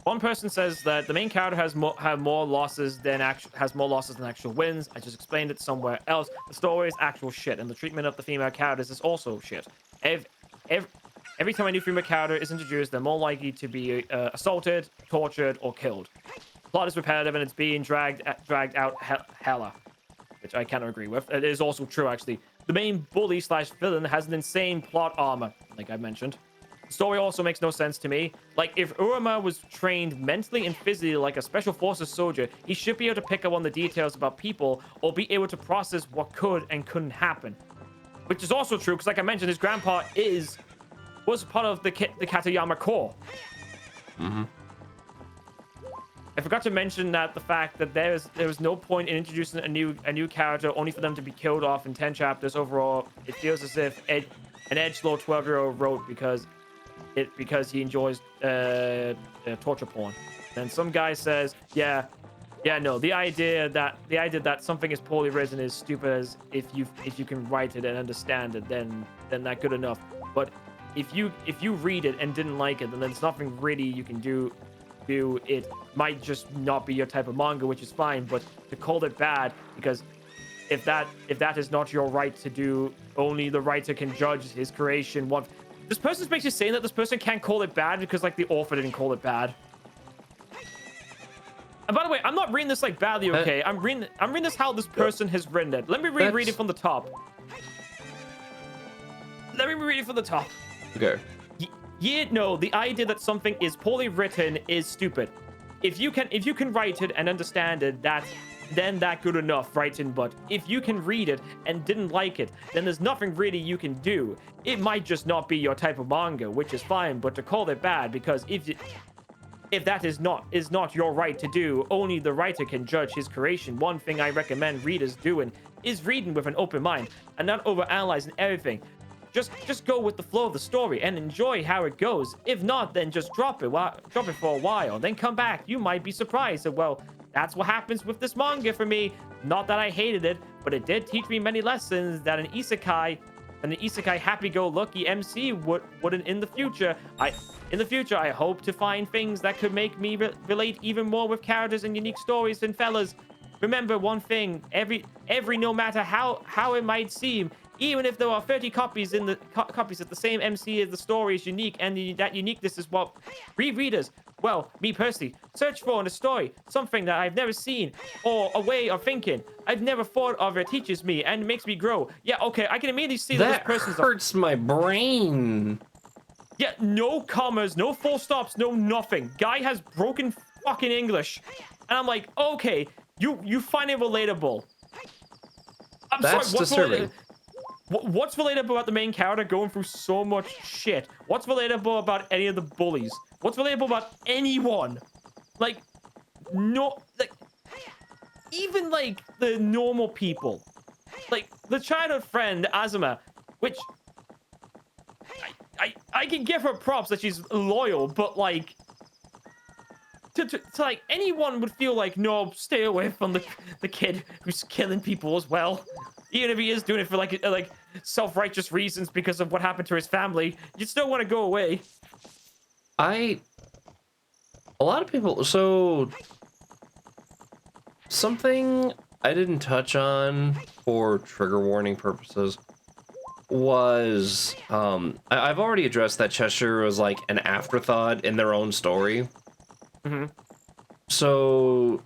One person says that the main character has more losses than actual wins. I just explained it somewhere else. The story is actual shit, and the treatment of the female characters is also shit. Every time a new female character is introduced, they're more likely to be assaulted, tortured, or killed. The plot is repetitive, and it's being dragged out hella, which I cannot agree with. It is also true, actually. The main bully / villain has an insane plot armor, like I mentioned. The story also makes no sense to me. Like, if Uruma was trained mentally and physically like a special forces soldier, he should be able to pick up on the details about people or be able to process what could and couldn't happen. Which is also true, because like I mentioned, his grandpa was part of the Katayama Corps. I forgot to mention that the fact that there was no point in introducing a new character only for them to be killed off in 10 chapters overall. It feels as if an edgelord 12-year-old wrote because he enjoys torture porn. And some guy says, yeah, Yeah, no, the idea that something is poorly written is stupid as if you can write it and understand it, then that's good enough. But if you read it and didn't like it, then there's nothing really you can do. It might just not be your type of manga, which is fine. But to call it bad, because if that is not your right to do, only the writer can judge his creation. What this person's basically saying that this person can't call it bad because like the author didn't call it bad. And by the way, I'm not reading this like badly, okay? I'm reading this how this person has written it. Let me reread it from the top. Let me read it from the top. Okay. No, the idea that something is poorly written is stupid. If you can write it and understand it, then that's good enough writing. But if you can read it and didn't like it, then there's nothing really you can do. It might just not be your type of manga, which is fine. But to call it bad, because if that is not your right to do, only the writer can judge his creation. One thing I recommend readers doing is reading with an open mind and not overanalyzing everything. Just go with the flow of the story and enjoy how it goes. If not, then just drop it for a while, then come back. You might be surprised. So, well, that's what happens with this manga for me. Not that I hated it, but it did teach me many lessons that an isekai happy-go-lucky MC wouldn't in the future. In the future, I hope to find things that could make me relate even more with characters and unique stories. And fellas, remember one thing: every no matter how it might seem, even if there are 30 copies of the same MC, the story is unique, and that uniqueness is what readers, well, me personally, search for in a story, something that I've never seen, or a way of thinking I've never thought of. It teaches me and makes me grow. Yeah, okay, I can immediately see that this person's hurts my brain. Yeah, no commas, no full stops, no nothing. Guy has broken fucking English. And I'm like, okay, you find it relatable. That's disturbing. What's relatable about the main character going through so much shit? What's relatable about any of the bullies? What's relatable about anyone? Like, no, like, even like the normal people. Like, the childhood friend, Azuma, which I can give her props that she's loyal, but like to like anyone would feel like, no, stay away from the kid who's killing people as well. Even if he is doing it for like self-righteous reasons because of what happened to his family, you still want to go away. A lot of people, so something I didn't touch on for trigger warning purposes was I've already addressed that Xeshire was like an afterthought in their own story. Mm-hmm. So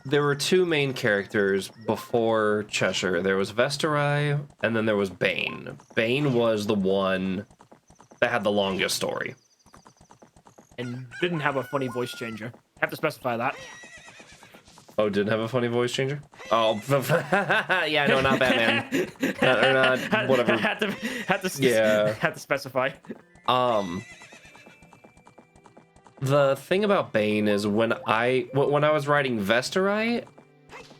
there were two main characters before Xeshire. There was Vestarai, and then there was Bane. Bane was the one that had the longest story. And didn't have a funny voice changer. Have to specify that. Oh, didn't have a funny voice changer? Oh, yeah, no, not Batman. not whatever. Had to specify. The thing about Bane is when I was writing Vestarai,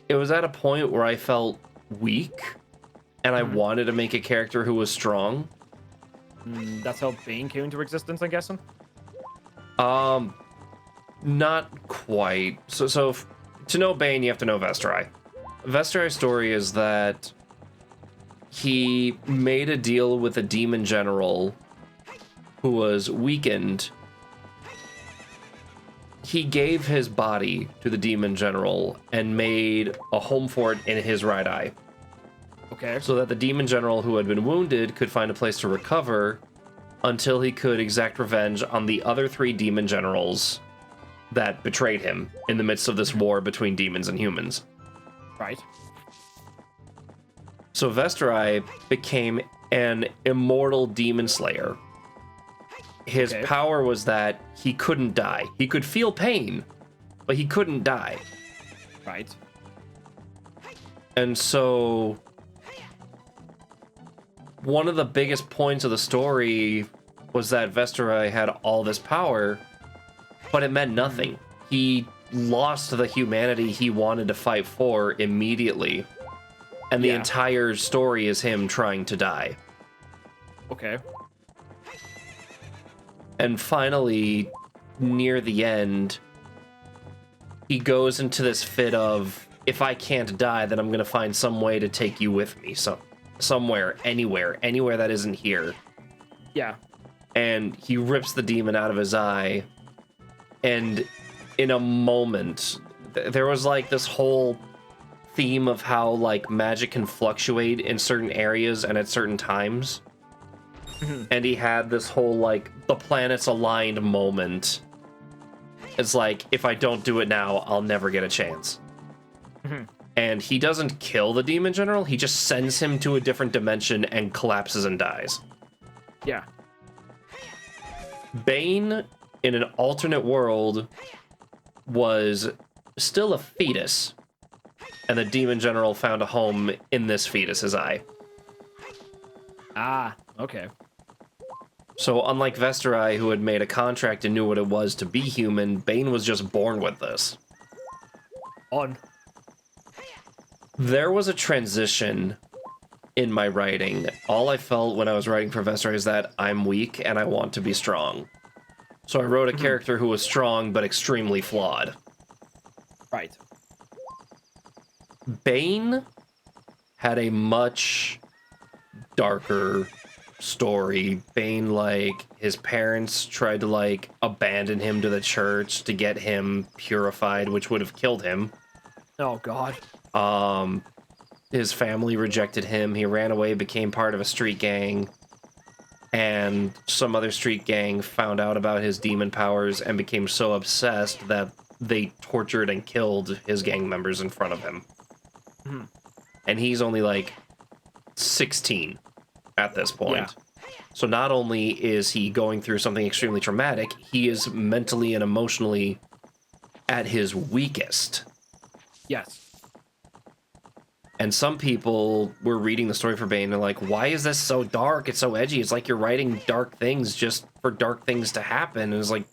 it was at a point where I felt weak, and I wanted to make a character who was strong. That's how Bane came into existence, I'm guessing? Not quite. So to know Bane, you have to know Vestarai. Vestarai's story is that he made a deal with a demon general who was weakened. He gave his body to the demon general and made a home for it in his right eye. Okay. So that the demon general who had been wounded could find a place to recover until he could exact revenge on the other 3 demon generals that betrayed him in the midst of this war between demons and humans. Right. So Vestarai became an immortal demon slayer. His power was that he couldn't die. He could feel pain, but he couldn't die. Right. And so one of the biggest points of the story was that Vestarai had all this power, but it meant nothing. He lost the humanity he wanted to fight for immediately. And the entire story is him trying to die. Okay. And finally, near the end, he goes into this fit of, if I can't die, then I'm going to find some way to take you with me. So, somewhere, anywhere that isn't here. Yeah. And he rips the demon out of his eye. And in a moment, there was like this whole theme of how like magic can fluctuate in certain areas and at certain times. And he had this whole like the planets aligned moment. It's like, if I don't do it now, I'll never get a chance. And he doesn't kill the demon general, he just sends him to a different dimension and collapses and dies. Yeah. Bane, in an alternate world, was still a fetus. And the demon general found a home in this fetus's eye. Ah, okay. So unlike Vesterai, who had made a contract and knew what it was to be human, Bane was just born with this. There was a transition in my writing. All I felt when I was writing for Vesterai is that I'm weak and I want to be strong. So I wrote a character who was strong but extremely flawed. Right. Bane had a much darker story. Bane, like, his parents tried to, like, abandon him to the church to get him purified, which would have killed him. Oh, God. His family rejected him. He ran away, became part of a street gang. And some other street gang found out about his demon powers and became so obsessed that they tortured and killed his gang members in front of him. And he's only, like, 16 at this point. Yeah. So not only is he going through something extremely traumatic, he is mentally and emotionally at his weakest. Yes. And some people were reading the story for Bane and they're like, why is this so dark? It's so edgy. It's like you're writing dark things just for dark things to happen. And it's like,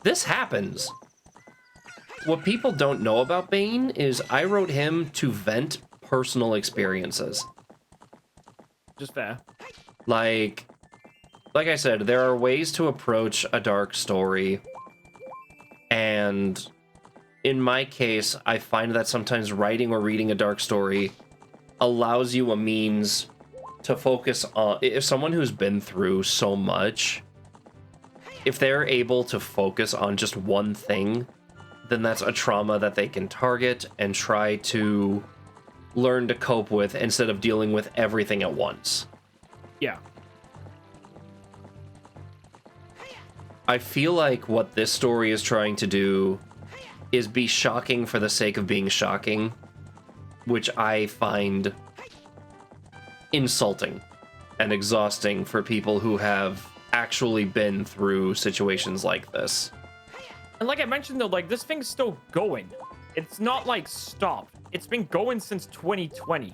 this happens. What people don't know about Bane is I wrote him to vent personal experiences. Just fair. Like I said, there are ways to approach a dark story. And in my case, I find that sometimes writing or reading a dark story allows you a means to focus on... If someone who's been through so much, if they're able to focus on just one thing, then that's a trauma that they can target and try to learn to cope with instead of dealing with everything at once. Yeah. I feel like what this story is trying to do is be shocking for the sake of being shocking, which I find insulting and exhausting for people who have actually been through situations like this. And like I mentioned though, like this thing's still going. It's not like stopped. It's been going since 2020.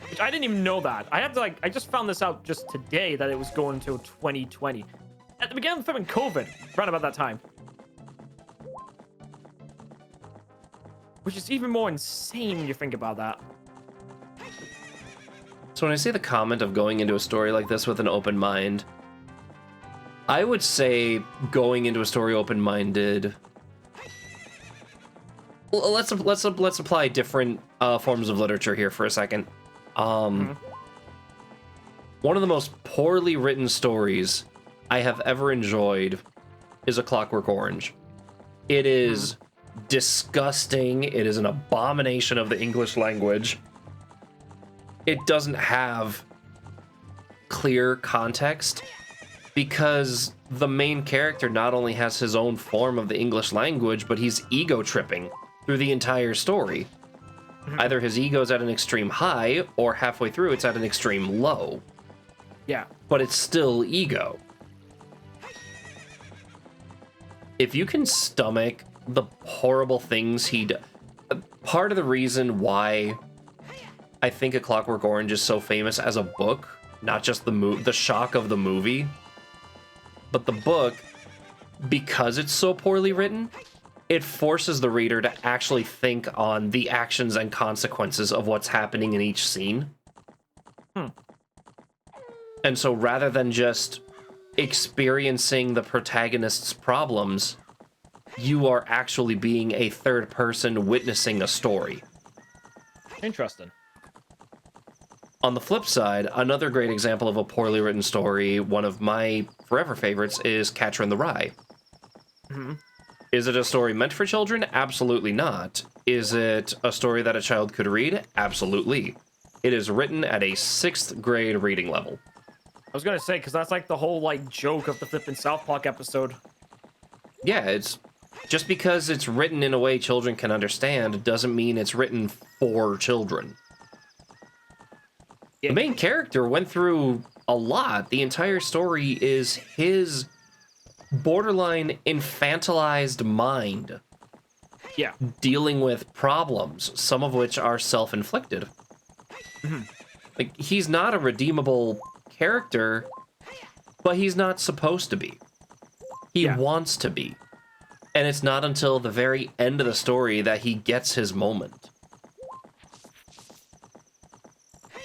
Which I didn't even know that. I had to like, I just found this out just today that it was going until 2020. At the beginning of filming COVID, around about that time. Which is even more insane when you think about that. So when I say the comment of going into a story like this with an open mind, I would say going into a story open-minded. Let's apply different forms of literature here for a second. One of the most poorly written stories I have ever enjoyed is A Clockwork Orange. It is disgusting. It is an abomination of the English language. It doesn't have clear context because the main character not only has his own form of the English language, but he's ego tripping through the entire story. Either his ego's at an extreme high or halfway through it's at an extreme low. Yeah. But it's still ego. If you can stomach the horrible things he does... Part of the reason why I think A Clockwork Orange is so famous as a book, not just the shock of the movie, but the book, because it's so poorly written, it forces the reader to actually think on the actions and consequences of what's happening in each scene. And so rather than just experiencing the protagonist's problems, you are actually being a third person witnessing a story. Interesting. On the flip side, another great example of a poorly written story, one of my forever favorites, is Catcher in the Rye. Mm-hmm. Is it a story meant for children? Absolutely not. Is it a story that a child could read? Absolutely. It is written at a 6th grade reading level. I was gonna say, because that's like the whole like joke of the flippin' South Park episode. Yeah, it's just because it's written in a way children can understand doesn't mean it's written for children. Yeah. The main character went through a lot. The entire story is his borderline infantilized mind. Yeah. Dealing with problems, some of which are self-inflicted. Mm-hmm. Like, he's not a redeemable character, but he's not supposed to be. He wants to be. And it's not until the very end of the story that he gets his moment.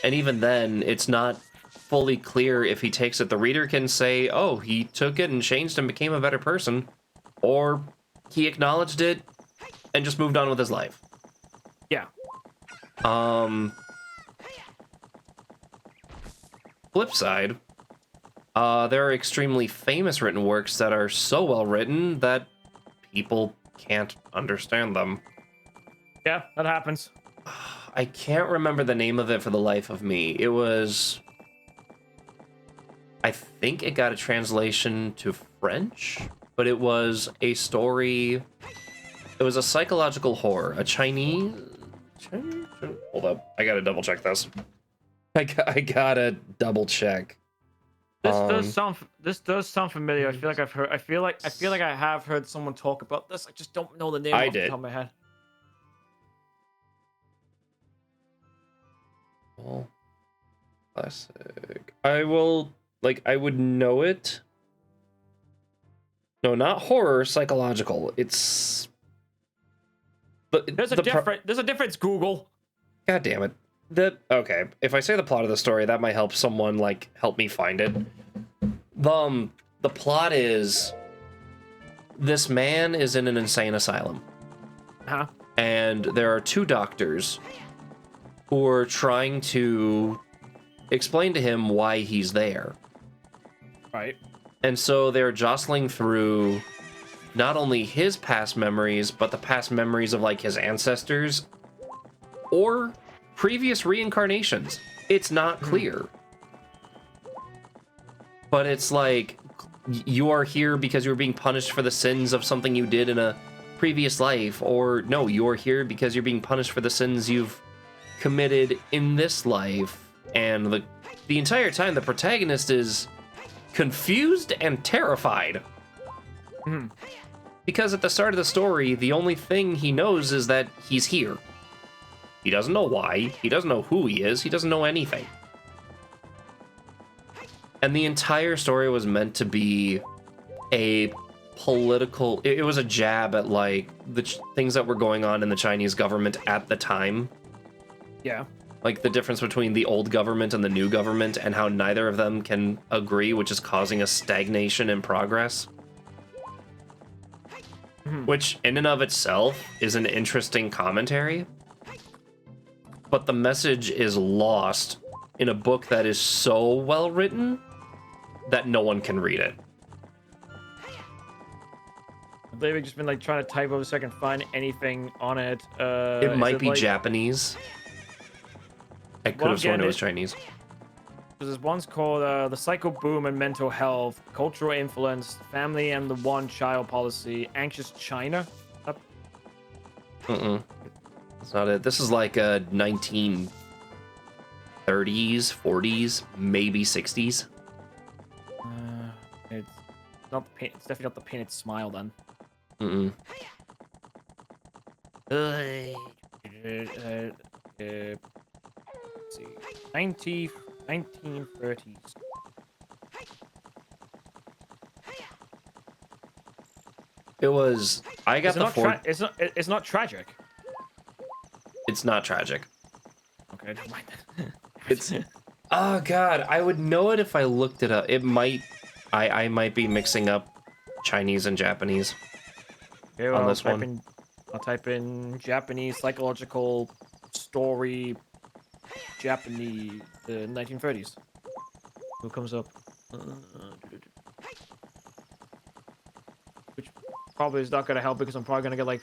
And even then, it's not fully clear if he takes it. The reader can say, oh, he took it and changed and became a better person, or he acknowledged it and just moved on with his life. Yeah. Flip side, there are extremely famous written works that are so well written that people can't understand them. Yeah, that happens. I can't remember the name of it for the life of me. It was... I think it got a translation to French, but it was a story... It was a psychological horror. A Chinese... Hold up. I gotta double check this. I gotta double check. This does sound familiar. I feel like I've heard. I feel like I have heard someone talk about this. I just don't know the name off the top of my head. Oh, classic. I will, like, I would know it. No, not horror, psychological. It's... There's a difference, Google. God damn it. Okay, if I say the plot of the story, that might help someone, like, help me find it. The plot is... This man is in an insane asylum. Huh? And there are 2 doctors who are trying to explain to him why he's there. Right. And so they're jostling through not only his past memories, but the past memories of, like, his ancestors or previous reincarnations. It's not clear. But it's like, you are here because you were being punished for the sins of something you did in a previous life, or no, you are here because you're being punished for the sins you've committed in this life. And the entire time, the protagonist is confused and terrified. Because at the start of the story, the only thing he knows is that he's here. He doesn't know why, he doesn't know who he is, he doesn't know anything. And the entire story was meant to be a political... It was a jab at, like, the things that were going on in the Chinese government at the time. Yeah. Like, the difference between the old government and the new government, and how neither of them can agree, which is causing a stagnation in progress. Which, in and of itself, is an interesting commentary. But the message is lost in a book that is so well written that no one can read it. I believe I've just been like trying to type over so I can find anything on it. It might be like... Japanese. I could have sworn it was Chinese. There's one's called The Psycho Boom and Mental Health, Cultural Influence, Family and the One-Child Policy, Anxious China. That's not it. This is like a 1930s, 40s, maybe 60s. It's definitely not the Painted Smile then. Let's see. 1930s. It was... I got the It's not tragic. It's not tragic. Okay, never mind then. It's... Oh, God. I would know it if I looked it up. It might... I might be mixing up Chinese and Japanese. Okay, well, on this one. I'll type in Japanese psychological story, Japanese, the 1930s. Who comes up? Which probably is not gonna help because I'm probably gonna get like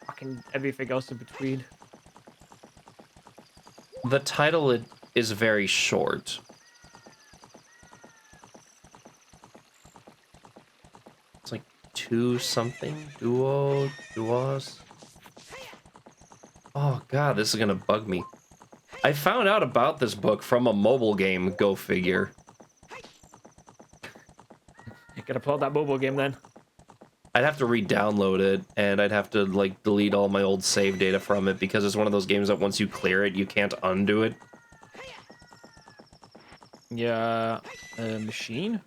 fucking everything else in between. The title is very short. It's like duos. Oh god, this is gonna bug me. I found out about this book from a mobile game, go figure. You gotta play that mobile game then. I'd have to re-download it, and I'd have to, like, delete all my old save data from it, because it's one of those games that once you clear it, you can't undo it. Yeah, machine?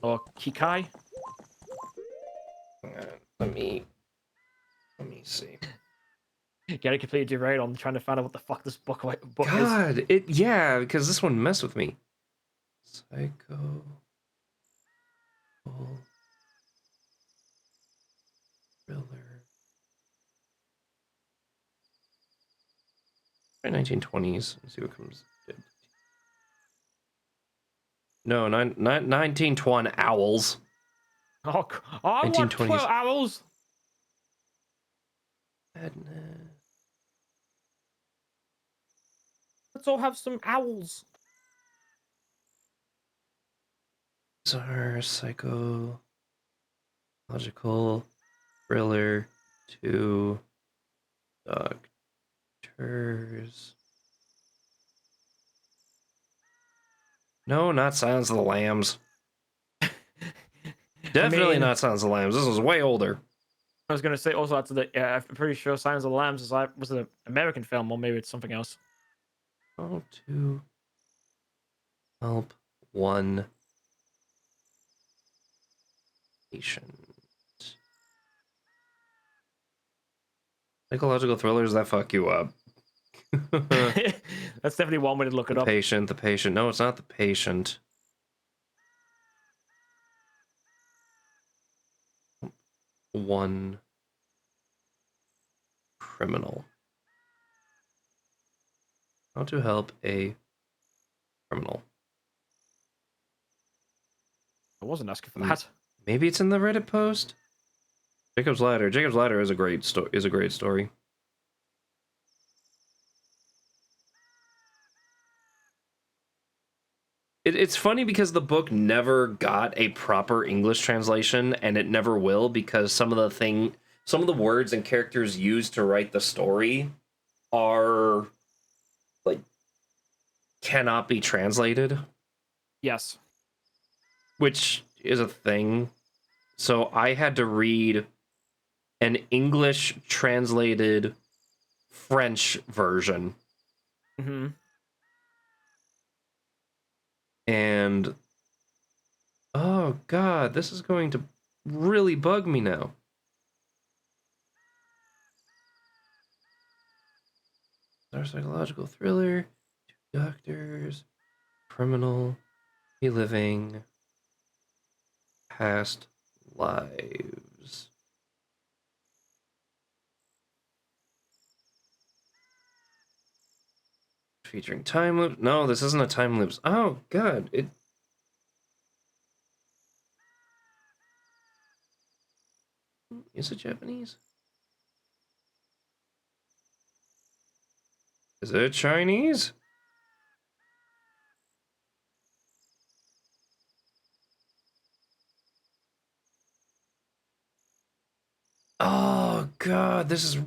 Or Kikai? Let me see. Get completely derailed on trying to find out what the fuck this book is. God, yeah, because this one messed with me. Psycho... Thriller. 1920s. Let's see what comes. No, 1920 owls. Oh, I want 12 owls. Madness. Let's all have some owls. Bizarre, psychological, thriller, 2 doctors. No, not Silence of the Lambs. Definitely not Silence of the Lambs. This was way older. I was gonna say also that's the I'm pretty sure Silence of the Lambs was an American film, or maybe it's something else. How to help one patient. Psychological thrillers that fuck you up. That's definitely one way to look it up. The patient. No, it's not the patient. One criminal. How to help a criminal. I wasn't asking for that. Maybe it's in the Reddit post. Jacob's Ladder. Jacob's Ladder is a great story. It's funny because the book never got a proper English translation, and it never will, because some of the words and characters used to write the story are like cannot be translated. Yes. Which is a thing. So I had to read an English translated French version. Mm-hmm. And oh god, this is going to really bug me now. Our psychological thriller, 2 doctors, criminal, reliving past lives. Featuring time loops. No, this isn't a time loops. Oh god, is it Japanese? Is it Chinese? Oh god, this is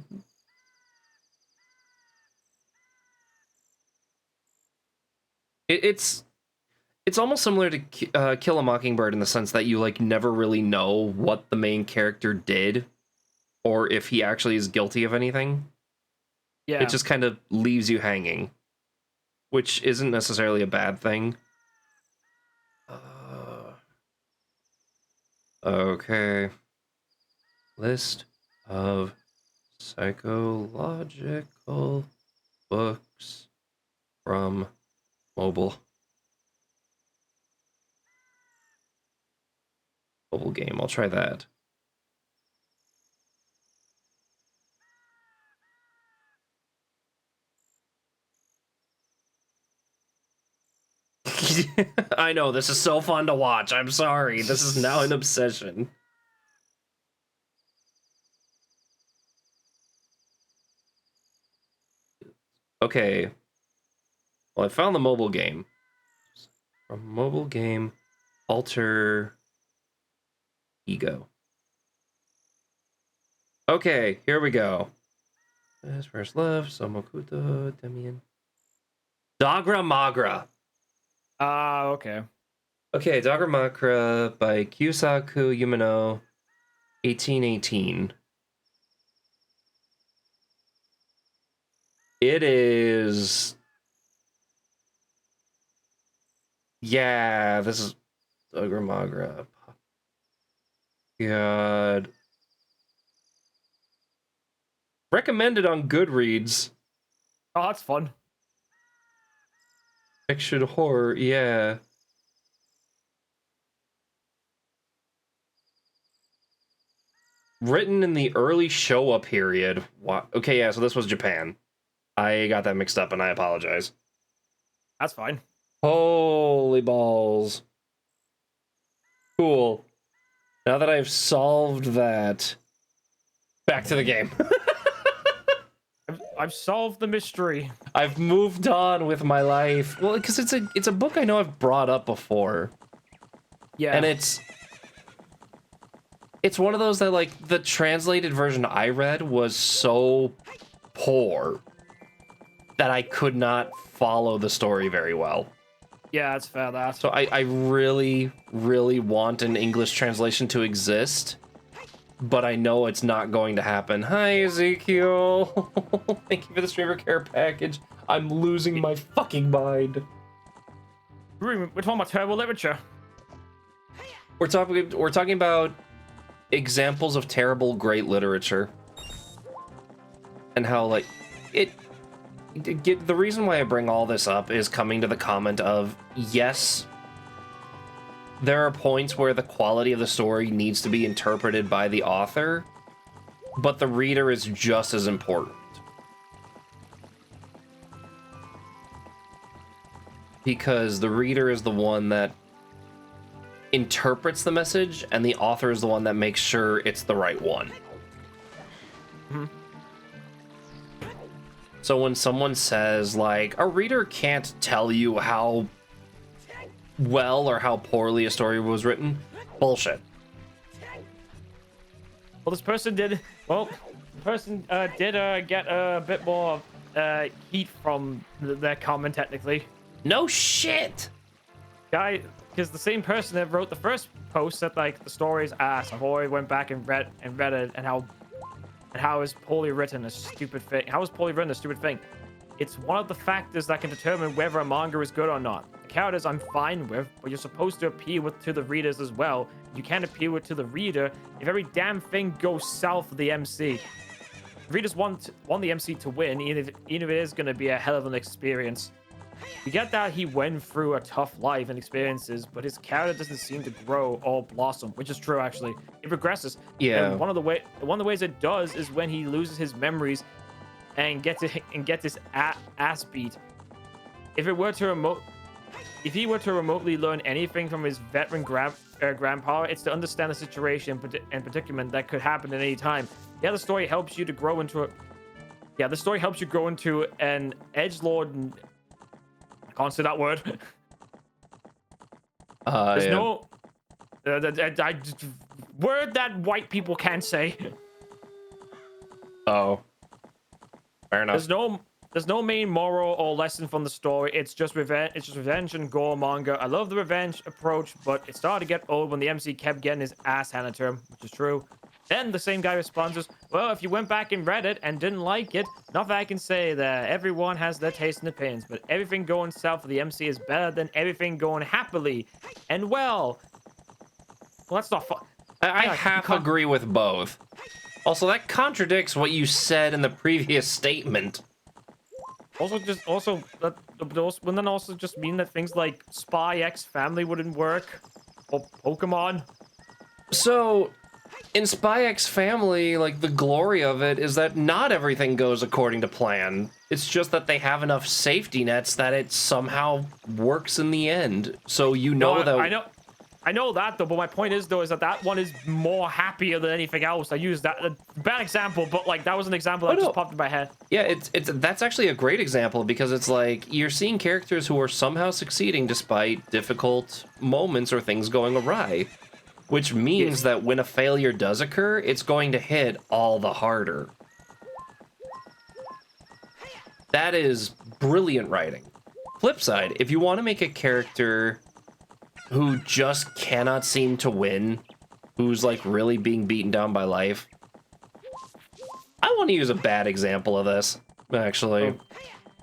it's almost similar to Kill a Mockingbird in the sense that you like never really know what the main character did or if he actually is guilty of anything. Yeah. It just kind of leaves you hanging, which isn't necessarily a bad thing. Okay. List of psychological books from mobile game. I'll try that. I know, this is so fun to watch. I'm sorry. This is now an obsession. Okay. Well, I found the mobile game. From mobile game, alter ego. Okay, here we go. First love, Somokuto, Demian. Dagra Magra. Ah, okay. Okay, Dagra Magra by Kyusaku Yumino, 1818. It is... Yeah, this is Dagra Magra. God. Recommended on Goodreads. Oh, that's fun. Action horror, yeah. Written in the early Showa period. What? Okay, yeah, so this was Japan. I got that mixed up and I apologize. That's fine. Holy balls. Cool. Now that I've solved that, back to the game. I've solved the mystery. I've moved on with my life. Well, because it's a book I know I've brought up before. Yeah. And it's one of those that, like, the translated version I read was so poor that I could not follow the story very well. Yeah, that's fair, that. So I really, really want an English translation to exist, but I know it's not going to happen. Hi, Ezekiel. Thank you for the streamer care package. I'm losing my fucking mind. We're talking about terrible literature. We're talking about examples of terrible great literature. And how, like, the reason why I bring all this up is coming to the comment of, yes, there are points where the quality of the story needs to be interpreted by the author, but the reader is just as important. Because the reader is the one that interprets the message, and the author is the one that makes sure it's the right one. Mm-hmm. So when someone says, like, a reader can't tell you how well or how poorly a story was written, bullshit. Well, this person did... Well, the person did get a bit more heat from their comment, technically. No shit! Guy, because the same person that wrote the first post said, like, the story's ass. I've already went back and read it, and how is poorly written a stupid thing. How is poorly written a stupid thing? It's one of the factors that can determine whether a manga is good or not. The characters I'm fine with, but you're supposed to appeal to the readers as well. You can't appeal to the reader if every damn thing goes south for the MC. Readers want the MC to win, even if it is going to be a hell of an experience. You get that he went through a tough life and experiences, but his character doesn't seem to grow or blossom, which is true, actually. It regresses. Yeah. And one of the ways it does is when he loses his memories and gets his ass beat. If he were to remotely learn anything from his veteran grandpa, it's to understand the situation and predicament that could happen at any time. Yeah, the story helps you to grow into an edgelord. I can't say that word. There's yeah. no word that white people can't say. Oh. Fair enough. There's no main moral or lesson from the story. It's just revenge and gore manga. I love the revenge approach, but it started to get old when the MC kept getting his ass handed to him, which is true. Then the same guy responds, well, if you went back and read it and didn't like it, nothing I can say that everyone has their taste and opinions, but everything going south for the MC is better than everything going happily and well. Well, that's not fun. I half agree with both. Also, that contradicts what you said in the previous statement. Wouldn't that also just mean that things like Spy X Family wouldn't work? Or Pokemon? So, in Spy X Family, like, the glory of it is that not everything goes according to plan. It's just that they have enough safety nets that it somehow works in the end. So you know that... I know that, though, but my point is, though, is that one is more happier than anything else. I used that, a bad example, but, like, that was an example that just popped in my head. Yeah, that's actually a great example, because it's like, you're seeing characters who are somehow succeeding despite difficult moments or things going awry. Which means that when a failure does occur, it's going to hit all the harder. That is brilliant writing. Flip side, if you want to make a character who just cannot seem to win, who's like really being beaten down by life, I want to use a bad example of this, actually.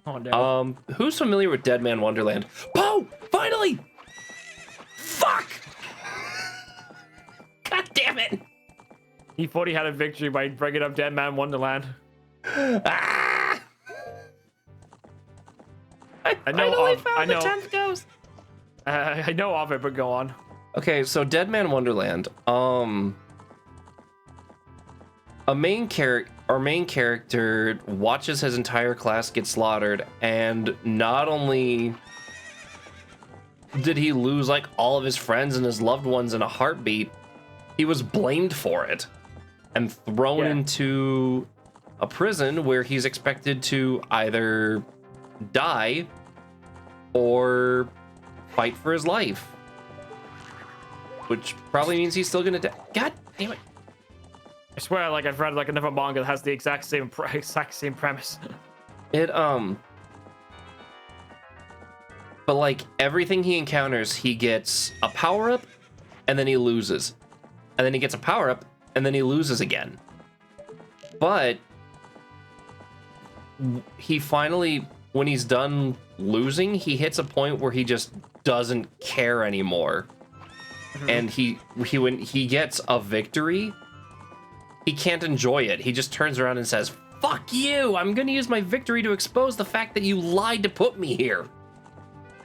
Oh, no. Who's familiar with Dead Man Wonderland? Poe! Finally! Fuck! God damn it! He thought he had a victory by bringing up Dead Man Wonderland. Ah! I know of the 10th ghost. I know of it, but go on. Okay, so Dead Man Wonderland. Our main character watches his entire class get slaughtered, and not only did he lose like all of his friends and his loved ones in a heartbeat, he was blamed for it and thrown into a prison where he's expected to either die or fight for his life, which probably means he's still gonna die. God damn it! I swear, like I've read like another manga that has the exact same premise. It but like everything he encounters, he gets a power up, and then he loses, and then he gets a power up, and then he loses again. But he finally, when he's done losing, he hits a point where he just doesn't care anymore. And when he gets a victory, he can't enjoy it. He just turns around and says, "Fuck you! I'm gonna use my victory to expose the fact that you lied to put me here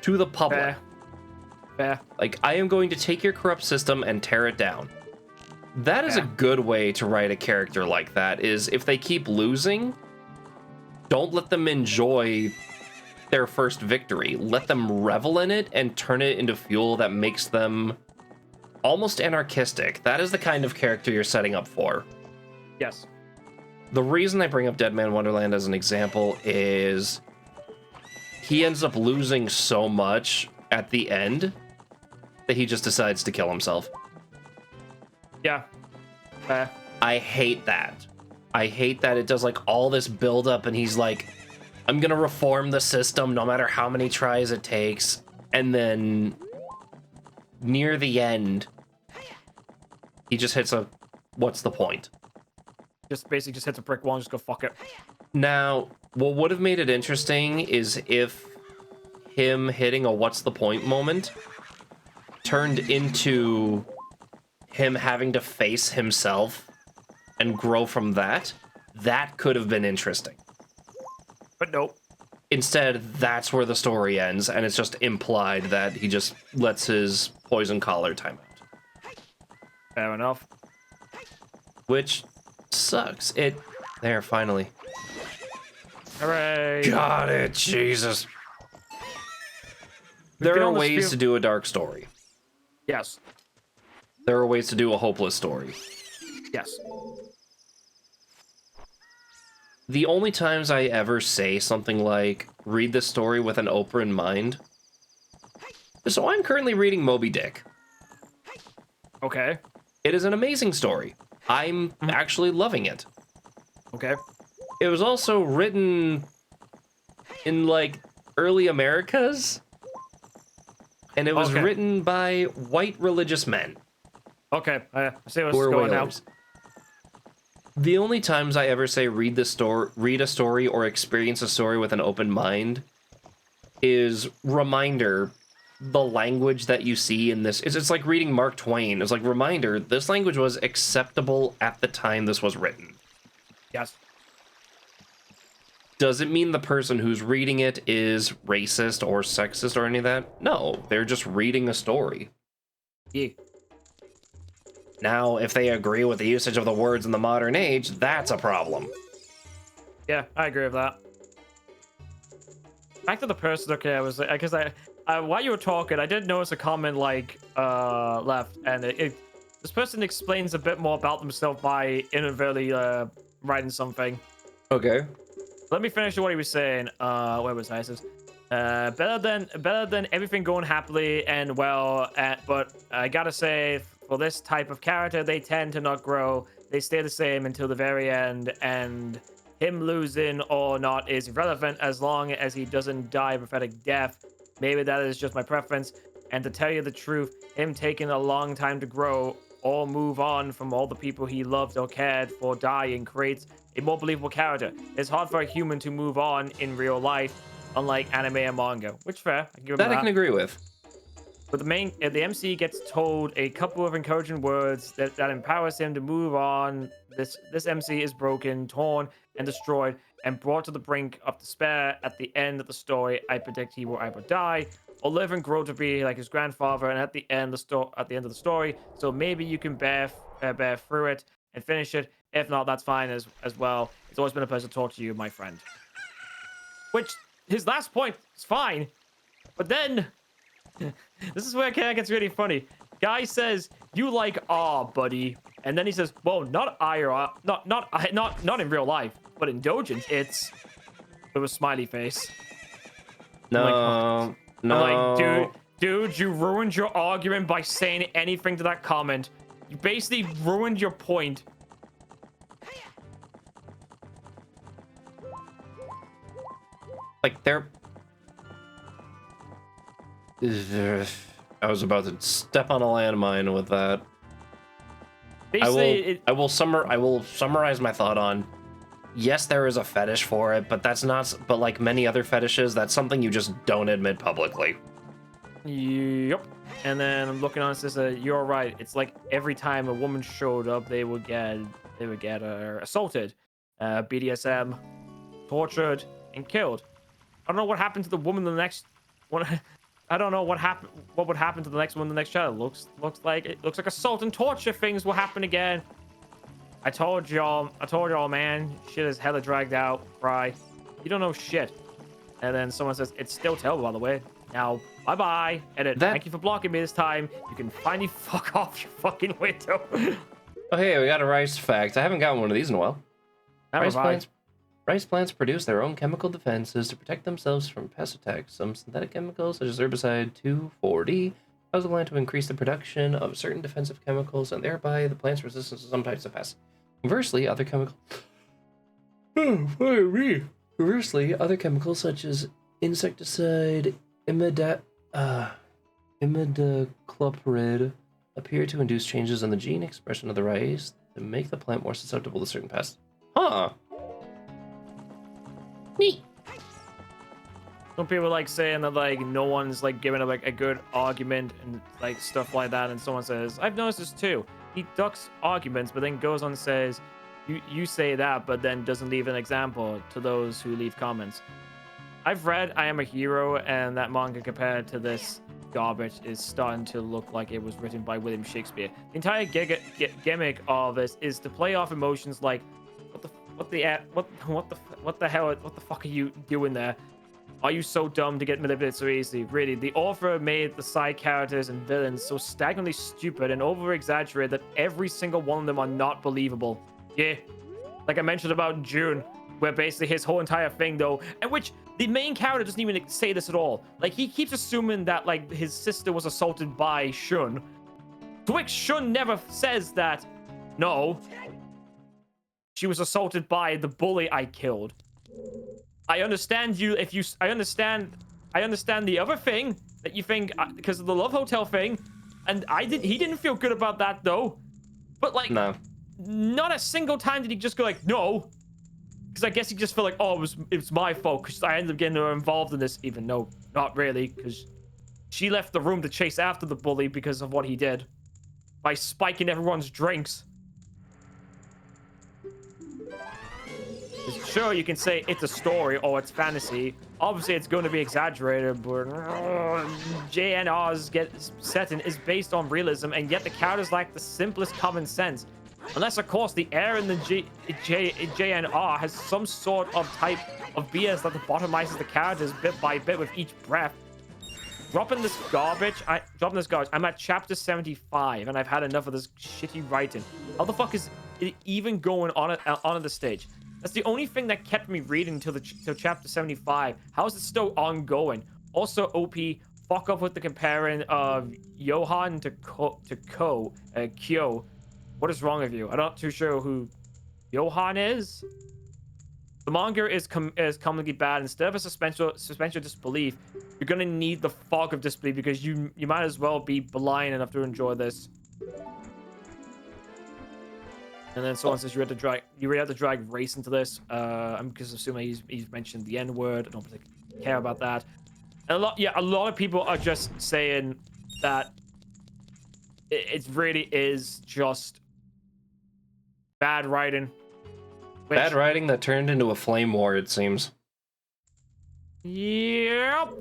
to the public." Fair. Like, I am going to take your corrupt system and tear it down. That is a good way to write a character like that, is if they keep losing, don't let them enjoy their first victory. Let them revel in it and turn it into fuel that makes them almost anarchistic. That is the kind of character you're setting up for. Yes. The reason I bring up Dead Man Wonderland as an example is he ends up losing so much at the end that he just decides to kill himself. Yeah. I hate that. I hate that it does like all this build up and he's like, I'm gonna reform the system no matter how many tries it takes. And then near the end, he just hits a, what's the point? Just basically just hits a brick wall and just go fuck it. Now, what would have made it interesting is if him hitting a what's the point moment turned into him having to face himself and grow from that. That could have been interesting. But nope. Instead, that's where the story ends, and it's just implied that he just lets his poison collar time out. Fair enough. Which sucks. There, finally. Hooray. Got it, Jesus. There are ways to do a dark story. Yes. There are ways to do a hopeless story. Yes. The only times I ever say something like, read this story with an open mind. So I'm currently reading Moby Dick. Okay. It is an amazing story. I'm actually loving it. Okay. It was also written in, like, early Americas. And it was written by white religious men. Okay, I see what's going on. The only times I ever say read a story or experience a story with an open mind is reminder, the language that you see in this. It's like reading Mark Twain. It's like reminder, this language was acceptable at the time this was written. Yes. Does it mean the person who's reading it is racist or sexist or any of that? No, they're just reading a story. Yeah. Now, if they agree with the usage of the words in the modern age, that's a problem. Yeah, I agree with that. Back to the person, okay, I was like, because while you were talking, I did notice a comment like left, and this person explains a bit more about themselves by inadvertently writing something. Okay. Let me finish what he was saying. Where was I? It says, better than everything going happily and well. But I gotta say, for this type of character, they tend to not grow. They stay the same until the very end, and him losing or not is irrelevant as long as he doesn't die a pathetic death. Maybe that is just my preference. And to tell you the truth, him taking a long time to grow or move on from all the people he loved or cared for dying creates a more believable character. It's hard for a human to move on in real life, unlike anime and manga. Which fair, I can give him that. I can agree with. But the MC gets told a couple of encouraging words that empowers him to move on. This MC is broken, torn, and destroyed, and brought to the brink of despair at the end of the story. I predict he will either die or live and grow to be like his grandfather. And at the end of the story, so maybe you can bear through it and finish it. If not, that's fine as well. It's always been a pleasure to talk to you, my friend. Which, his last point is fine, but then this is where it gets really funny. Guy says, "You like buddy," and then he says, "Well, not in real life, but in Dojins, it's with a smiley face." No, I'm like, dude, you ruined your argument by saying anything to that comment. You basically ruined your point. Like, I was about to step on a landmine with that. Basically, I will summarize my thought on. Yes, there is a fetish for it, but that's not. But like many other fetishes, that's something you just don't admit publicly. Yep. And then I'm looking on it, says, "You're right. It's like every time a woman showed up, they would get assaulted, BDSM, tortured, and killed. I don't know what happened to the woman the next one." I don't know what would happen to the next one, the next child. Looks like assault and torture things will happen again. I told y'all, man. Shit is hella dragged out. Fry. You don't know shit. And then someone says, "It's still terrible, by the way. Now, bye-bye. Edit. Thank you for blocking me this time. You can finally fuck off your fucking window." Oh, hey, we got a rice fact. I haven't gotten one of these in a while. Rice plants produce their own chemical defenses to protect themselves from pest attacks. Some synthetic chemicals, such as herbicide 2,4-D, cause the plant to increase the production of certain defensive chemicals and thereby the plant's resistance to some types of pests. Conversely, other chemicals such as insecticide, imidacloprid appear to induce changes in the gene expression of the rice to make the plant more susceptible to certain pests. Huh. Neat. Some people like saying that like no one's like giving like a good argument and like stuff like that, and someone says, "I've noticed this too." He ducks arguments, but then goes on and says, "You say that, but then doesn't leave an example to those who leave comments." I've read I Am a Hero, and that manga compared to this garbage is starting to look like it was written by William Shakespeare. The entire gimmick of this is to play off emotions like, what the hell, what the fuck are you doing there? Are you so dumb to get manipulated so easily? Really, the author made the side characters and villains so staggering stupid and over-exaggerated that every single one of them are not believable. Yeah, like I mentioned about June, where basically his whole entire thing though, and which the main character doesn't even say this at all. Like he keeps assuming that like his sister was assaulted by Shun, to which Shun never says that. No, she was assaulted by the bully I killed. I understand you. I understand the other thing that you think because of the Love Hotel thing, and he didn't feel good about that though. But like, no, not a single time did he just go like, no, because I guess he just felt like, oh, it was my fault because I ended up getting her involved in this, even though not really, because she left the room to chase after the bully because of what he did by spiking everyone's drinks. sure, you can say it's a story or it's fantasy. Obviously, it's going to be exaggerated, but JNR's setting is based on realism, and yet the characters lack the simplest common sense. Unless, of course, the air in the JNR has some sort of type of BS that lobotomizes the characters bit by bit with each breath. Dropping this garbage. I'm at chapter 75, and I've had enough of this shitty writing. How the fuck is it even going on at the stage? That's the only thing that kept me reading till chapter 75. How is it still ongoing? Also, OP, fuck up with the comparing of Johan to Kyo. What is wrong with you? I'm not too sure who Johan is. The manga is comically bad. Instead of a suspension of disbelief, you're gonna need the fog of disbelief because you might as well be blind enough to enjoy this. And then someone says you really have to drag race into this. I'm just assuming he's mentioned the N-word. I don't particularly care about that. And a lot of people are just saying that it really is just bad writing. Bad writing that turned into a flame war, it seems. Yep.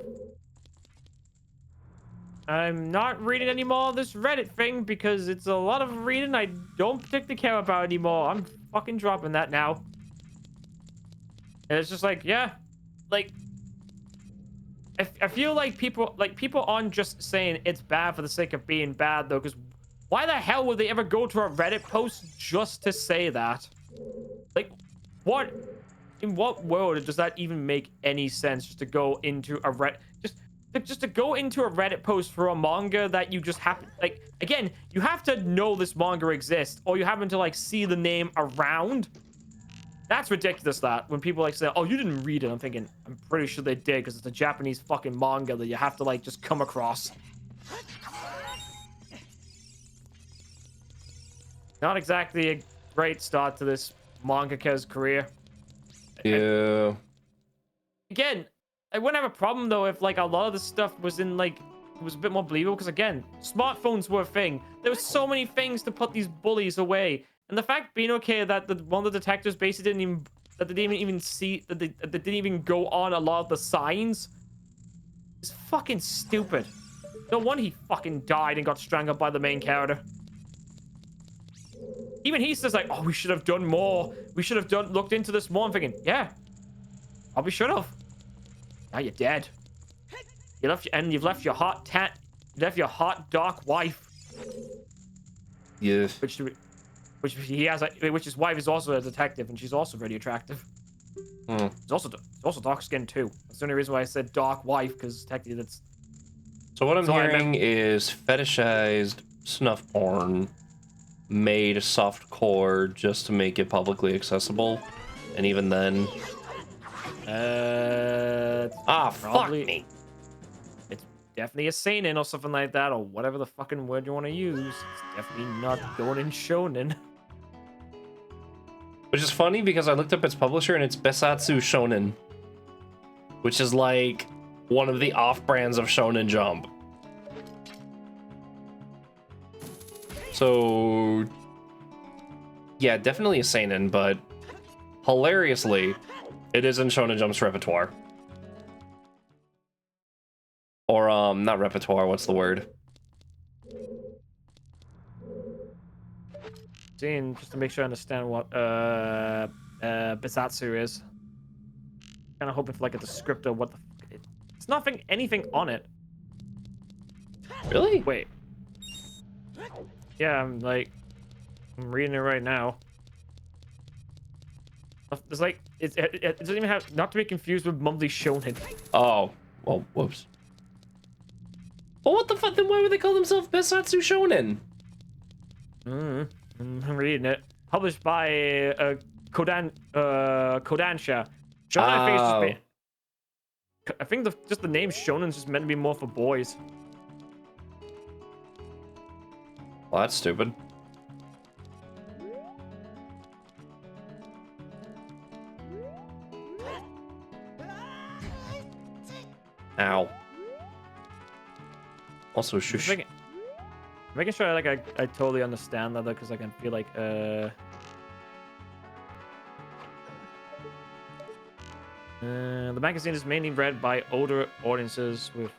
I'm not reading any more of this Reddit thing because it's a lot of reading I don't particularly care about anymore. I'm fucking dropping that now. And it's just like, yeah, like I feel like people aren't just saying it's bad for the sake of being bad though, because why the hell would they ever go to a Reddit post just to say that? Like, what? In what world does that even make any sense? Just to go into a just to go into a Reddit post for a manga that you just happen, like, again, you have to know this manga exists, or you happen to like see the name around. That's ridiculous. That when people like say, "Oh, you didn't read it," I'm thinking, I'm pretty sure they did because it's a Japanese fucking manga that you have to like just come across. Not exactly a great start to this mangaka's career. Yeah. Again, I wouldn't have a problem though if like a lot of the stuff was in like it was a bit more believable, because again, smartphones were a thing. There were so many things to put these bullies away, and the fact being okay that one of the detectives basically didn't even see that they didn't even go on a lot of the signs is fucking stupid. No wonder he fucking died and got strangled by the main character. Even he says like, "Oh, we should have done more. We should have looked into this more." I'm thinking, yeah, probably should have. Now you're dead. You've left your hot dark wife. Yes. Which his wife is also a detective, and she's also very attractive. She's also dark skinned too. That's the only reason why I said dark wife, because technically that's. So what I'm hearing is fetishized snuff porn made softcore just to make it publicly accessible, and even then. Fuck me. It's definitely a seinen or something like that, or whatever the fucking word you want to use. It's definitely not going in shonen. Which is funny because I looked up its publisher and it's Besatsu Shonen, which is like one of the off-brands of Shonen Jump. So yeah, definitely a seinen, but hilariously, it is in Shonen Jump's repertoire. Or, not repertoire, what's the word? Seeing, just to make sure I understand what, Besatsu is. Kind of hoping for, like, a descriptor of what the fuck There's anything on it. Really? Wait. Yeah, I'm reading it right now. There's like, it doesn't even have, not to be confused with Monthly Shonen. Oh, well, whoops. Well, what the fuck? Then why would they call themselves Besatsu Shonen? I'm reading it. Published by Kodansha. Shonen, I think just the name Shonen's just meant to be more for boys. Well, that's stupid. Ow. Also, shush. Making sure I totally understand that though, because I can feel like The magazine is mainly read by older audiences with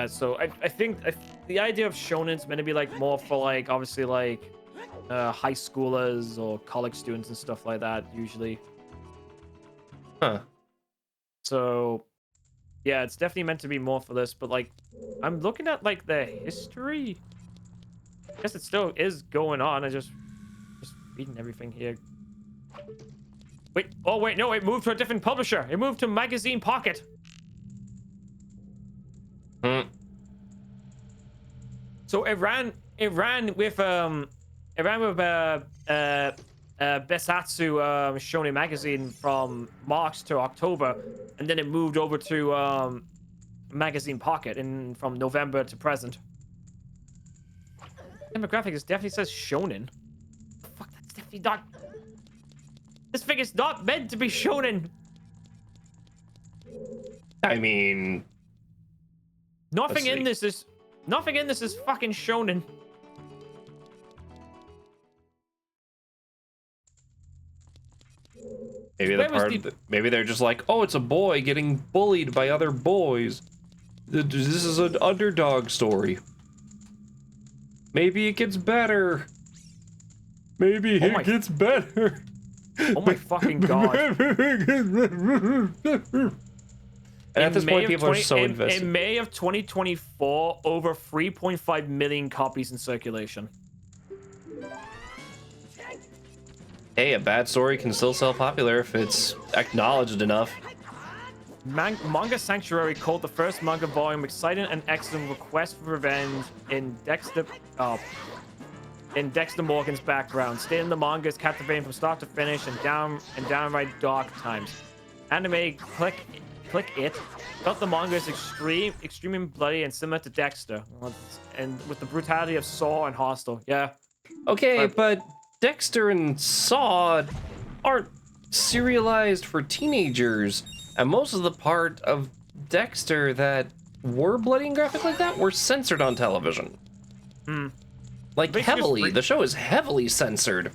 so I think the idea of shonen's meant to be like more for like obviously like high schoolers or college students and stuff like that usually. Huh. So yeah, it's definitely meant to be more for this, but like I'm looking at like the history. I guess it still is going on. I just reading everything here. Wait, oh wait, no, it moved to a different publisher. It moved to Magazine Pocket. So it ran with Besatsu Shonen magazine from March to October, and then it moved over to Magazine Pocket from November to present. Demographic definitely says shonen. Fuck, that's definitely not. This thing is not meant to be shonen. I mean, nothing in this is fucking shonen. Maybe maybe they're just like, oh, it's a boy getting bullied by other boys. This is an underdog story. Maybe it gets better. Maybe it gets better. Oh my fucking god. And at this point, people are so invested. In May of 2024, over 3.5 million copies in circulation. Hey, a bad story can still sell popular if it's acknowledged enough. Manga Sanctuary called the first manga volume exciting and excellent request for revenge in Dexter Morgan's background, stating the manga is captivating from start to finish and downright dark times. Anime Click It felt the manga is extremely bloody and similar to Dexter, and with the brutality of Saw and Hostel. Yeah. Okay, but Dexter and Saw aren't serialized for teenagers, and most of the part of Dexter that were bloody and graphic like that were censored on television. Like heavily. The show is heavily censored.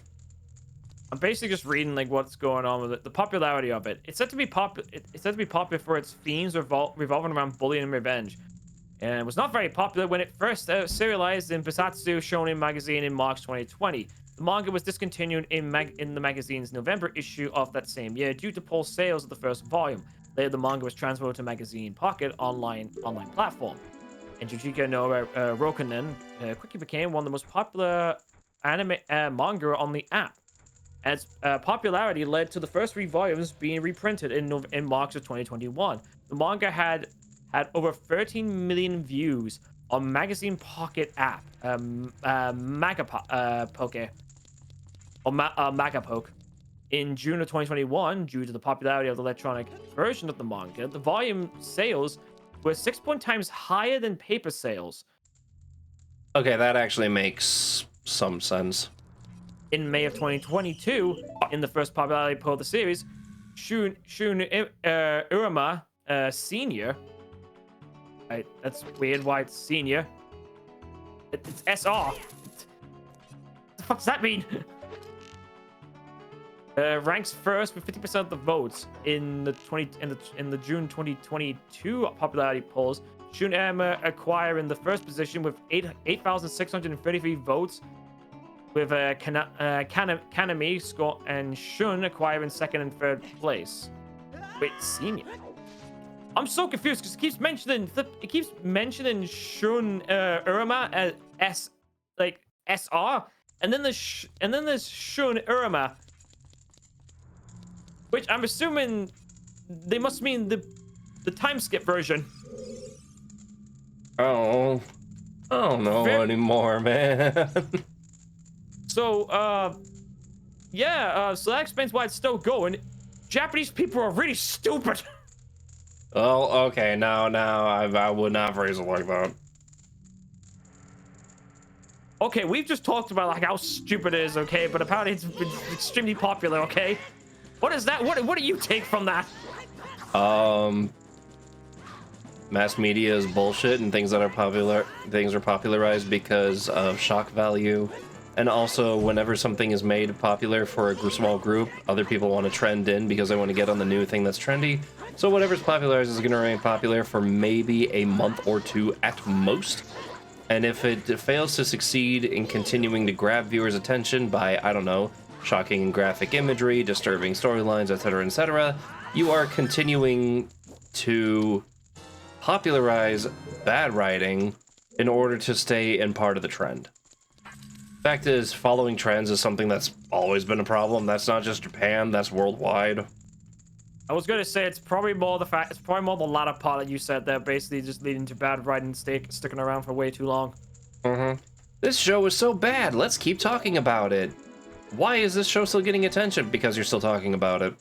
I'm basically just reading like what's going on with it. The popularity of it. It's said to be popular for its themes revolving around bullying and revenge, and it was not very popular when it first serialized in Besatsu Shonen magazine in March 2020. The manga was discontinued in the magazine's November issue of that same year due to poor sales of the first volume. Later, the manga was transferred to Magazine Pocket online platform. And Jujika no Rokunen quickly became one of the most popular anime manga on the app. As popularity led to the first 3 volumes being reprinted in March of 2021. The manga had over 13 million views on Magazine Pocket app, Magapoke. In June of 2021, due to the popularity of the electronic version of the manga, the volume sales were 6 times higher than paper sales. Okay, that actually makes some sense. In May of 2022, in the first popularity poll of the series, Shun Urama Senior. Right, that's weird. Why it's senior? It's SR. What the fuck does that mean? Ranks first with 50% of the votes in the June 2022 popularity polls. Shun Urama acquiring the first position with 8,633 votes, with Kanami score and Shun acquiring second and third place. Wait, senior? I'm so confused because it keeps mentioning Shun Urama as SR, and then there's Shun Urama, which I'm assuming they must mean the time skip version. Oh, I don't know anymore, man. So, so that explains why it's still going. Japanese people are really stupid. Oh, okay, now I would not phrase it like that. Okay, we've just talked about like how stupid it is, okay? But apparently it's extremely popular, okay? What is that? What do you take from that? Mass media is bullshit, and things are popularized because of shock value And also, whenever something is made popular for a small group, other people want to trend in because they want to get on the new thing that's trendy. So whatever's popularized is going to remain popular for maybe a month or two at most. And if it fails to succeed in continuing to grab viewers' attention by, I don't know, shocking and graphic imagery, disturbing storylines, etc., you are continuing to popularize bad writing in order to stay in part of the trend. Fact is, following trends is something that's always been a problem. That's not just Japan, that's worldwide. I was gonna say it's probably more the latter part that you said there, basically just leading to bad writing sticking around for way too long. This show is so bad, let's keep talking about it. Why is this show still getting attention? Because you're still talking about it.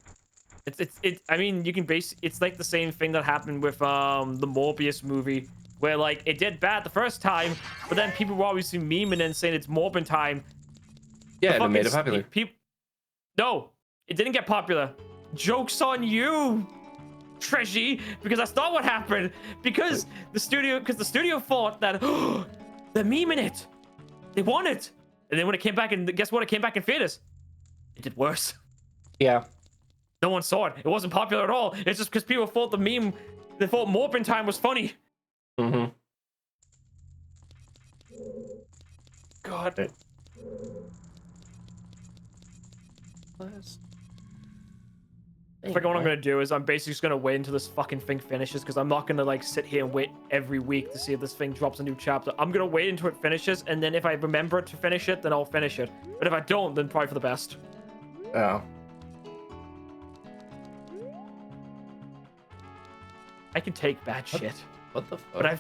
I mean, you can it's like the same thing that happened with the Morbius movie, where like it did bad the first time, but then people were obviously memeing and saying it's Morbin time. Yeah, and it made it popular. No, it didn't get popular. Joke's on you, Treshy, because that's not what happened. Because the studio thought that they're memeing it, they want it, and then when it came back, and guess what? It came back in theaters. It did worse. Yeah. No one saw it. It wasn't popular at all. It's just because people thought they thought Morbin time was funny. God. I think what I'm gonna do is I'm basically just gonna wait until this fucking thing finishes, because I'm not gonna like sit here and wait every week to see if this thing drops a new chapter. I'm gonna wait until it finishes, and then if I remember to finish it, then I'll finish it. But if I don't, then probably for the best. Oh. I can take bad shit. What the fuck?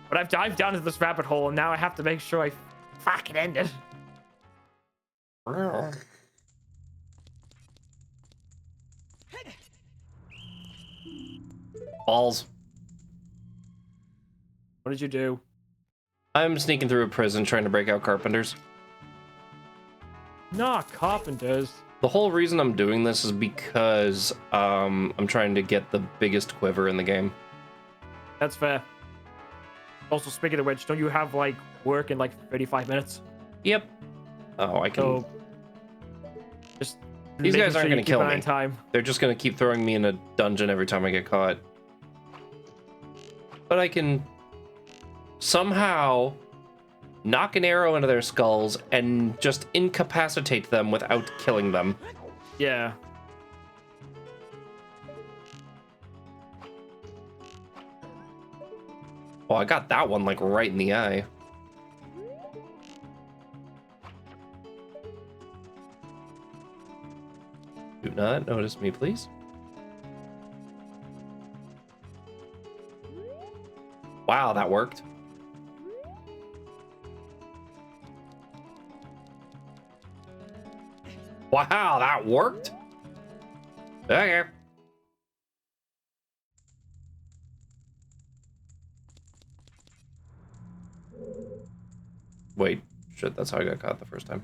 But I've dived down into this rabbit hole, and now I have to make sure I fucking end it. Balls. What did you do? I'm sneaking through a prison trying to break out carpenters. Nah, carpenters. The whole reason I'm doing this is because I'm trying to get the biggest quiver in the game. That's fair. Also, speaking of which, don't you have like work in like 35 minutes? Yep. Oh, I can. So, just these guys aren't going to kill me. Time. They're just going to keep throwing me in a dungeon every time I get caught. But I can somehow knock an arrow into their skulls and just incapacitate them without killing them. Yeah. Oh, I got that one like right in the eye. Do not notice me, please. Wow, that worked. Wow, that worked. Okay. Wait, shit, that's how I got caught the first time.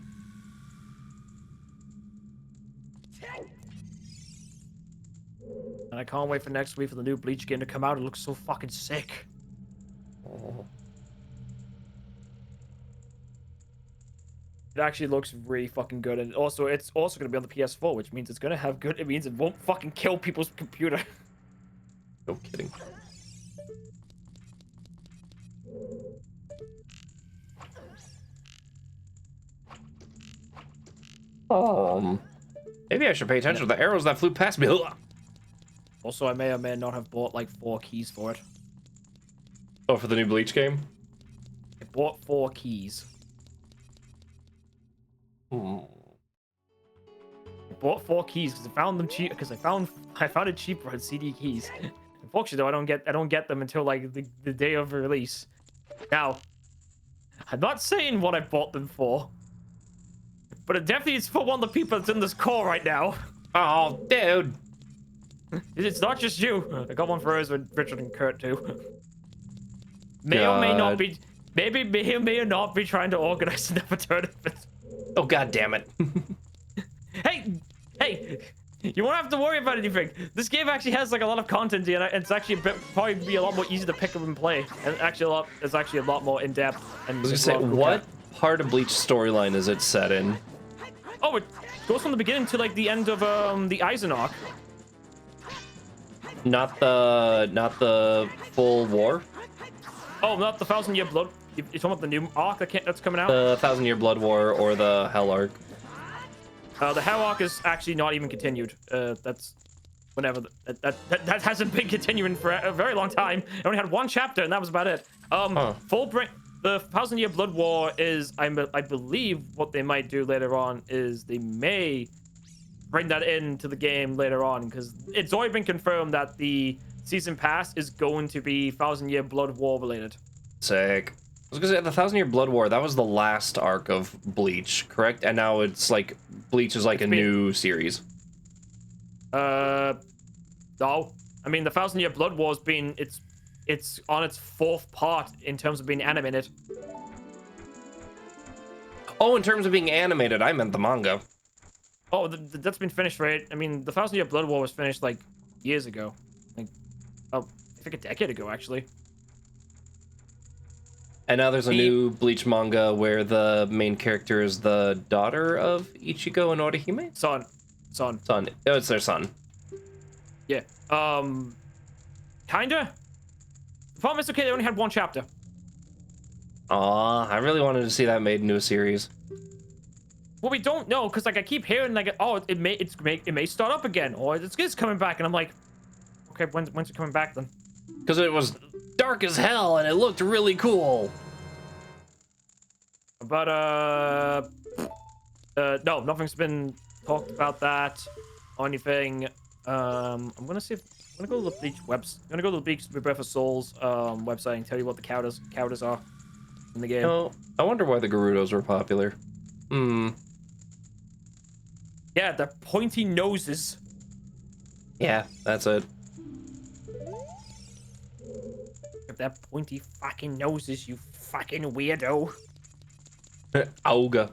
And I can't wait for next week for the new Bleach game to come out. It looks so fucking sick. Oh. It actually looks really fucking good, and also it's also gonna be on the PS4, which means it's gonna have good. It means it won't fucking kill people's computer. No kidding. Maybe I should pay attention to the arrows that flew past me. Also, I may or may not have bought like 4 keys for it. Oh, for the new Bleach game? I bought 4 keys. Hmm. I bought 4 keys because I found them cheap. Because I found it cheaper on CD keys. Unfortunately, though, I don't get them until like the day of release. Now, I'm not saying what I bought them for, but it definitely is for one of the people that's in this call right now. Oh, dude. It's not just you. I got one for Richard and Kurt too. May or may not be. Maybe may or not be trying to organize another tournament. Oh, god damn it. Hey, you won't have to worry about anything. This game actually has like a lot of content and it's actually probably be a lot more easy to pick up and play. And actually it's actually a lot more in depth. And I was gonna say, what part of Bleach storyline is it set in? Oh, it goes from the beginning to like the end of the Aizen arc. Not the full war? Oh, not the 1,000-Year Blood. You're talking about the new arc that's coming out? The 1,000-Year Blood War or the Hell arc? The Hell arc is actually not even continued. That's whenever that hasn't been continuing for a very long time. It only had one chapter, and that was about it. The 1,000-Year Blood War is, I believe, what they might do later on is they may bring that into the game later on, because it's already been confirmed that the season pass is going to be 1,000-Year Blood War related. Sick. I was gonna say, the 1,000-Year Blood War, that was the last arc of Bleach, correct? And now it's like, Bleach is like a new series. No. I mean, the 1,000-Year Blood War's been, it's on its 4th part in terms of being animated. Oh, in terms of being animated, I meant the manga. Oh, that's been finished, right? I mean, the 1,000-Year Blood War was finished, like, years ago. Like, I think a decade ago, actually. And now there's a new Bleach manga where the main character is the daughter of Ichigo and Orihime? Son. Oh, it's their son. Yeah. Kinda. The problem is, okay, they only had one chapter. Aw, I really wanted to see that made into a series. Well, we don't know, because like I keep hearing like, oh, it may start up again, or it's coming back, and I'm like, okay, when's it coming back then? Because it was dark as hell and it looked really cool. But no, nothing's been talked about that or anything. I'm gonna see if I'm gonna go to the Bleach I'm gonna go to the Bleach Rebirth of Souls website and tell you what the counters are in the game. Oh, I wonder why the Gerudos were popular. Yeah, they're pointy noses. Yeah, that's it. They're pointy fucking noses, you fucking weirdo. Auga.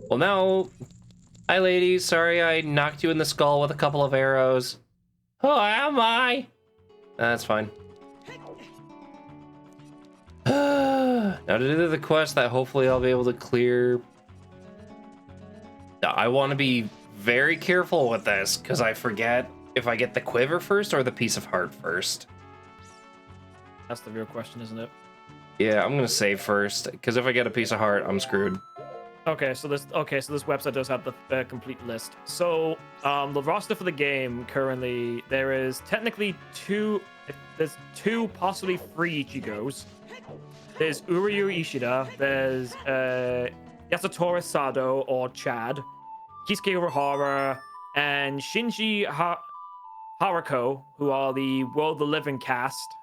Well, now, hi ladies, sorry I knocked you in the skull with a couple of arrows. Who am I? That's fine. Now to do the quest that hopefully I'll be able to clear. I want to be very careful with this, because I forget if I get the quiver first or the piece of heart first. That's the real question, isn't it? Yeah, I'm gonna save first, because if I get a piece of heart, I'm screwed. Okay, so this website does have the complete list. So the roster for the game currently, there is technically there's two, possibly 3 Ichigos. There's Uryu Ishida, there's Yasutora Sado or Chad, Kisuke Urahara, and Shinji Haruko, who are the World of the Living cast.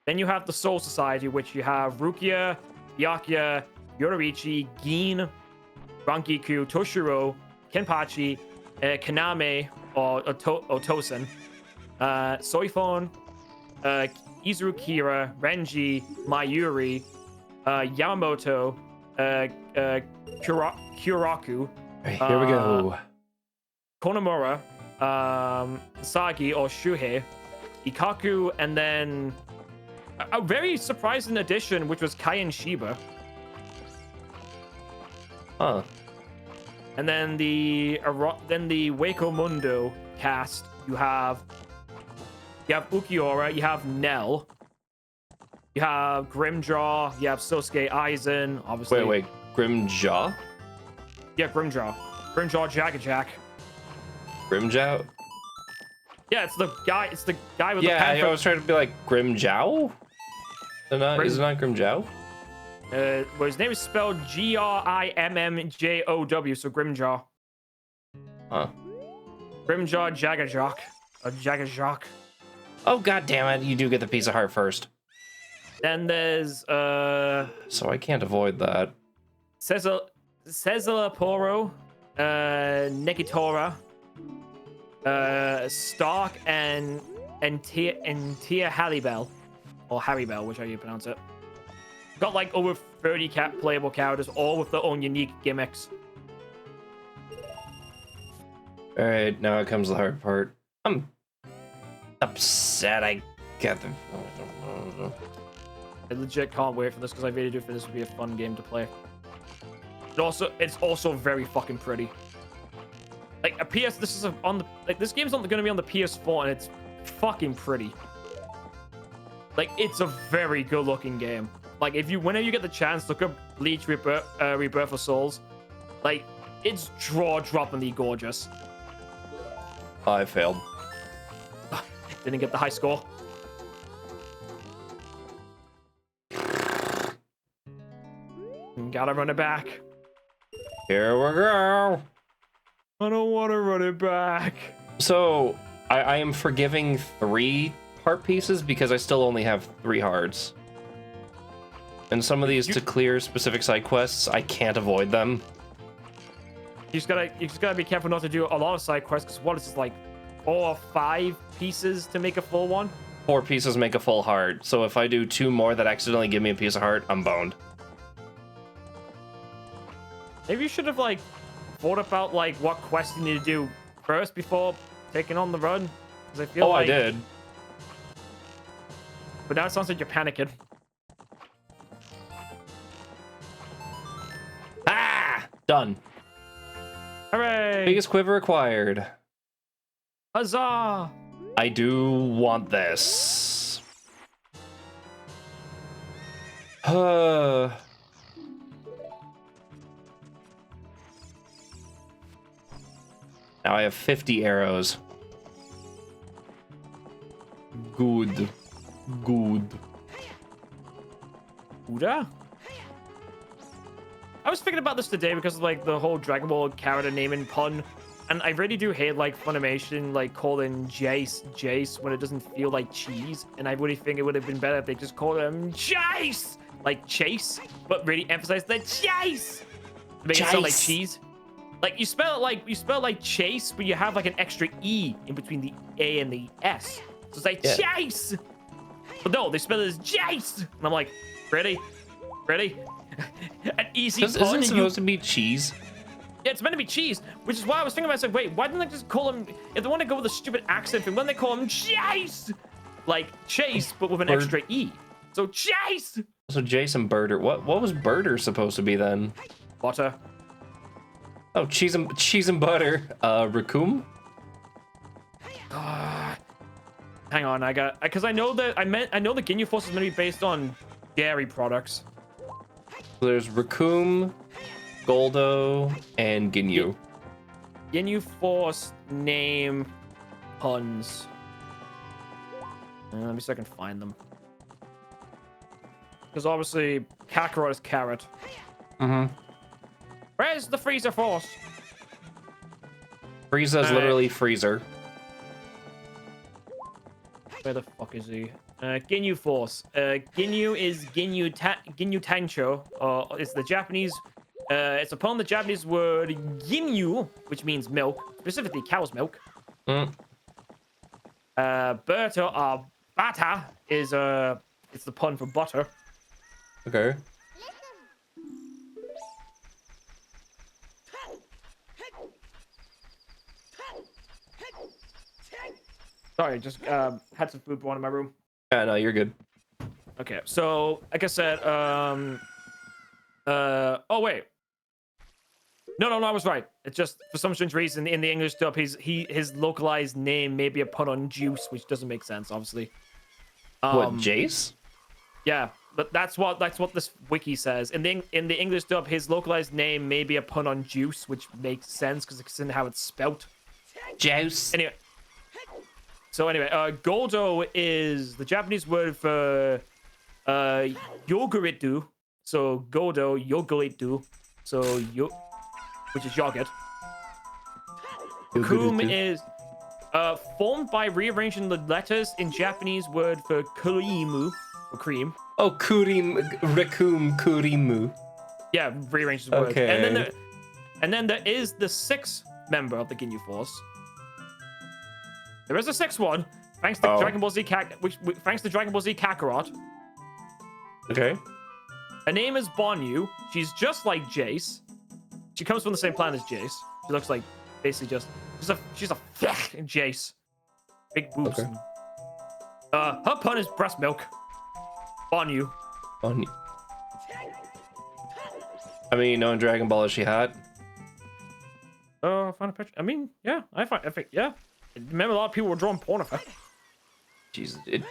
Then you have the Soul Society, which you have Rukia, Byakuya, Yoruichi, Gin, Rangiku, Toshiro, Kenpachi, Kaname, or Otosen, Soifon, Izuru Kira, Renji, Mayuri, Yamamoto, Kyoraku. Here we go. Konomura, Sagi or Shuhei, Ikaku, and then a very surprising addition, which was Kaien Shiba. Huh. And then the Wako Mundo cast, you have Ukiura, you have Nell, you have Grimjaw, you have Sosuke Aizen, obviously. Wait, Grimjaw? Yeah, Grimjaw Jagajack. Grimjaw? Yeah, it's the guy with the pen. Yeah, I was trying to be like Grimjaw? Is it not Grimjaw? Well, his name is spelled Grimmjow, so Grimjaw. Huh. Grimjaw Jagajock. Jagajock. Oh, god damn it, you do get the piece of heart first. Then there's So I can't avoid that. Cesar Poro, Nekitora, Stark, and Tia Haribel, or Haribel, whichever you pronounce it. Got like over 30 playable characters, all with their own unique gimmicks. Alright, now comes the hard part. I'm upset I Get them. I legit can't wait for this because I really do think this would be a fun game to play. It's also very fucking pretty. Like a PS, this is on the this game's going to be on the PS4 and it's fucking pretty. Like it's a very good looking game. Like whenever you get the chance, look up Bleach Rebirth of Souls. Like it's jaw-droppingly gorgeous. I failed. Didn't get the high score. Gotta run it back. Here we go. I don't want to run it back. So I am forgiving 3 heart pieces because I still only have 3 hearts. And some of these to clear specific side quests, I can't avoid them. You just gotta be careful not to do a lot of side quests because what is this, like 4 or 5 pieces to make a full one? 4 pieces make a full heart. So if I do 2 more that accidentally give me a piece of heart, I'm boned. Maybe you should have like thought about like what quest you need to do first before taking on the run. Because I feel I did. But now it sounds like you're panicking. Ah! Done. Hooray! Biggest quiver acquired. Huzzah! I do want this. Now I have 50 arrows. Good. Good. Uda? I was thinking about this today because of like the whole Dragon Ball character naming pun. And I really do hate like Funimation like calling Jace when it doesn't feel like cheese. And I really think it would have been better if they just called him Jace! Like Chase, but really emphasize the Chase! To make it sound like cheese. Like you spell it like Chase, but you have like an extra E in between the A and the S. So it's like Chase! But no, they spell it as Jace! And I'm like, really? Really? An easy pun. Isn't it supposed to be cheese? Yeah, it's meant to be cheese, which is why I was thinking about it. I was like, wait, why didn't they just call him, if they want to go with a stupid accent thing, why don't they call him Chase? Like Chase, but with an extra E. So Chase! So Jason Birder. What was Birder supposed to be then? Butter. Oh, cheese and butter. Raccoon? Hang on, because I know the Ginyu Force is going to be based on dairy products. So there's Raccoon, Goldo, and Ginyu. Ginyu Force name puns. Let me see if I can find them. Because obviously, Kakarot is carrot. Mm-hmm. Where's the Freezer Force? Frieza's literally freezer. Where the fuck is he? Ginyu Force. Ginyu is Ginyu Tancho. It's the Japanese. It's upon the Japanese word Ginyu, which means milk, specifically cow's milk. Berta or Bata is it's the pun for butter. Okay. Sorry, just had some food born in my room. Yeah, no, you're good. Okay, so like I said, oh wait. No, I was right. It's just for some strange reason in the English dub, his localized name may be a pun on juice, which doesn't make sense, obviously. What, Jace? Yeah, but that's what this wiki says. In the English dub, his localized name may be a pun on juice, which makes sense because it's in how it's spelt. Juice. Anyway. Goldo is the Japanese word for yoguritu. So Goldo, yoguritu. So which is yogurt. Kum is formed by rearranging the letters in Japanese word for kurimu, or cream. Oh, Raccoon Kurimu. Yeah, rearranged the word. Okay. And then there is the 6th member of the Ginyu Force. There is a 6th one, thanks to Dragon Ball Z thanks to Dragon Ball Z Kakarot. Okay. Her name is Bonyu. She's just like Jace. She comes from the same planet as Jace. She looks like basically she's a Jace. Big boobs. Okay. Her pun is breast milk. On you. On. I mean, no, in Dragon Ball is she hot? Oh, find a picture. I mean, yeah, I think, yeah. I remember a lot of people were drawing porn of her. Jesus, Hang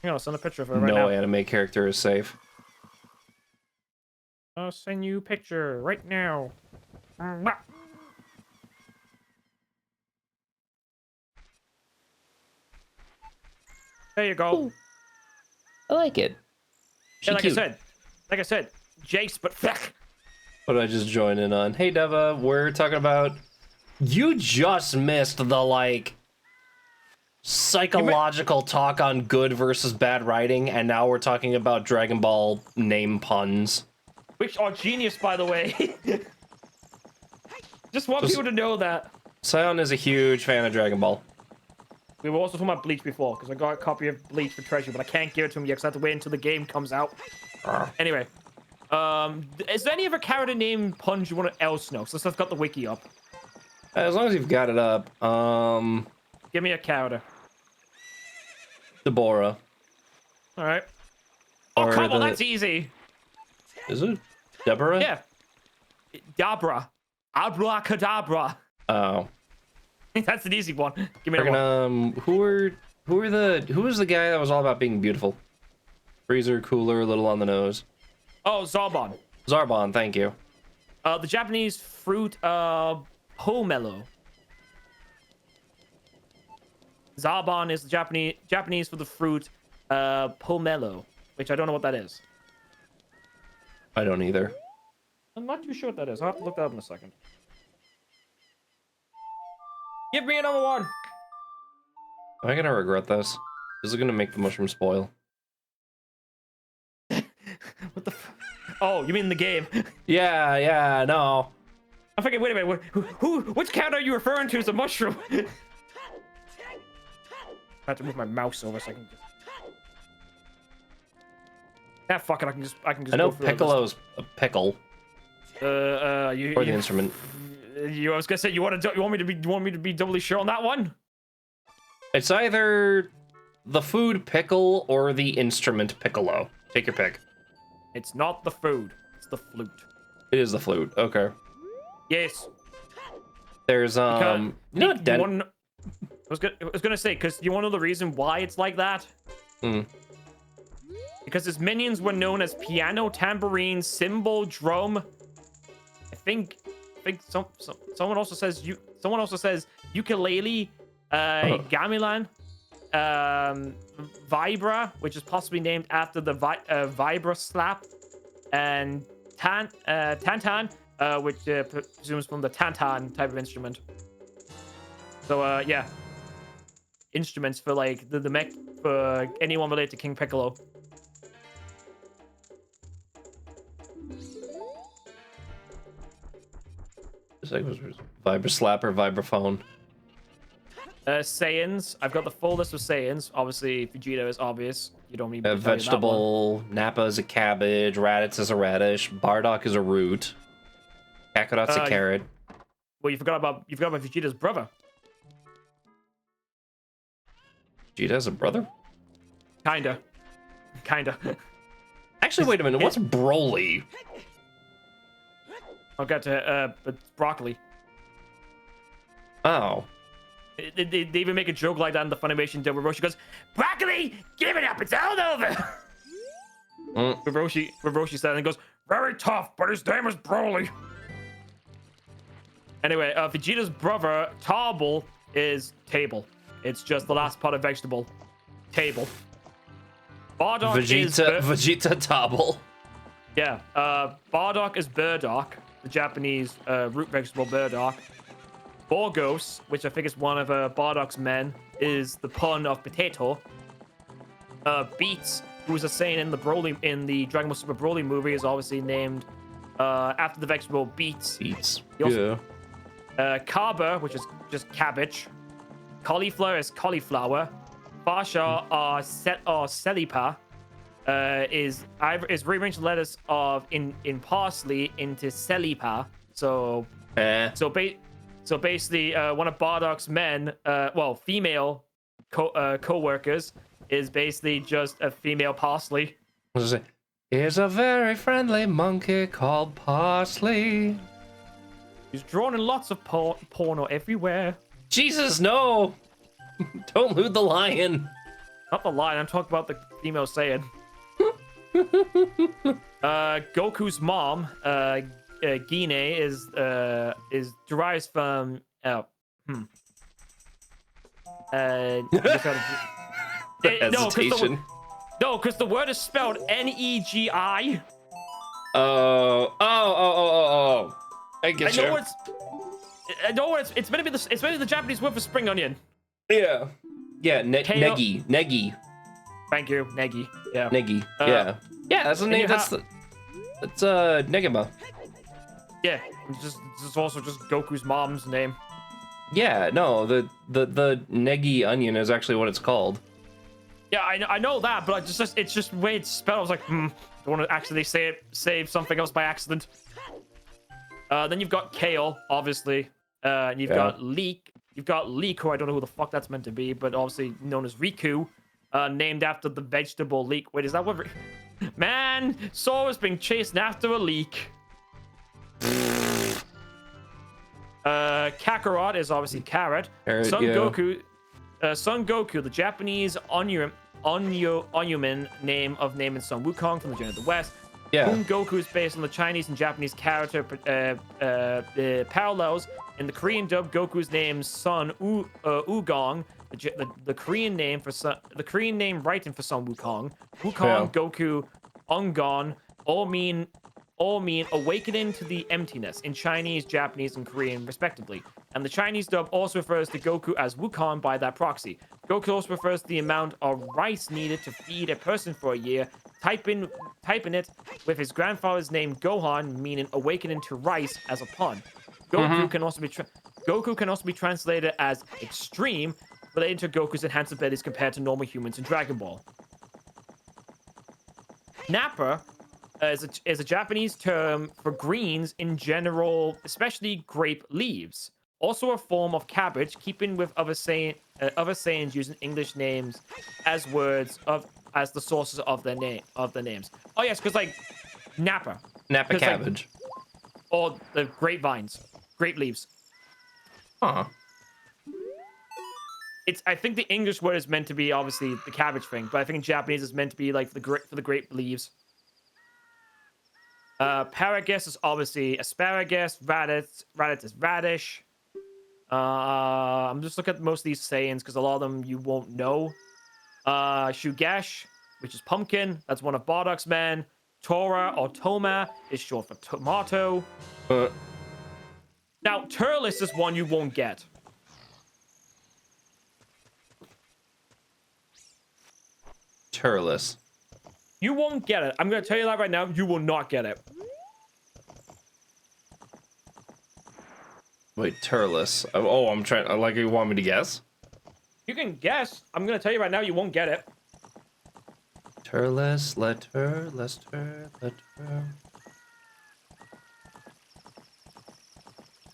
on, I'll send a picture of her right now. no anime character is safe. I'll send you a picture right now. There you go. Ooh. I like it. Yeah, like I said, Jace, but fuck. What did I just join in on? Hey, Deva, we're talking about... You just missed the, like, psychological talk on good versus bad writing, and now we're talking about Dragon Ball name puns. Which are genius, by the way. Just want people to know that. Sion is a huge fan of Dragon Ball. We were also talking about Bleach before, because I got a copy of Bleach for Treasure, but I can't give it to him yet, because I have to wait until the game comes out. Anyway. Is there any other character name puns you want to else know? Since I've got the wiki up. As long as you've got it up. Give me a character. Deborah. Alright. Oh, Or come on, that's easy. Is it? Deborah? Yeah. Dabra. Abracadabra. Oh. That's an easy one. Give me one. Who was the guy that was all about being beautiful? Freezer, cooler, a little on the nose. Oh, Zarbon. Zarbon, thank you. The Japanese fruit, pomelo. Zarbon is the Japanese for the fruit, pomelo, which I don't know what that is. I don't either. I'm not too sure what that is. I'll have to look that up in a second. Give me another one. Am I gonna regret this? This is gonna make the mushroom spoil. What the Oh, you mean the game? Yeah, no. I'm thinking, wait a minute, which cat are you referring to as a mushroom? I have to move my mouse over so I can just... Ah, fuck it, I can just I know Piccolo's a pickle. Or the instrument. I was gonna say, you want me to be doubly sure on that one? It's either the food pickle or the instrument piccolo. Take your pick. It's not the food. It's the flute. It is the flute. Okay. Yes. There's I was gonna say, because you want to know the reason why it's like that? Because his minions were known as piano, tambourine, cymbal, drum. I think someone also says ukulele, gamelan, vibra, which is possibly named after the vibra slap, and tantan, which presumes from the tantan type of instrument. So yeah, instruments for like the mech for anyone related to King Piccolo. Vibra slap or vibraphone. Saiyans. I've got the full list of Saiyans. Obviously, Vegeta is obvious. You don't need to tell Vegetable. Nappa is a cabbage. Raditz is a radish. Bardock is a root. Kakarot's a carrot. Well, you forgot about Vegeta's brother. Vegeta has a brother? Kinda. Actually, wait a minute. What's Broly? I'll get to it's broccoli. Oh. They even make a joke like that in the Funimation dub where Roshi goes, "Broccoli, give it up, it's all over." Where Roshi said and goes, "Very tough, but his name is Broly." Anyway, Vegeta's brother, Tarbell, is table. It's just the last part of vegetable. Table. Bardock Vegeta Tarbell. Yeah, Bardock is burdock, the Japanese root vegetable burdock. Borgos, which I think is one of Bardock's men, is the pun of potato. Beats, who is a Saiyan in the Dragon Ball Super Broly movie, is obviously named after the vegetable beets. Beets. Yeah. Kaba, which is just cabbage. Cauliflower is cauliflower. Fasha or Selipa is rearranged letters of in parsley into Selipa. So basically, one of Bardock's men, female co-workers is basically just a female parsley. Here's a very friendly monkey called Parsley. He's drawn in lots of porno everywhere. Jesus, no! Don't loot the lion. Not the lion, I'm talking about the female Saiyan. Goku's mom, Gine, is derives from hesitation. No, because the word is spelled Negi. Oh. I get you. It's meant to be the Japanese word for spring onion. Yeah. Yeah, Negi. Thank you, Negi. Yeah. Negi. Yeah. Yeah, that's the name. That's Negima. Yeah. It's also just Goku's mom's name. Yeah, no, the Negi onion is actually what it's called. Yeah, I know that, but it's just the way it's spelled. I was like, don't want to actually say something else by accident. Then you've got Kale, obviously. And you've got Leek. You've got Leek, who I don't know who the fuck that's meant to be, but obviously known as Riku, named after the vegetable leek. Wait, is that what? Man, Sora's being chased after a leek. Kakarot is obviously carrot. Son Goku, the Japanese Onyuman name in Son Wukong from the Journey of the West. Yeah. Whom Goku is based on the Chinese and Japanese character parallels. In the Korean dub, Goku's name Son Wukong, the Korean name for Son, the Korean name writing for Son Wukong. Wukong, Goku, Ongon, all mean awakening to the emptiness in Chinese, Japanese, and Korean, respectively. And the Chinese dub also refers to Goku as Wukong by that proxy. Goku also refers to the amount of rice needed to feed a person for a year, typing it with his grandfather's name Gohan, meaning awakening to rice, as a pun. Goku can also be translated as extreme, relating to Goku's enhanced abilities compared to normal humans in Dragon Ball. Nappa is a Japanese term for greens in general, especially grape leaves. Also a form of cabbage, keeping with other Saiyans using English names as as the sources of their names. Oh yes, because like Nappa cabbage, or the grapevines, grape leaves. Huh. I think the English word is meant to be obviously the cabbage thing, but I think in Japanese it's meant to be like for the grape leaves. Paragus is obviously asparagus. Raditz is radish. I'm just looking at most of these Saiyans because a lot of them you won't know. Shugesh, which is pumpkin. That's one of Bardock's men. Tora or Toma is short for tomato. Now, Turles is one you won't get. Turles. You won't get it. I'm going to tell you that right now. You will not get it. Wait, Turles. Oh, I'm trying. Like, you want me to guess? You can guess. I'm going to tell you right now. You won't get it. Turles, let her.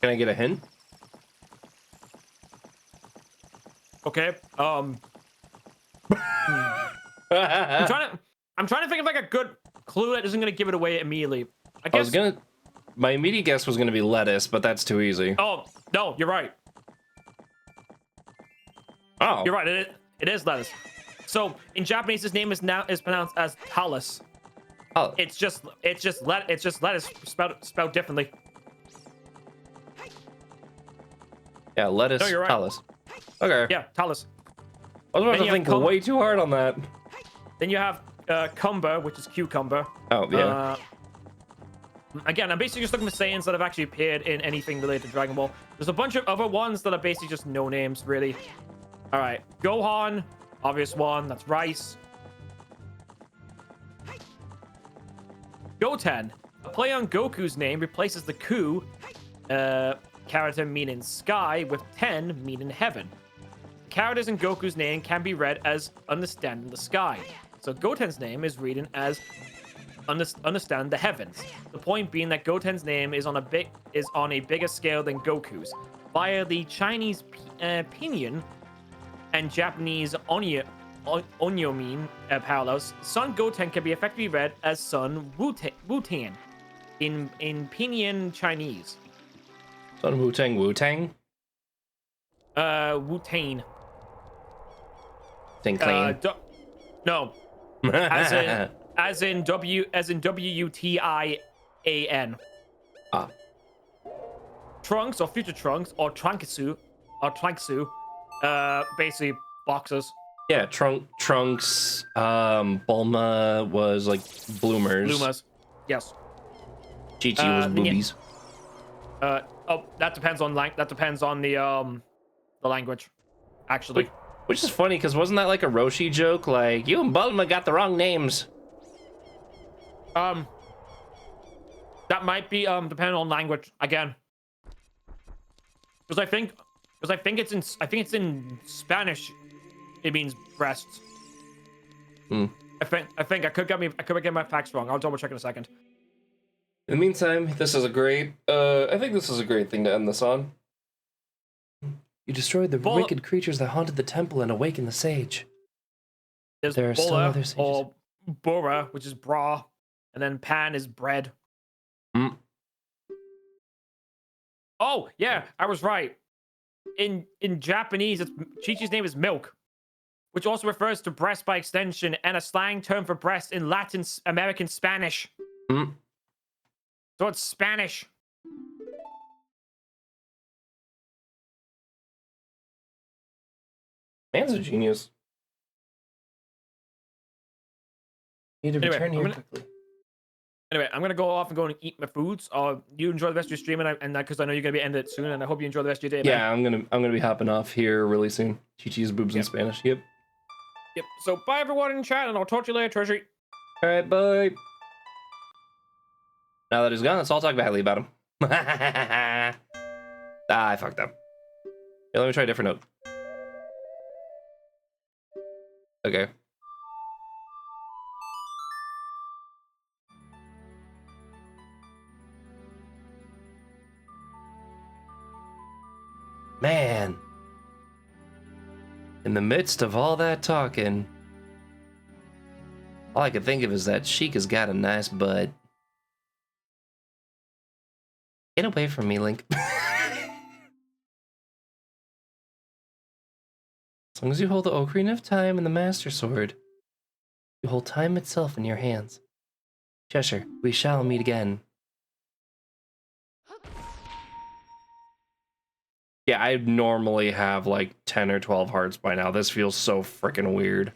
Can I get a hint? Okay. I'm trying to think of like a good clue that isn't going to give it away immediately. My immediate guess was gonna be lettuce, but that's too easy. Oh no, you're right. Oh, you're right. It is lettuce. So in Japanese, his name is pronounced as Talus. Oh. It's just lettuce spelled differently. Yeah, lettuce. No, you're right. Talus. Okay. Yeah, Talus. I was about to think way too hard on that. Then you have cumber, which is cucumber. Oh yeah. Again, I'm basically just looking for Saiyans that have actually appeared in anything related to Dragon Ball. There's a bunch of other ones that are basically just no names, really. All right, Gohan, obvious one. That's rice. Goten, a play on Goku's name, replaces the Ku character meaning sky with Ten meaning heaven. Characters in Goku's name can be read as understanding the sky. So Goten's name is reading as understand the heavens. The point being that Goten's name is on a bigger scale than Goku's. Via the Chinese pinyin and Japanese onyomin parallels, Sun Goten can be effectively read as Sun Wu-Tan in Pinyin Chinese. Sun Wu-Tang Wu-Tang? Wu-Tan. Think clean. No. as in WUTIAN. Ah. Trunks or future Trunks or Tranksu, basically boxers. Yeah, Trunks, Bulma was like bloomers. Yes. Chi-Chi was boobies. That depends on the language, actually. Which is funny, because wasn't that like a Roshi joke? Like, you and Bulma got the wrong names. That might be depending on language again. Because I think it's in Spanish. It means breasts. Hmm. I think I could get my facts wrong. I'll double check in a second. In the meantime, this is a great. I think this is a great thing to end this on. You destroyed the wicked creatures that haunted the temple and awakened the sage. There are still other sages. Or Bora, which is bra, and then Pan is bread. Mm. Oh yeah, I was right. In Japanese, Chi-Chi's name is Milk, which also refers to breast by extension and a slang term for breast in Latin American Spanish. Mm. So it's Spanish. Man's a genius. Need to return here quickly. Anyway, I'm gonna go off and go and eat my foods. You enjoy the rest of your stream, and because I know you're gonna be ending it soon, and I hope you enjoy the rest of your day. Yeah, man. I'm gonna be hopping off here really soon. Chi-Chi's boobs in Spanish. Yep. Yep. So bye everyone in chat, and I'll talk to you later, Treasury. All right, bye. Now that he's gone, let's all talk badly about him. I fucked up. Here, let me try a different note. Okay. Man. In the midst of all that talking, all I could think of is that Sheik has got a nice butt. Get away from me, Link. As long as you hold the Ocarina of Time and the Master Sword, you hold time itself in your hands. Xeshire, we shall meet again. Yeah, I normally have like 10 or 12 hearts by now. This feels so freaking weird.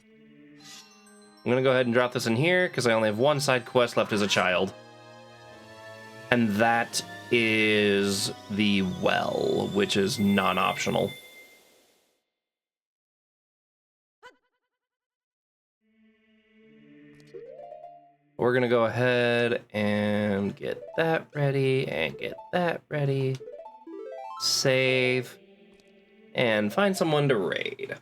I'm gonna go ahead and drop this in here because I only have one side quest left as a child. And that is the well, which is non-optional. We're gonna go ahead and get that ready and get that ready. Save and find someone to raid.